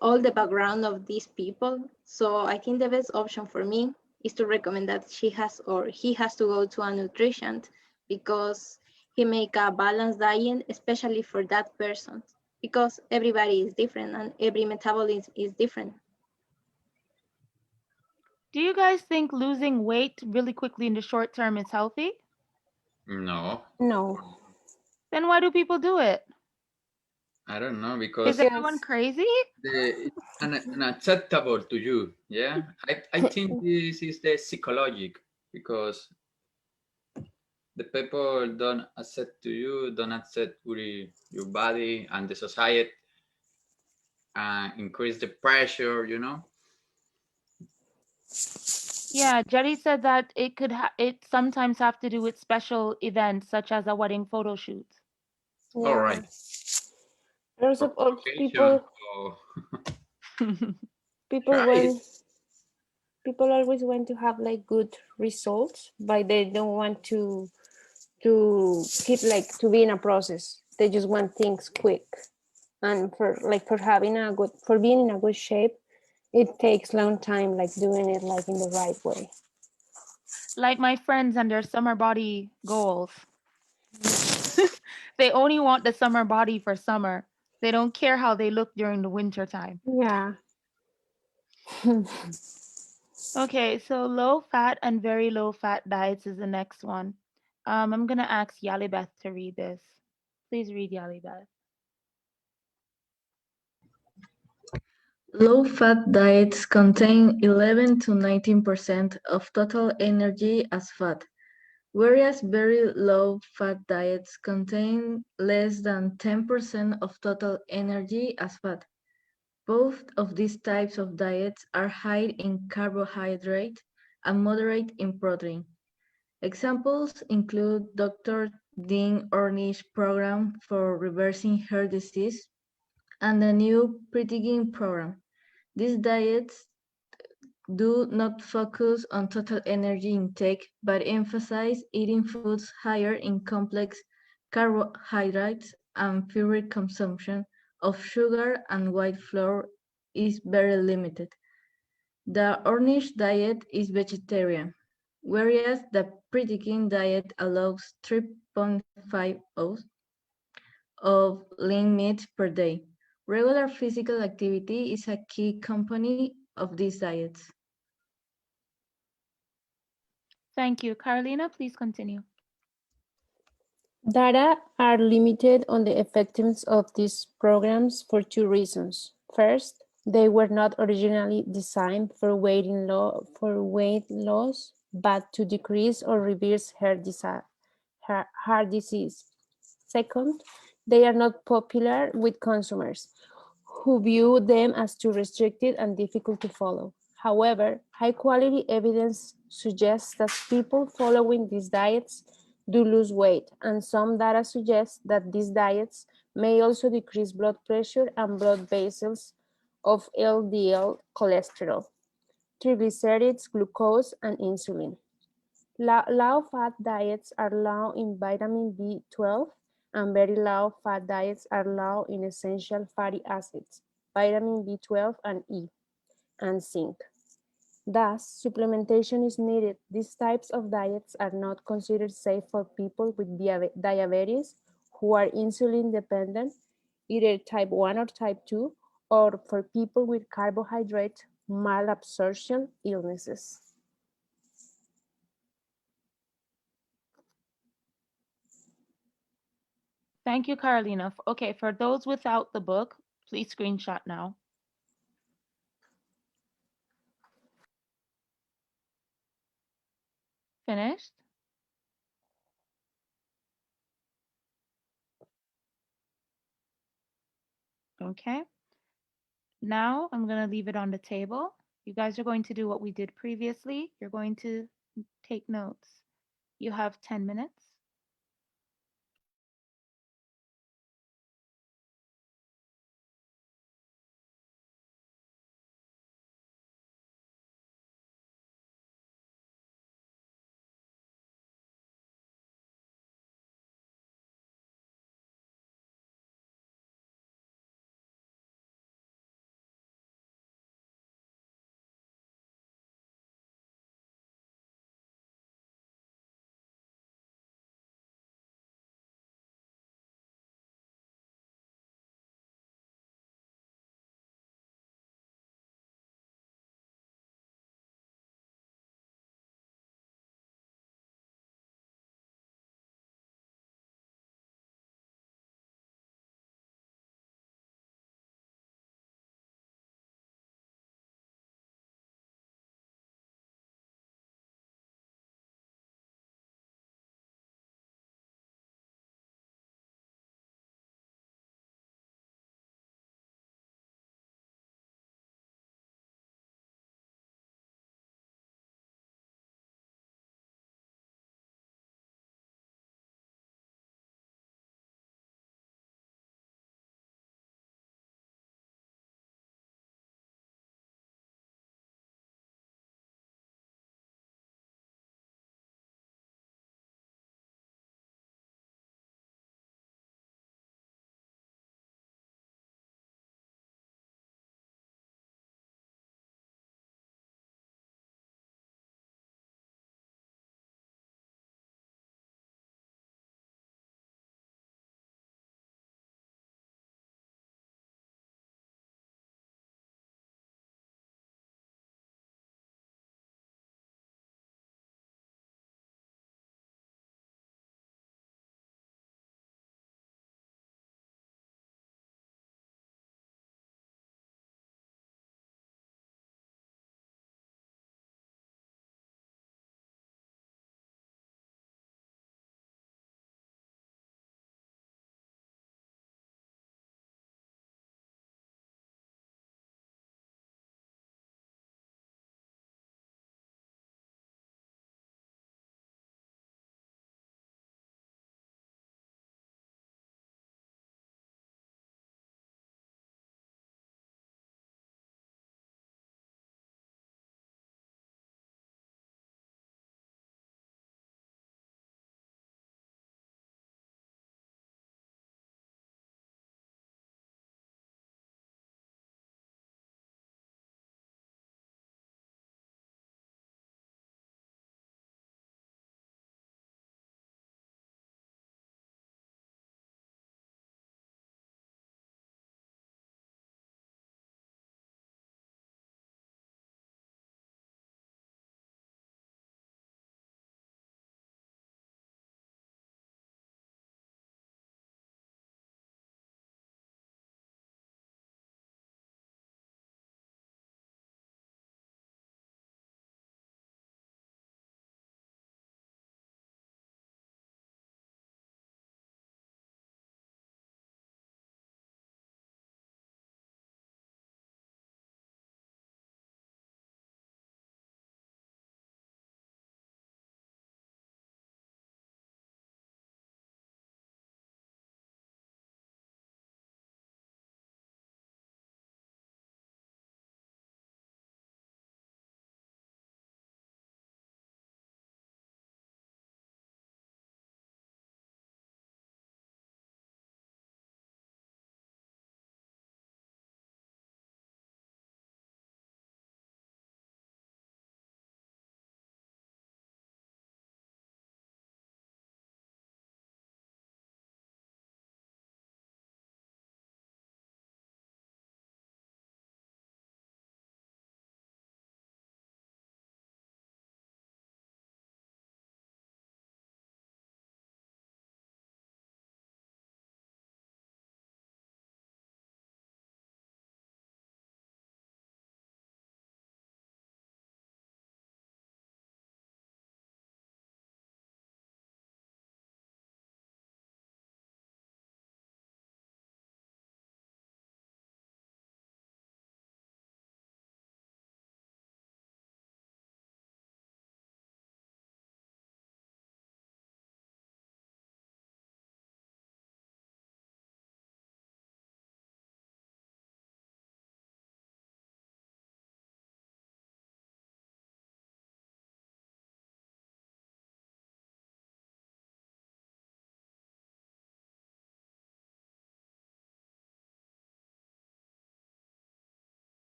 all the background of these people. So I think the best option for me is to recommend that she has or he has to go to a nutrition because he make a balanced diet, especially for that person, because everybody is different and every metabolism is different. Do you guys think losing weight really quickly in the short term is healthy? No. No. Then why do people do it? I don't know, Is because everyone crazy? it's unacceptable to you. Yeah, I think this is the psychologic, because the people don't accept to you, don't accept your body and the society, increase the pressure, you know. Yeah, Jerry said that it sometimes have to do with special events such as a wedding photo shoot. Yeah. All right. There's For people people always want to have like good results, but they don't want to keep like to be in a process. They just want things quick. And for being in a good shape, it takes long time, like doing it like in the right way. Like my friends and their summer body goals. They only want the summer body for summer. They don't care how they look during the winter time. Yeah. Okay, so low fat and very low fat diets is the next one. I'm gonna ask Yalibeth to read this. Please read, Yalibeth. Low-fat diets contain 11 to 19% of total energy as fat, whereas very low-fat diets contain less than 10% of total energy as fat. Both of these types of diets are high in carbohydrate and moderate in protein. Examples include Dr. Dean Ornish program for reversing heart disease and the new Pretty program. These diets do not focus on total energy intake, but emphasize eating foods higher in complex carbohydrates and fewer consumption of sugar and white flour is very limited. The Ornish diet is vegetarian, whereas the Pretty diet allows 3.5 ounces of lean meat per day. Regular physical activity is a key component of these diets. Thank you. Carolina, please continue. Data are limited on the effectiveness of these programs for two reasons. First, They were not originally designed for weight loss, but to decrease or reverse heart disease. Second, they are not popular with consumers, who view them as too restricted and difficult to follow. However, high-quality evidence suggests that people following these diets do lose weight, and some data suggests that these diets may also decrease blood pressure and blood vessels of LDL cholesterol, triglycerides, glucose, and insulin. Low-fat diets are low in vitamin B12, and very low-fat diets are low in essential fatty acids, vitamin B12 and E, and zinc. Thus, supplementation is needed. These types of diets are not considered safe for people with diabetes who are insulin dependent, either type 1 or type 2, or for people with carbohydrate malabsorption illnesses. Thank you, Carolina. Okay, for those without the book, please screenshot now. Finished? Okay. Now I'm going to leave it on the table. You guys are going to do what we did previously. You're going to take notes. You have 10 minutes.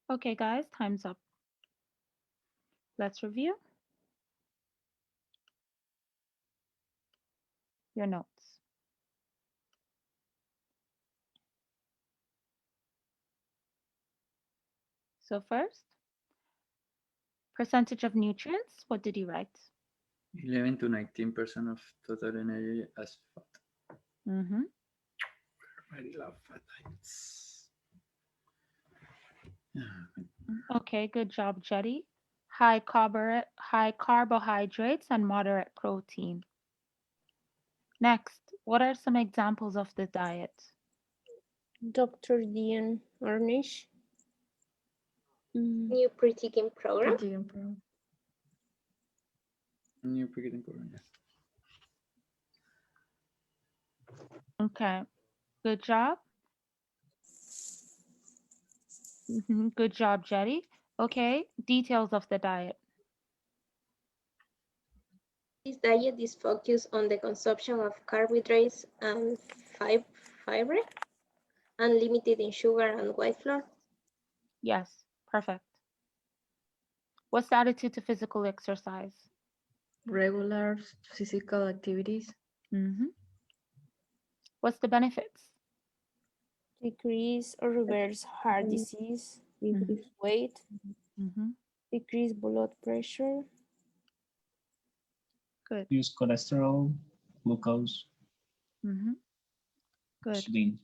Okay, guys, time's up. Let's review your notes. So first, percentage of nutrients. What did you write? 11 to 19% of total energy as fat. Mm-hmm. I love fat diets. Okay, good job, Jetty. High carbohydrates and moderate protein. Next, what are some examples of the diet? Dr. Dian Ornish. New pre-taking program. New pre-taking program, yes. Okay, good job. Good job, Jetty. Okay, details of the diet. This diet is focused on the consumption of carbohydrates and fiber and limited in sugar and white flour. Yes, perfect. What's the attitude to physical exercise? Regular physical activities. What's the benefits? Decrease or reverse heart disease, decrease weight, decrease blood pressure. Good. Use cholesterol, glucose, Good. insulin,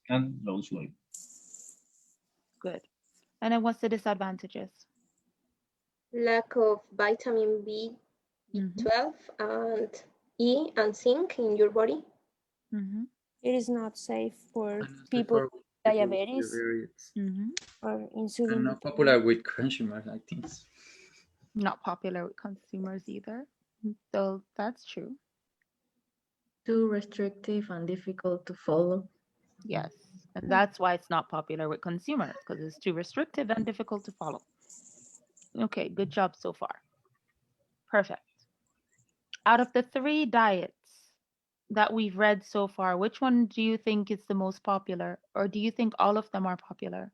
and lose weight. Good. And then what's the disadvantages? Lack of vitamin B12 and E and zinc in your body. It is not safe for people with diabetes or insulin. And not popular with consumers, I think. Not popular with consumers either. So that's true. Too restrictive and difficult to follow. Yes. And that's why it's not popular with consumers, because it's too restrictive and difficult to follow. Okay, good job so far. Perfect. Out of the 3 diets that we've read so far, which one do you think is the most popular? Or do you think all of them are popular?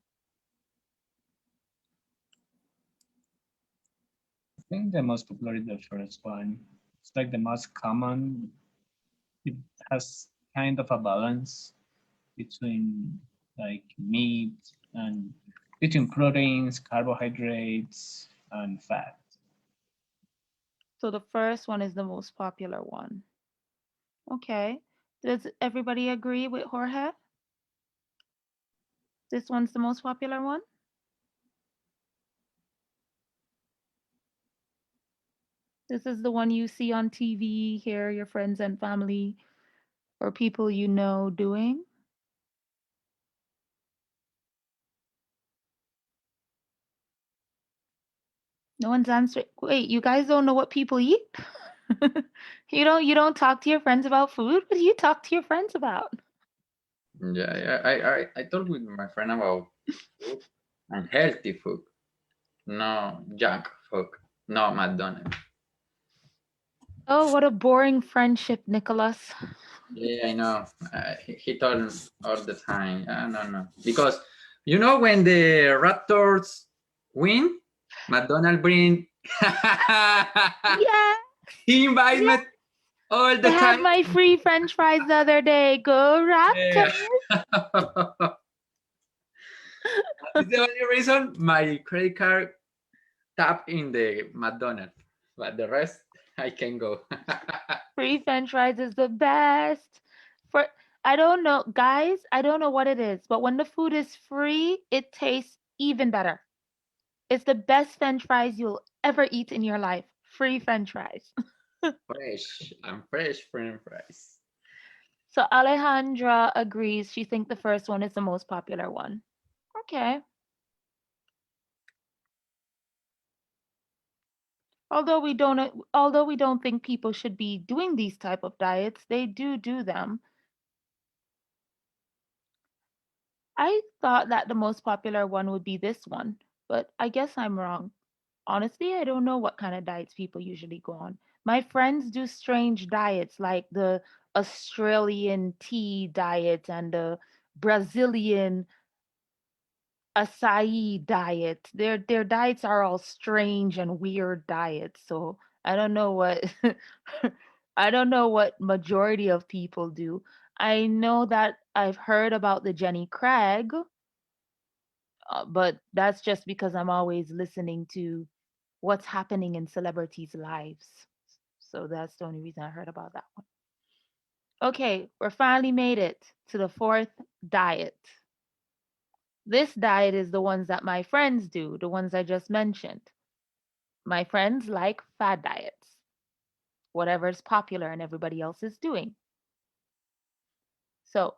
I think the most popular is the first one. It's like the most common. It has kind of a balance between like meat and between proteins, carbohydrates, and fat. So the first one is the most popular one. Okay. Does everybody agree with Jorge? This one's the most popular one? This is the one you see on TV, hear your friends and family or people you know doing? No one's answering. Wait, you guys don't know what people eat? You don't talk to your friends about food? What do you talk to your friends about? Yeah, I talked with my friend about food and healthy food, no junk food, no McDonald's. Oh, what a boring friendship, Nicholas. Yeah, I know. He told me all the time. No, because when the Raptors win, McDonald bring. Yeah. He invite me all the I had time. my free French fries the other day. Go Raptors! Yeah. It's the only reason my credit card tap in the McDonald's, but the rest I can go. Free French fries is the best. I don't know, guys. I don't know what it is, but when the food is free, it tastes even better. It's the best French fries you'll ever eat in your life. Free French fries. Fresh and fresh French fries. So Alejandra agrees. She thinks the first one is the most popular one. Okay. Although we don't think people should be doing these type of diets, they do them. I thought that the most popular one would be this one, but I guess I'm wrong. Honestly, I don't know what kind of diets people usually go on. My friends do strange diets like the Australian tea diet and the Brazilian acai diet. Their diets are all strange and weird diets. So I don't know what I don't know what majority of people do. I know that I've heard about the Jenny Craig, but that's just because I'm always listening to what's happening in celebrities' lives. So that's the only reason I heard about that one. Okay, we're finally made it to the fourth diet. This diet is the ones that my friends do, the ones I just mentioned. My friends like fad diets, whatever's popular and everybody else is doing. So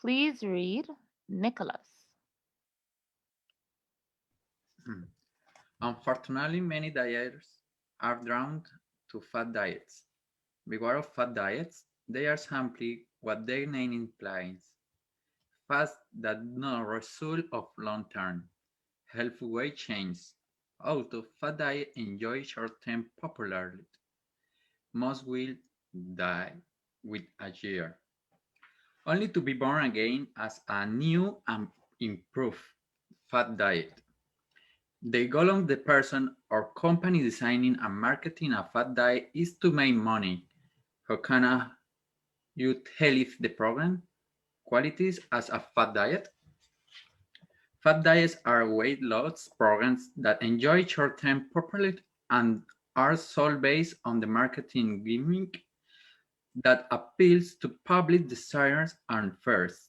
please read Nicholas. Unfortunately, many dieters are drawn to fad diets. Beware of fad diets, they are simply what their name implies, fads that do not result of long-term, healthy weight change. Although fad diets enjoy short-term popularity, most will die with a year, only to be born again as a new and improved fad diet. The goal of the person or company designing and marketing a fad diet is to make money. How can you tell if the program qualities as a fad diet? Fad diets are weight loss programs that enjoy short-term popularity and are sold based on the marketing gimmick that appeals to public desires and fears.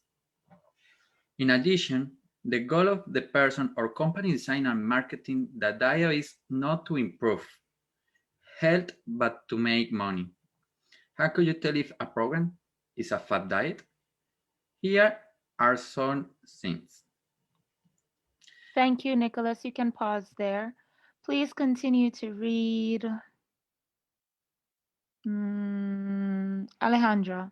In addition, the goal of the person or company design and marketing the diet is not to improve health but to make money. How could you tell if a program is a fad diet? Here are some things. Thank you, Nicholas. You can pause there. Please continue to read. Alejandra.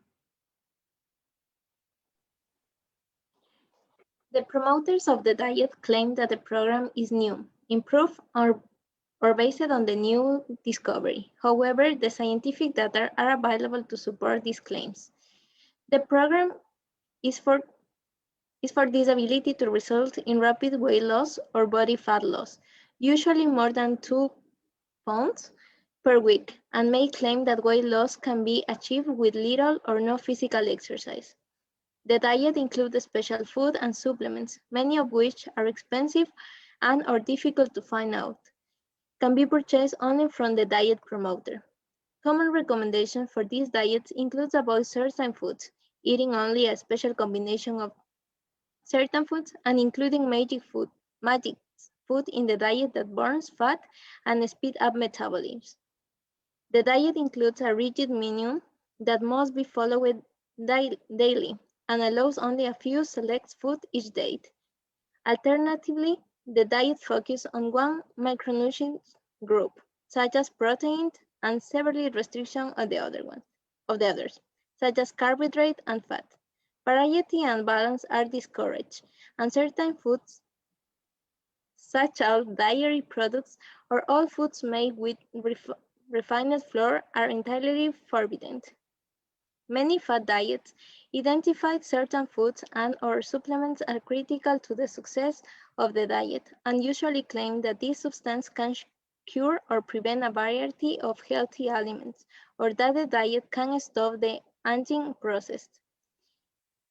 The promoters of the diet claim that the program is new, improved, or based on the new discovery. However, the scientific data are available to support these claims. The program is for disability to result in rapid weight loss or body fat loss, usually more than 2 pounds per week, and may claim that weight loss can be achieved with little or no physical exercise. The diet includes special food and supplements, many of which are expensive and or difficult to find out, can be purchased only from the diet promoter. Common recommendations for these diets include avoid certain foods, eating only a special combination of certain foods, and including magic food in the diet that burns fat and speed up metabolism. The diet includes a rigid menu that must be followed daily and allows only a few select foods each day. Alternatively, the diet focuses on one macronutrient group, such as protein, and severely restriction of the others, such as carbohydrate and fat. Variety and balance are discouraged, and certain foods, such as dairy products or all foods made with refined flour, are entirely forbidden. Many fad diets identify certain foods and or supplements are critical to the success of the diet and usually claim that these substances can cure or prevent a variety of healthy ailments or that the diet can stop the aging process.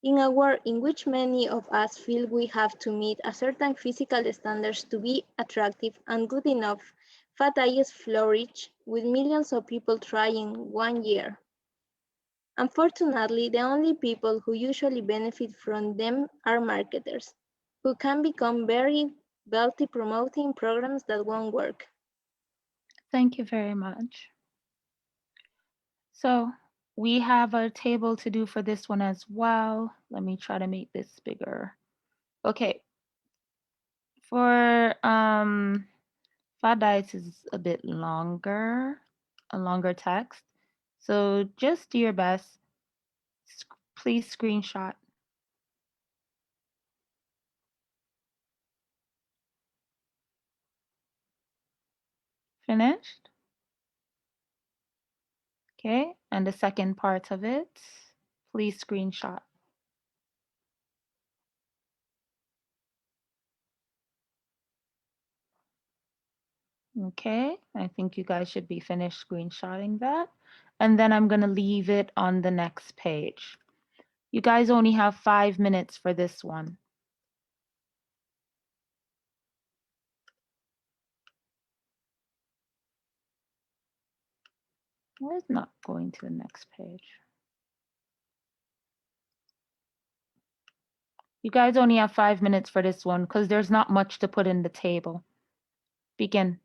In a world in which many of us feel we have to meet a certain physical standards to be attractive and good enough, fad diets flourish with millions of people trying 1 year. Unfortunately, the only people who usually benefit from them are marketers, who can become very wealthy promoting programs that won't work. Thank you very much. So we have a table to do for this one as well. Let me try to make this bigger. Okay. For fad diets is a bit longer, a longer text. So just do your best. Please screenshot. Finished? Okay, and the second part of it, please screenshot. Okay, I think you guys should be finished screenshotting that. And then I'm going to leave it on the next page. You guys only have 5 minutes for this one. Why is not going to the next page? You guys only have 5 minutes for this one because there's not much to put in the table. Begin.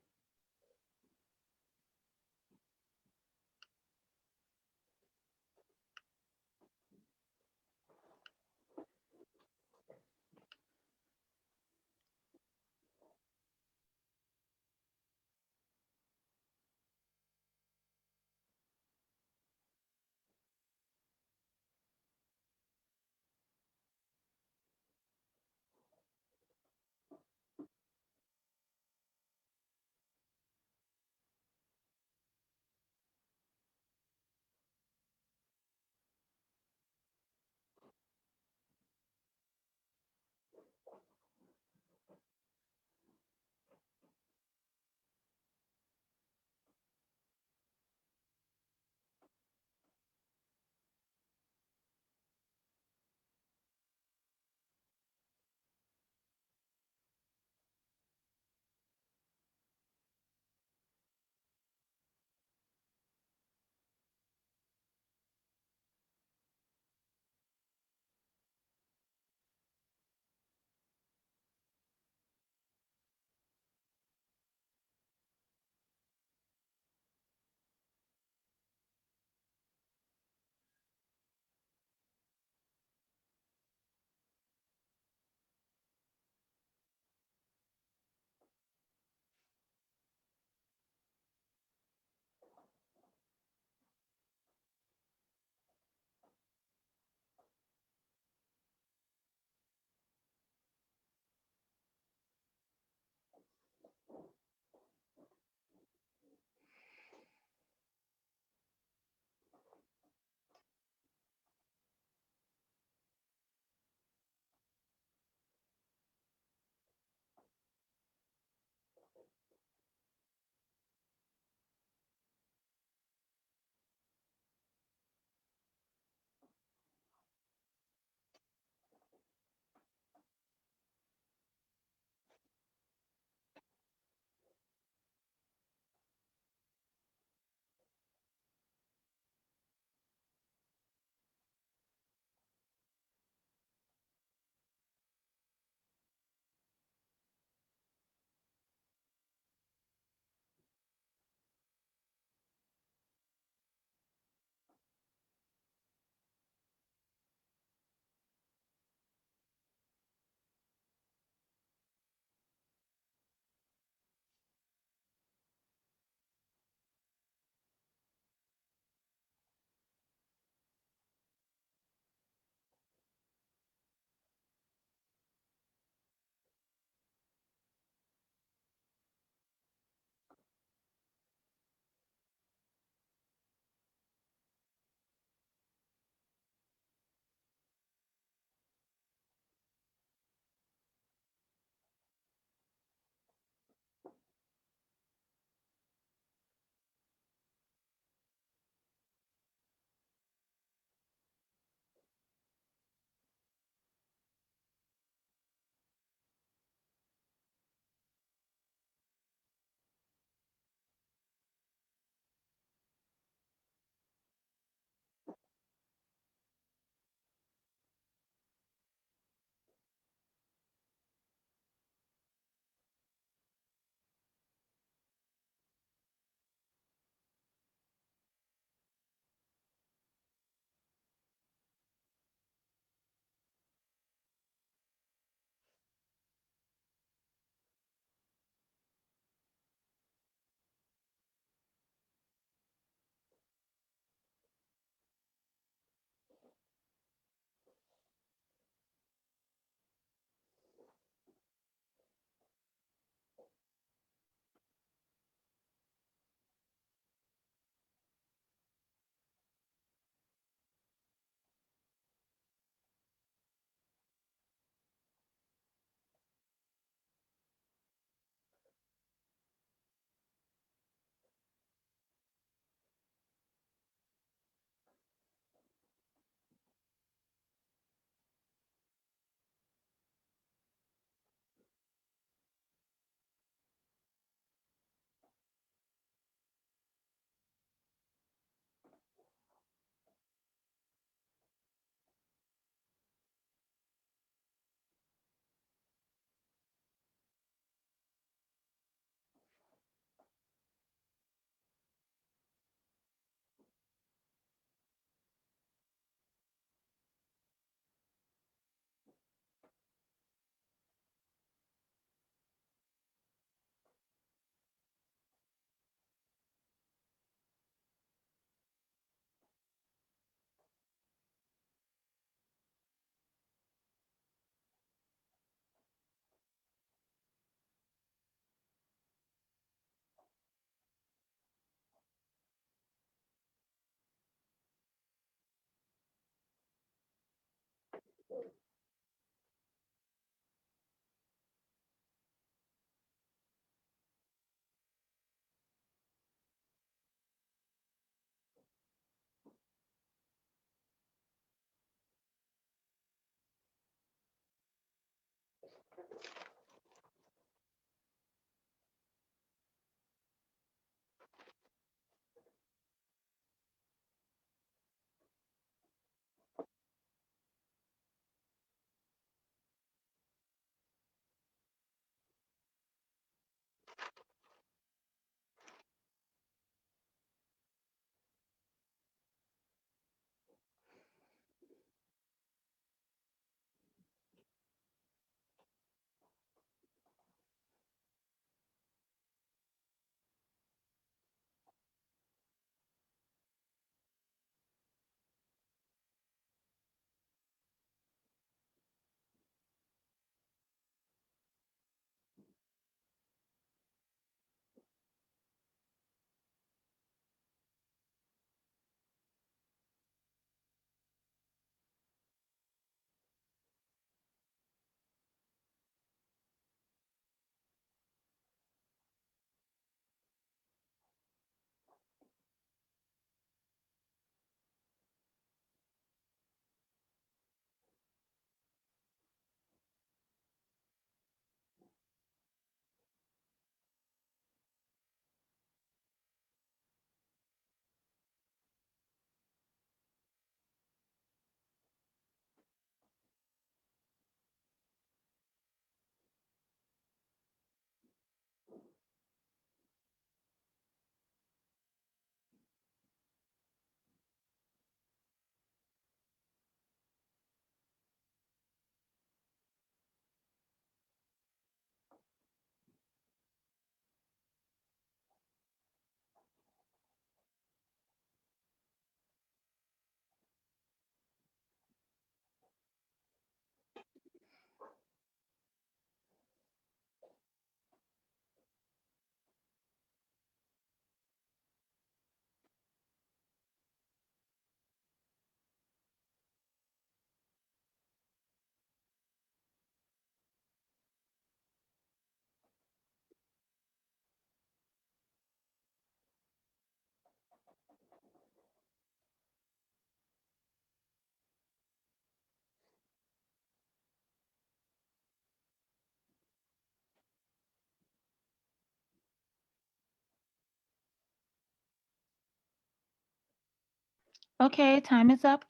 Okay, time is up.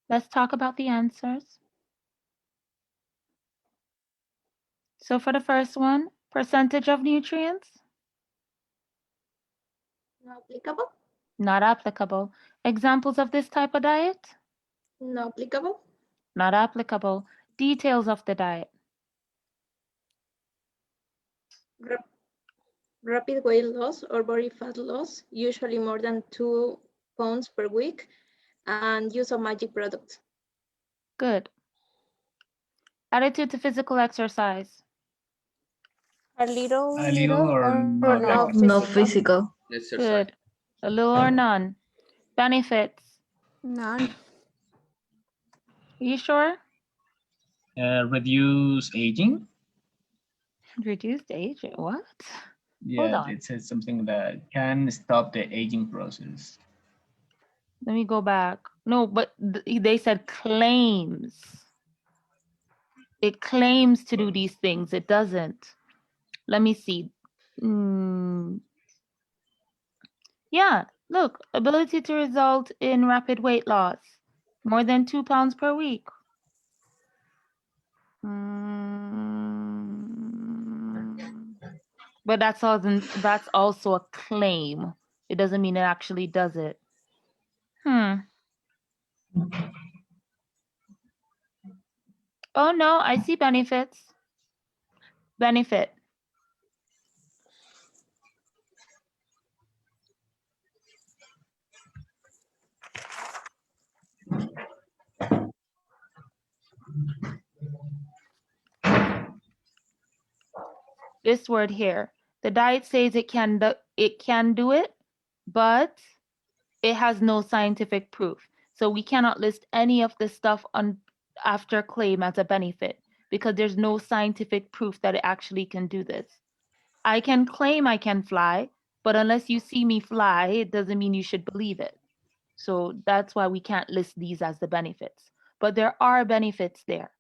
Let's talk about the answers. So for the first one, percentage of nutrients, Not applicable. not applicable. Examples of this type of diet, Not applicable. not applicable. Details of the diet, Rap- Rapid weight loss or body fat loss, usually more than 2 pounds per week, and use of magic products. good. Attitude to physical exercise, A little, A little or or no no exercise. No physical? physical. Exercise. good. A little or none. Benefits, None. are you sure? Reduce aging. Reduced age, what? Yeah, on. it says something that can stop the aging process. Let me go back. No, but they said claims. It claims to do these things. It doesn't. Let me see. Yeah, look, ability to result in rapid weight loss, more than 2 pounds per week. But that's also a claim. It doesn't mean it actually does it. Oh no, I see benefits. Benefit. This word here. The diet says it can do it, but it has no scientific proof. So we cannot list any of the stuff on after claim as a benefit because there's no scientific proof that it actually can do this. I can claim I can fly, but unless you see me fly, it doesn't mean you should believe it. So that's why we can't list these as the benefits. But there are benefits there.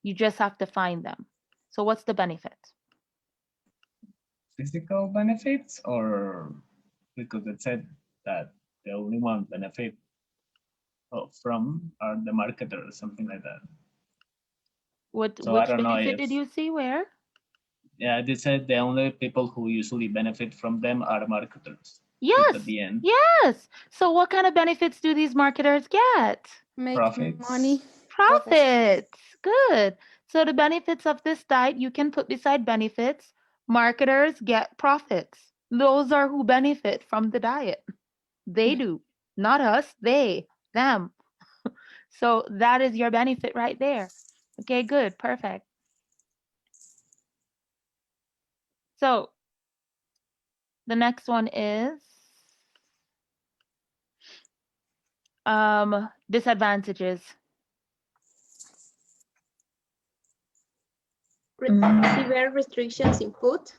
You just have to find them. So what's the benefit? Physical benefits, or because it said that the only one benefit from are the marketer or something like that. What So I which don't know benefit if did you see where? Yeah, they said the only people who usually benefit from them are marketers. Yes. At the end. Yes. So what kind of benefits do these marketers get? Make Profits. money. Profits. Good. So the benefits of this diet, you can put beside benefits. Marketers get profits. Those are who benefit from the diet. They do. Not us. They. Them. So that is your benefit right there. Okay, good. Perfect. So the next one is disadvantages. Severe restrictions in food.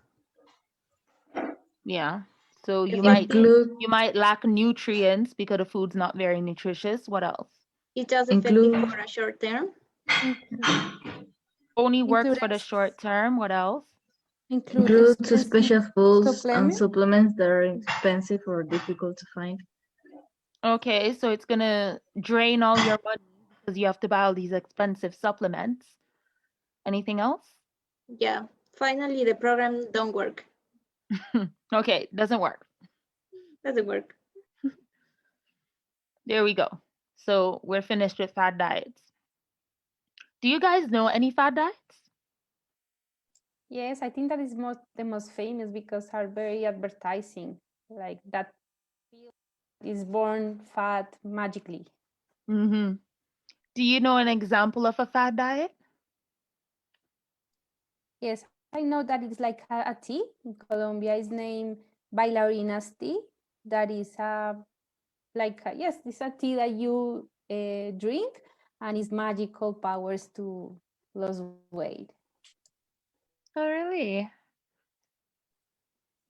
Yeah. So you Include might lack nutrients because the food's not very nutritious. What else? It's just effective for a short term. Only works for the short term. What else? includes special foods and supplements? supplements that are expensive or difficult to find. Okay, so it's gonna drain all your money because you have to buy all these expensive supplements. Anything else? Yeah. Finally, the program don't work. Okay, doesn't work. Doesn't work. There we go. So we're finished with fad diets. Do you guys know any fad diets? Yes, I think that is the most famous because are very advertising, like that is born fat magically. Mm-hmm. Do you know an example of a fad diet? Yes, I know that it's like a tea in Colombia. Is named bailarinas tea. That is yes, it's a tea that you drink, and it's magical powers to lose weight. Oh, really?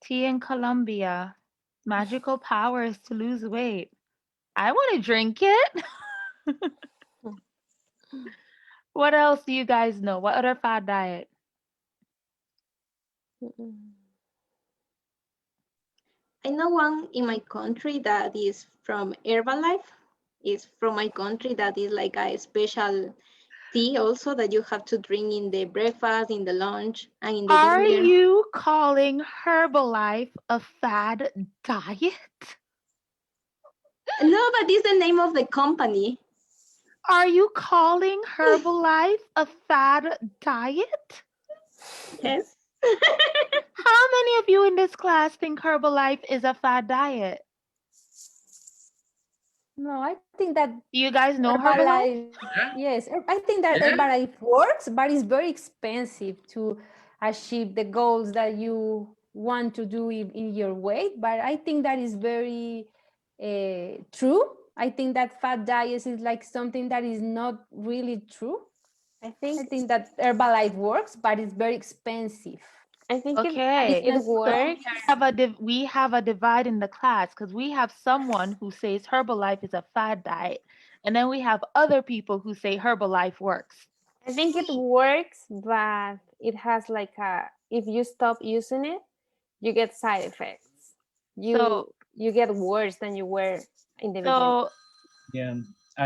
Tea in Colombia. Magical powers to lose weight. I want to drink it. What else do you guys know? What other fad diet? I know one in my country that is from Herbalife. Is from my country that is like a special tea also that you have to drink in the breakfast, in the lunch, and in the Are dinner. you calling Herbalife a fad diet? No, but it's the name of the company. Are you calling Herbalife a fad diet? Yes. How many of you in this class think Herbalife is a fad diet? No, I think that Do you guys know Herbalife? Yes, I think that Herbalife works, but it's very expensive to achieve the goals that you want to do in your weight. But I think that is very true. I think that fat diet is like something that is not really true. I think that Herbalife works, but it's very expensive. I think Okay, it works. we have a divide in the class because we have someone who says Herbalife is a fad diet, and then we have other people who say Herbalife works. I think it works, but it has like if you stop using it, you get side effects. You get worse than you were in the beginning. Yeah,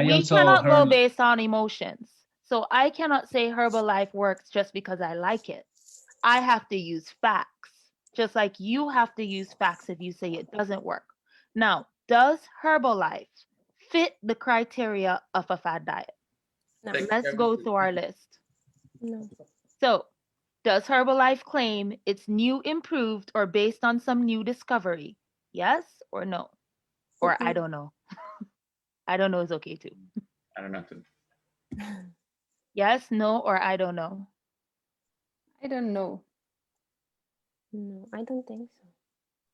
We cannot go based on emotions. So I cannot say Herbalife works just because I like it. I have to use facts, just like you have to use facts if you say it doesn't work. Now, does Herbalife fit the criteria of a fad diet? No. Let's go through our list. No. So, does Herbalife claim it's new, improved, or based on some new discovery? Yes or no? Or I don't know. I don't know is okay too. I don't know. Yes, no, or I don't know. I don't know. No, I don't think so.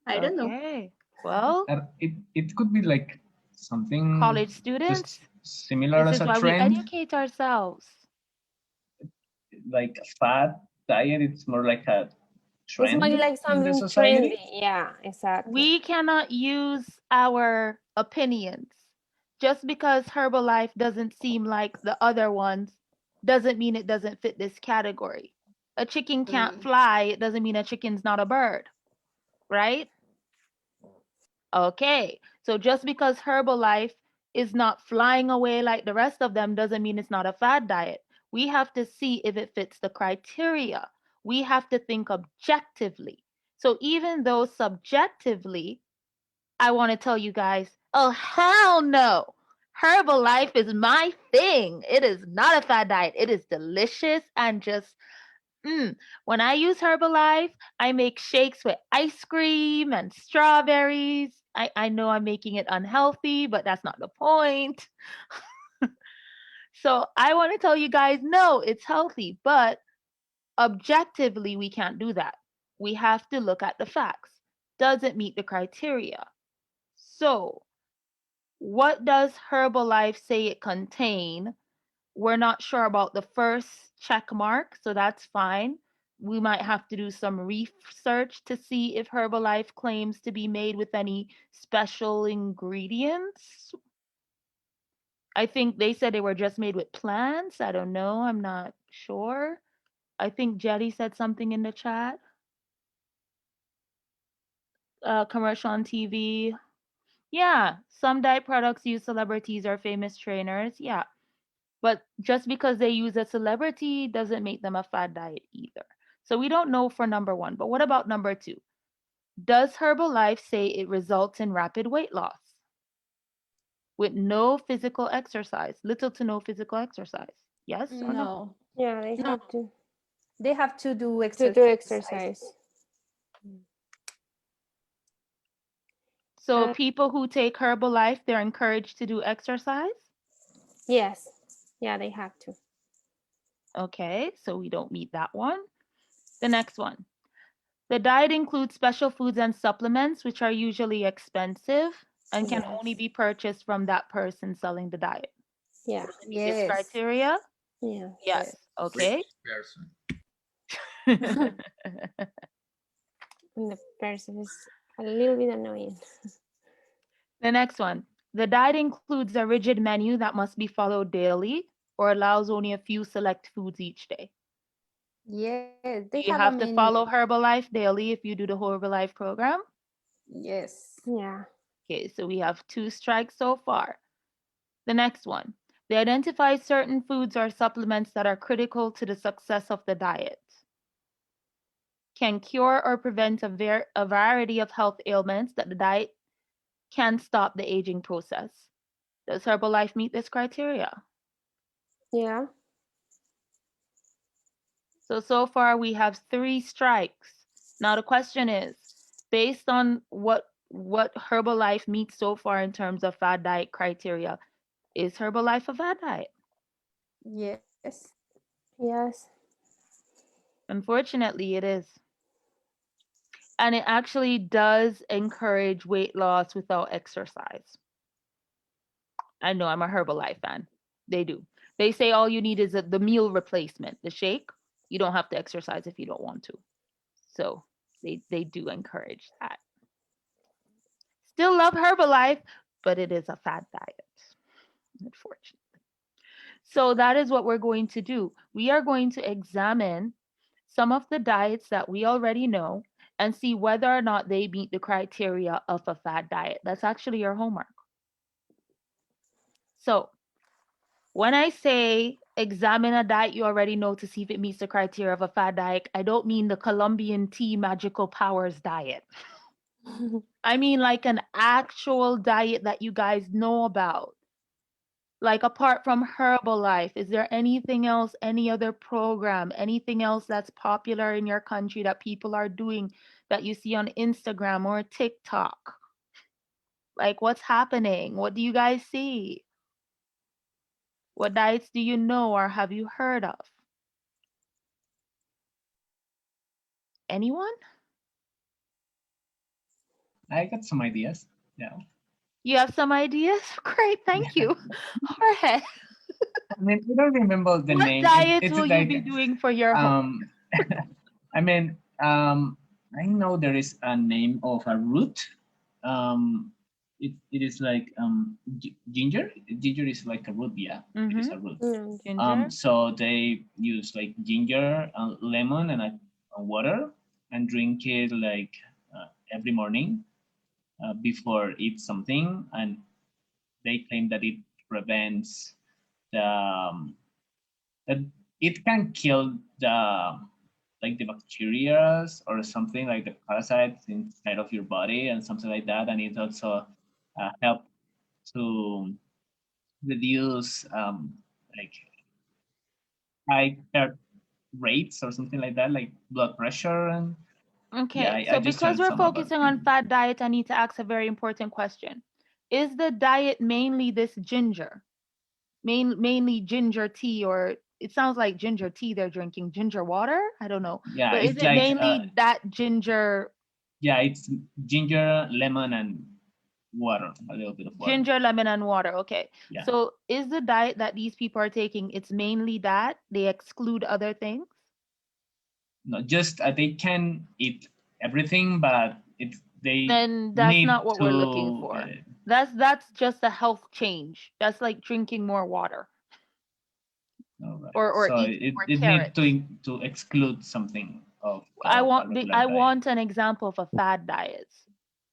I don't know. Okay. Well, it could be like something college students, similar this as is a why trend. we educate ourselves. Like a fad diet, it's more like a trend. It's more like something trendy. Yeah, exactly. We cannot use our opinions. Just because Herbalife doesn't seem like the other ones doesn't mean it doesn't fit this category. A chicken can't fly, it doesn't mean a chicken's not a bird, right? Okay, so just because Herbalife is not flying away like the rest of them doesn't mean it's not a fad diet. We have to see if it fits the criteria. We have to think objectively. So even though subjectively, I want to tell you guys, oh, hell no. Herbalife is my thing. It is not a fad diet. It is delicious and just, when I use Herbalife, I make shakes with ice cream and strawberries. I know I'm making it unhealthy, but that's not the point. So I want to tell you guys, no, it's healthy, but objectively, we can't do that. We have to look at the facts. Does it meet the criteria? So, what does Herbalife say it contain? We're not sure about the first check mark, so that's fine. We might have to do some research to see if Herbalife claims to be made with any special ingredients. I think they said they were just made with plants. I don't know. I'm not sure. I think Jetty said something in the chat. Commercial on TV. Yeah, some diet products use celebrities or famous trainers. Yeah. But just because they use a celebrity doesn't make them a fad diet either. So we don't know for number one. But what about number two? Does Herbalife say it results in rapid weight loss with no physical exercise, little to no physical exercise? Yes or no? No. Yeah, they No. have to They have to do to exercise. do exercise. So people who take Herbalife, they're encouraged to do exercise? Yes. Yeah, they have to. Okay, so we don't meet that one. The next one. The diet includes special foods and supplements, which are usually expensive and can only be purchased from that person selling the diet. Yeah. Does it meet this Yes. criteria? Yeah. Yes. Okay. Person. And the person is a little bit annoying. The next one. The diet includes a rigid menu that must be followed daily or allows only a few select foods each day. Yes, they You have a have to menu. follow Herbalife daily if you do the Herbalife program. Yes. Yeah. Okay, so we have 2 strikes so far. The next one. They identify certain foods or supplements that are critical to the success of the diet. Can cure or prevent a variety of health ailments that the diet can stop the aging process. Does Herbalife meet this criteria? Yeah. So far we have 3 strikes. Now the question is, based on what Herbalife meets so far in terms of fad diet criteria, is Herbalife a fad diet? Yes. Yes. Unfortunately, it is. And it actually does encourage weight loss without exercise. I know I'm a Herbalife fan. They do. They say all you need is the meal replacement, the shake. You don't have to exercise if you don't want to. So they do encourage that. Still love Herbalife, but it is a fad diet, unfortunately. So that is what we're going to do. We are going to examine some of the diets that we already know and see whether or not they meet the criteria of a fad diet. That's actually your homework. So when I say examine a diet you already know to see if it meets the criteria of a fad diet, I don't mean the Colombian tea magical powers diet. I mean like an actual diet that you guys know about. Like apart from Herbalife, is there anything else, any other program, anything else that's popular in your country that people are doing that you see on Instagram or TikTok? Like what's happening? What do you guys see? What diets do you know or have you heard of? Anyone? I got some ideas. Yeah. You have some ideas? Great, thank you. Jorge, I mean, I don't remember the what name. diets It's will you like, be doing for your home? I mean, I know there is a name of a root. It is like ginger. Ginger is like a root, yeah. It is a root. Ginger? So they use like ginger, lemon, and water, and drink it like every morning before eat something, and they claim that it prevents the that it can kill like the bacteria or something like the parasites inside of your body and something like that. And it also help to reduce like high heart rates or something like that, like blood pressure. And Okay, yeah, so I just because heard we're some about focusing on fad diet, I need to ask a very important question. Is the diet mainly this ginger? Mainly ginger tea, or it sounds like ginger tea they're drinking, ginger water? I don't know. Yeah, But is it's it like mainly that ginger? yeah, it's ginger, lemon, and water, a little bit of water. Ginger, lemon, and water. Okay. Yeah. So is the diet that these people are taking, it's mainly that? They exclude other things? No, just they can eat everything, but they Then that's need not what to, we're looking for. That's just a health change. That's like drinking more water. right. Or so eating more it carrots. need to exclude something of I particular diet. want an example of a fad diet.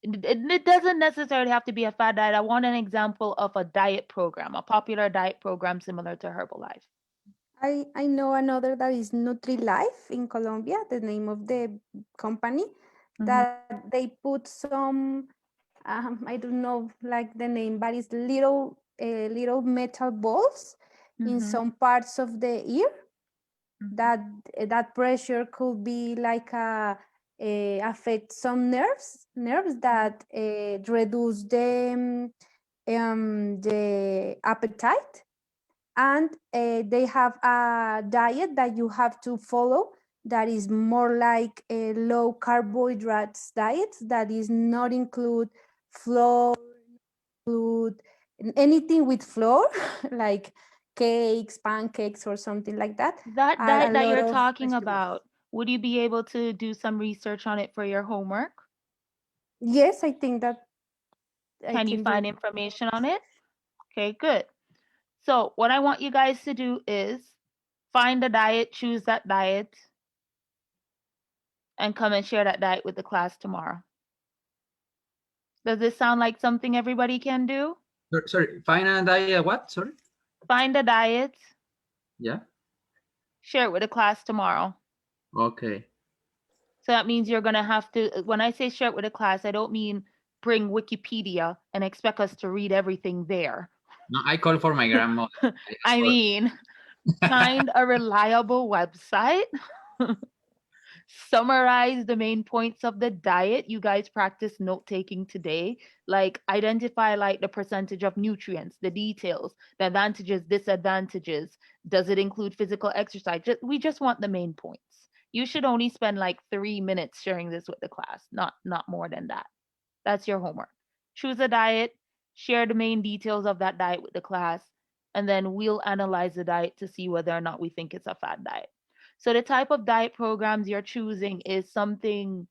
It doesn't necessarily have to be a fad diet. I want an example of a diet program, a popular diet program similar to Herbalife. I know another that is NutriLife in Colombia, the name of the company, that they put some, I don't know like the name, but it's little metal balls in some parts of the ear that pressure could be like affect some nerves that reduce the appetite, and they have a diet that you have to follow that is more like a low carbohydrates diet that is not include flour, include anything with flour like cakes, pancakes, or something like that. That diet that you're talking vegetables. about, would you be able to do some research on it for your homework? Yes, I think that Can you find information on it? Okay, good. So what I want you guys to do is find a diet, choose that diet, and come and share that diet with the class tomorrow. Does this sound like something everybody can do? Sorry, find a diet, what? Sorry? Find a diet. Yeah. Share it with the class tomorrow. Okay. So that means you're going to have to, when I say share it with the class, I don't mean bring Wikipedia and expect us to read everything there. No, I call for my grandmother. I mean, find a reliable website. Summarize the main points of the diet. You guys practice note taking today. Like identify like the percentage of nutrients, the details, the advantages, disadvantages. Does it include physical exercise? We just want the main points. You should only spend like 3 minutes sharing this with the class, not more than that. That's your homework. Choose a diet, share the main details of that diet with the class, and then we'll analyze the diet to see whether or not we think it's a fad diet. So the type of diet programs you're choosing is something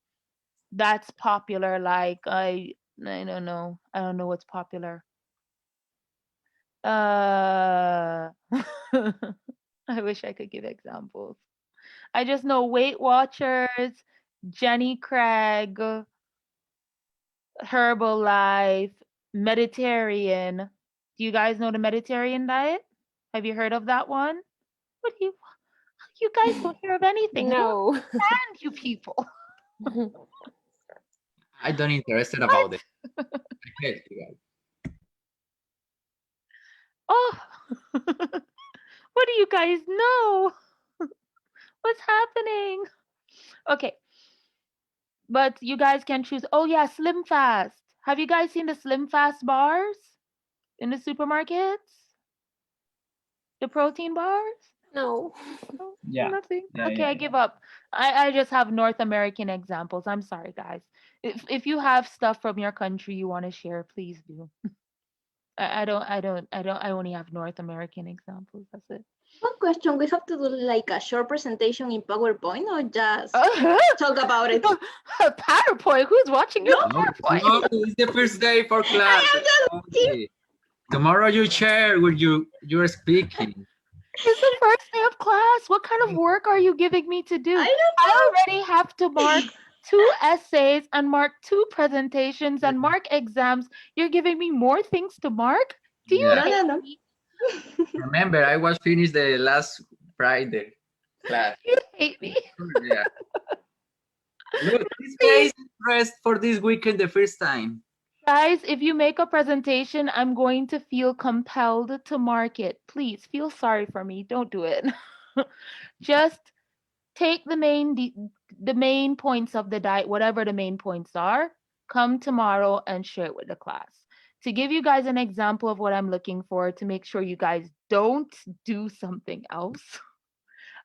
that's popular, like I don't know. I don't know what's popular. I wish I could give examples. I just know Weight Watchers, Jenny Craig, Herbalife, Mediterranean. Do you guys know the Mediterranean diet? Have you heard of that one? What do you guys don't hear of anything? No. And you people. I don't interested about it. Okay, you guys. Oh, what do you guys know? What's happening? Okay, but you guys can choose. Oh yeah, Slim Fast. Have you guys seen the Slim Fast bars in the supermarkets? The protein bars? No. Oh, Yeah. nothing. Yeah, Okay, yeah, I give up. I just have North American examples. I'm sorry, guys. If you have stuff from your country you want to share, please do. I only have North American examples. That's it. One question, we have to do like a short presentation in PowerPoint or just talk about it? PowerPoint? Who's watching your PowerPoint? No, it's the first day for class. Okay. Tomorrow you share with you're speaking. It's the first day of class. What kind of work are you giving me to do? I already have to mark 2 essays and mark 2 presentations and mark exams. You're giving me more things to mark? Do you Yeah. hate No. me? Remember, I was finished the last Friday. Class. You hate me. Yeah. Look, this guy is dressed for this weekend the first time. Guys, if you make a presentation, I'm going to feel compelled to mark it. Please feel sorry for me. Don't do it. Just take the main points of the diet, whatever the main points are, come tomorrow and share it with the class. To give you guys an example of what I'm looking for to make sure you guys don't do something else,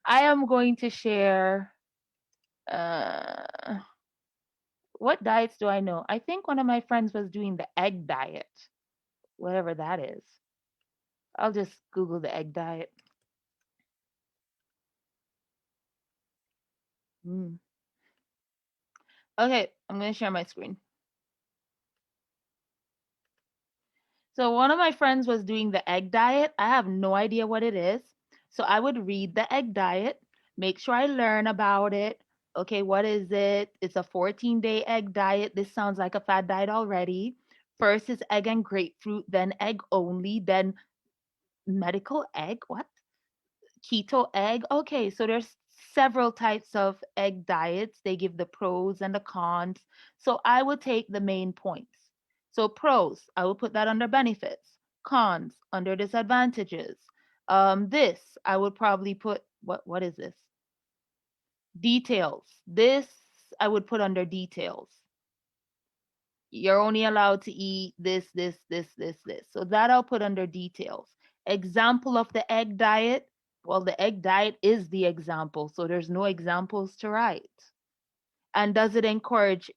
I am going to share what diets do I know? I think one of my friends was doing the egg diet, whatever that is. I'll just Google the egg diet. Okay, I'm going to share my screen. So one of my friends was doing the egg diet. I have no idea what it is. So I would read the egg diet, make sure I learn about it. Okay, what is it? It's a 14-day egg diet. This sounds like a fad diet already. First is egg and grapefruit, then egg only, then medical egg. What? Keto egg. Okay, so there's several types of egg diets. They give the pros and the cons. So I would take the main points. So pros, I will put that under benefits. Cons, under disadvantages. This, I would probably put, what is this? Details. This, I would put under details. You're only allowed to eat this. So that I'll put under details. Example of the egg diet. Well, the egg diet is the example, so there's no examples to write. And does it encourage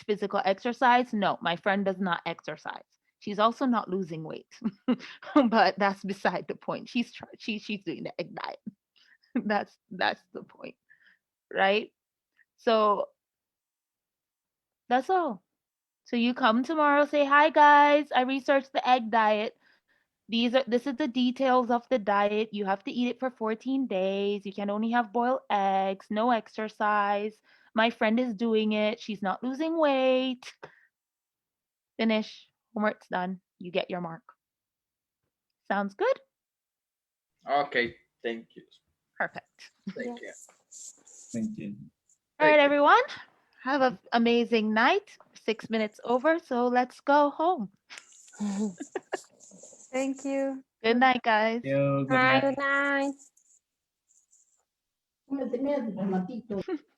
physical exercise? No, my friend does not exercise. She's also not losing weight, but that's beside the point. She's doing the egg diet. that's the point, right? So that's all. So you come tomorrow, say, hi guys, I researched the egg diet. This is the details of the diet. You have to eat it for 14 days. You can only have boiled eggs, no exercise. My friend is doing it. She's not losing weight. Finish. Homework's done. You get your mark. Sounds good? Okay, thank you. Perfect. Thank you. Thank you. All right, everyone. Have an amazing night. 6 minutes over, so let's go home. Thank you. Good night, guys. Good Hi, night. good night.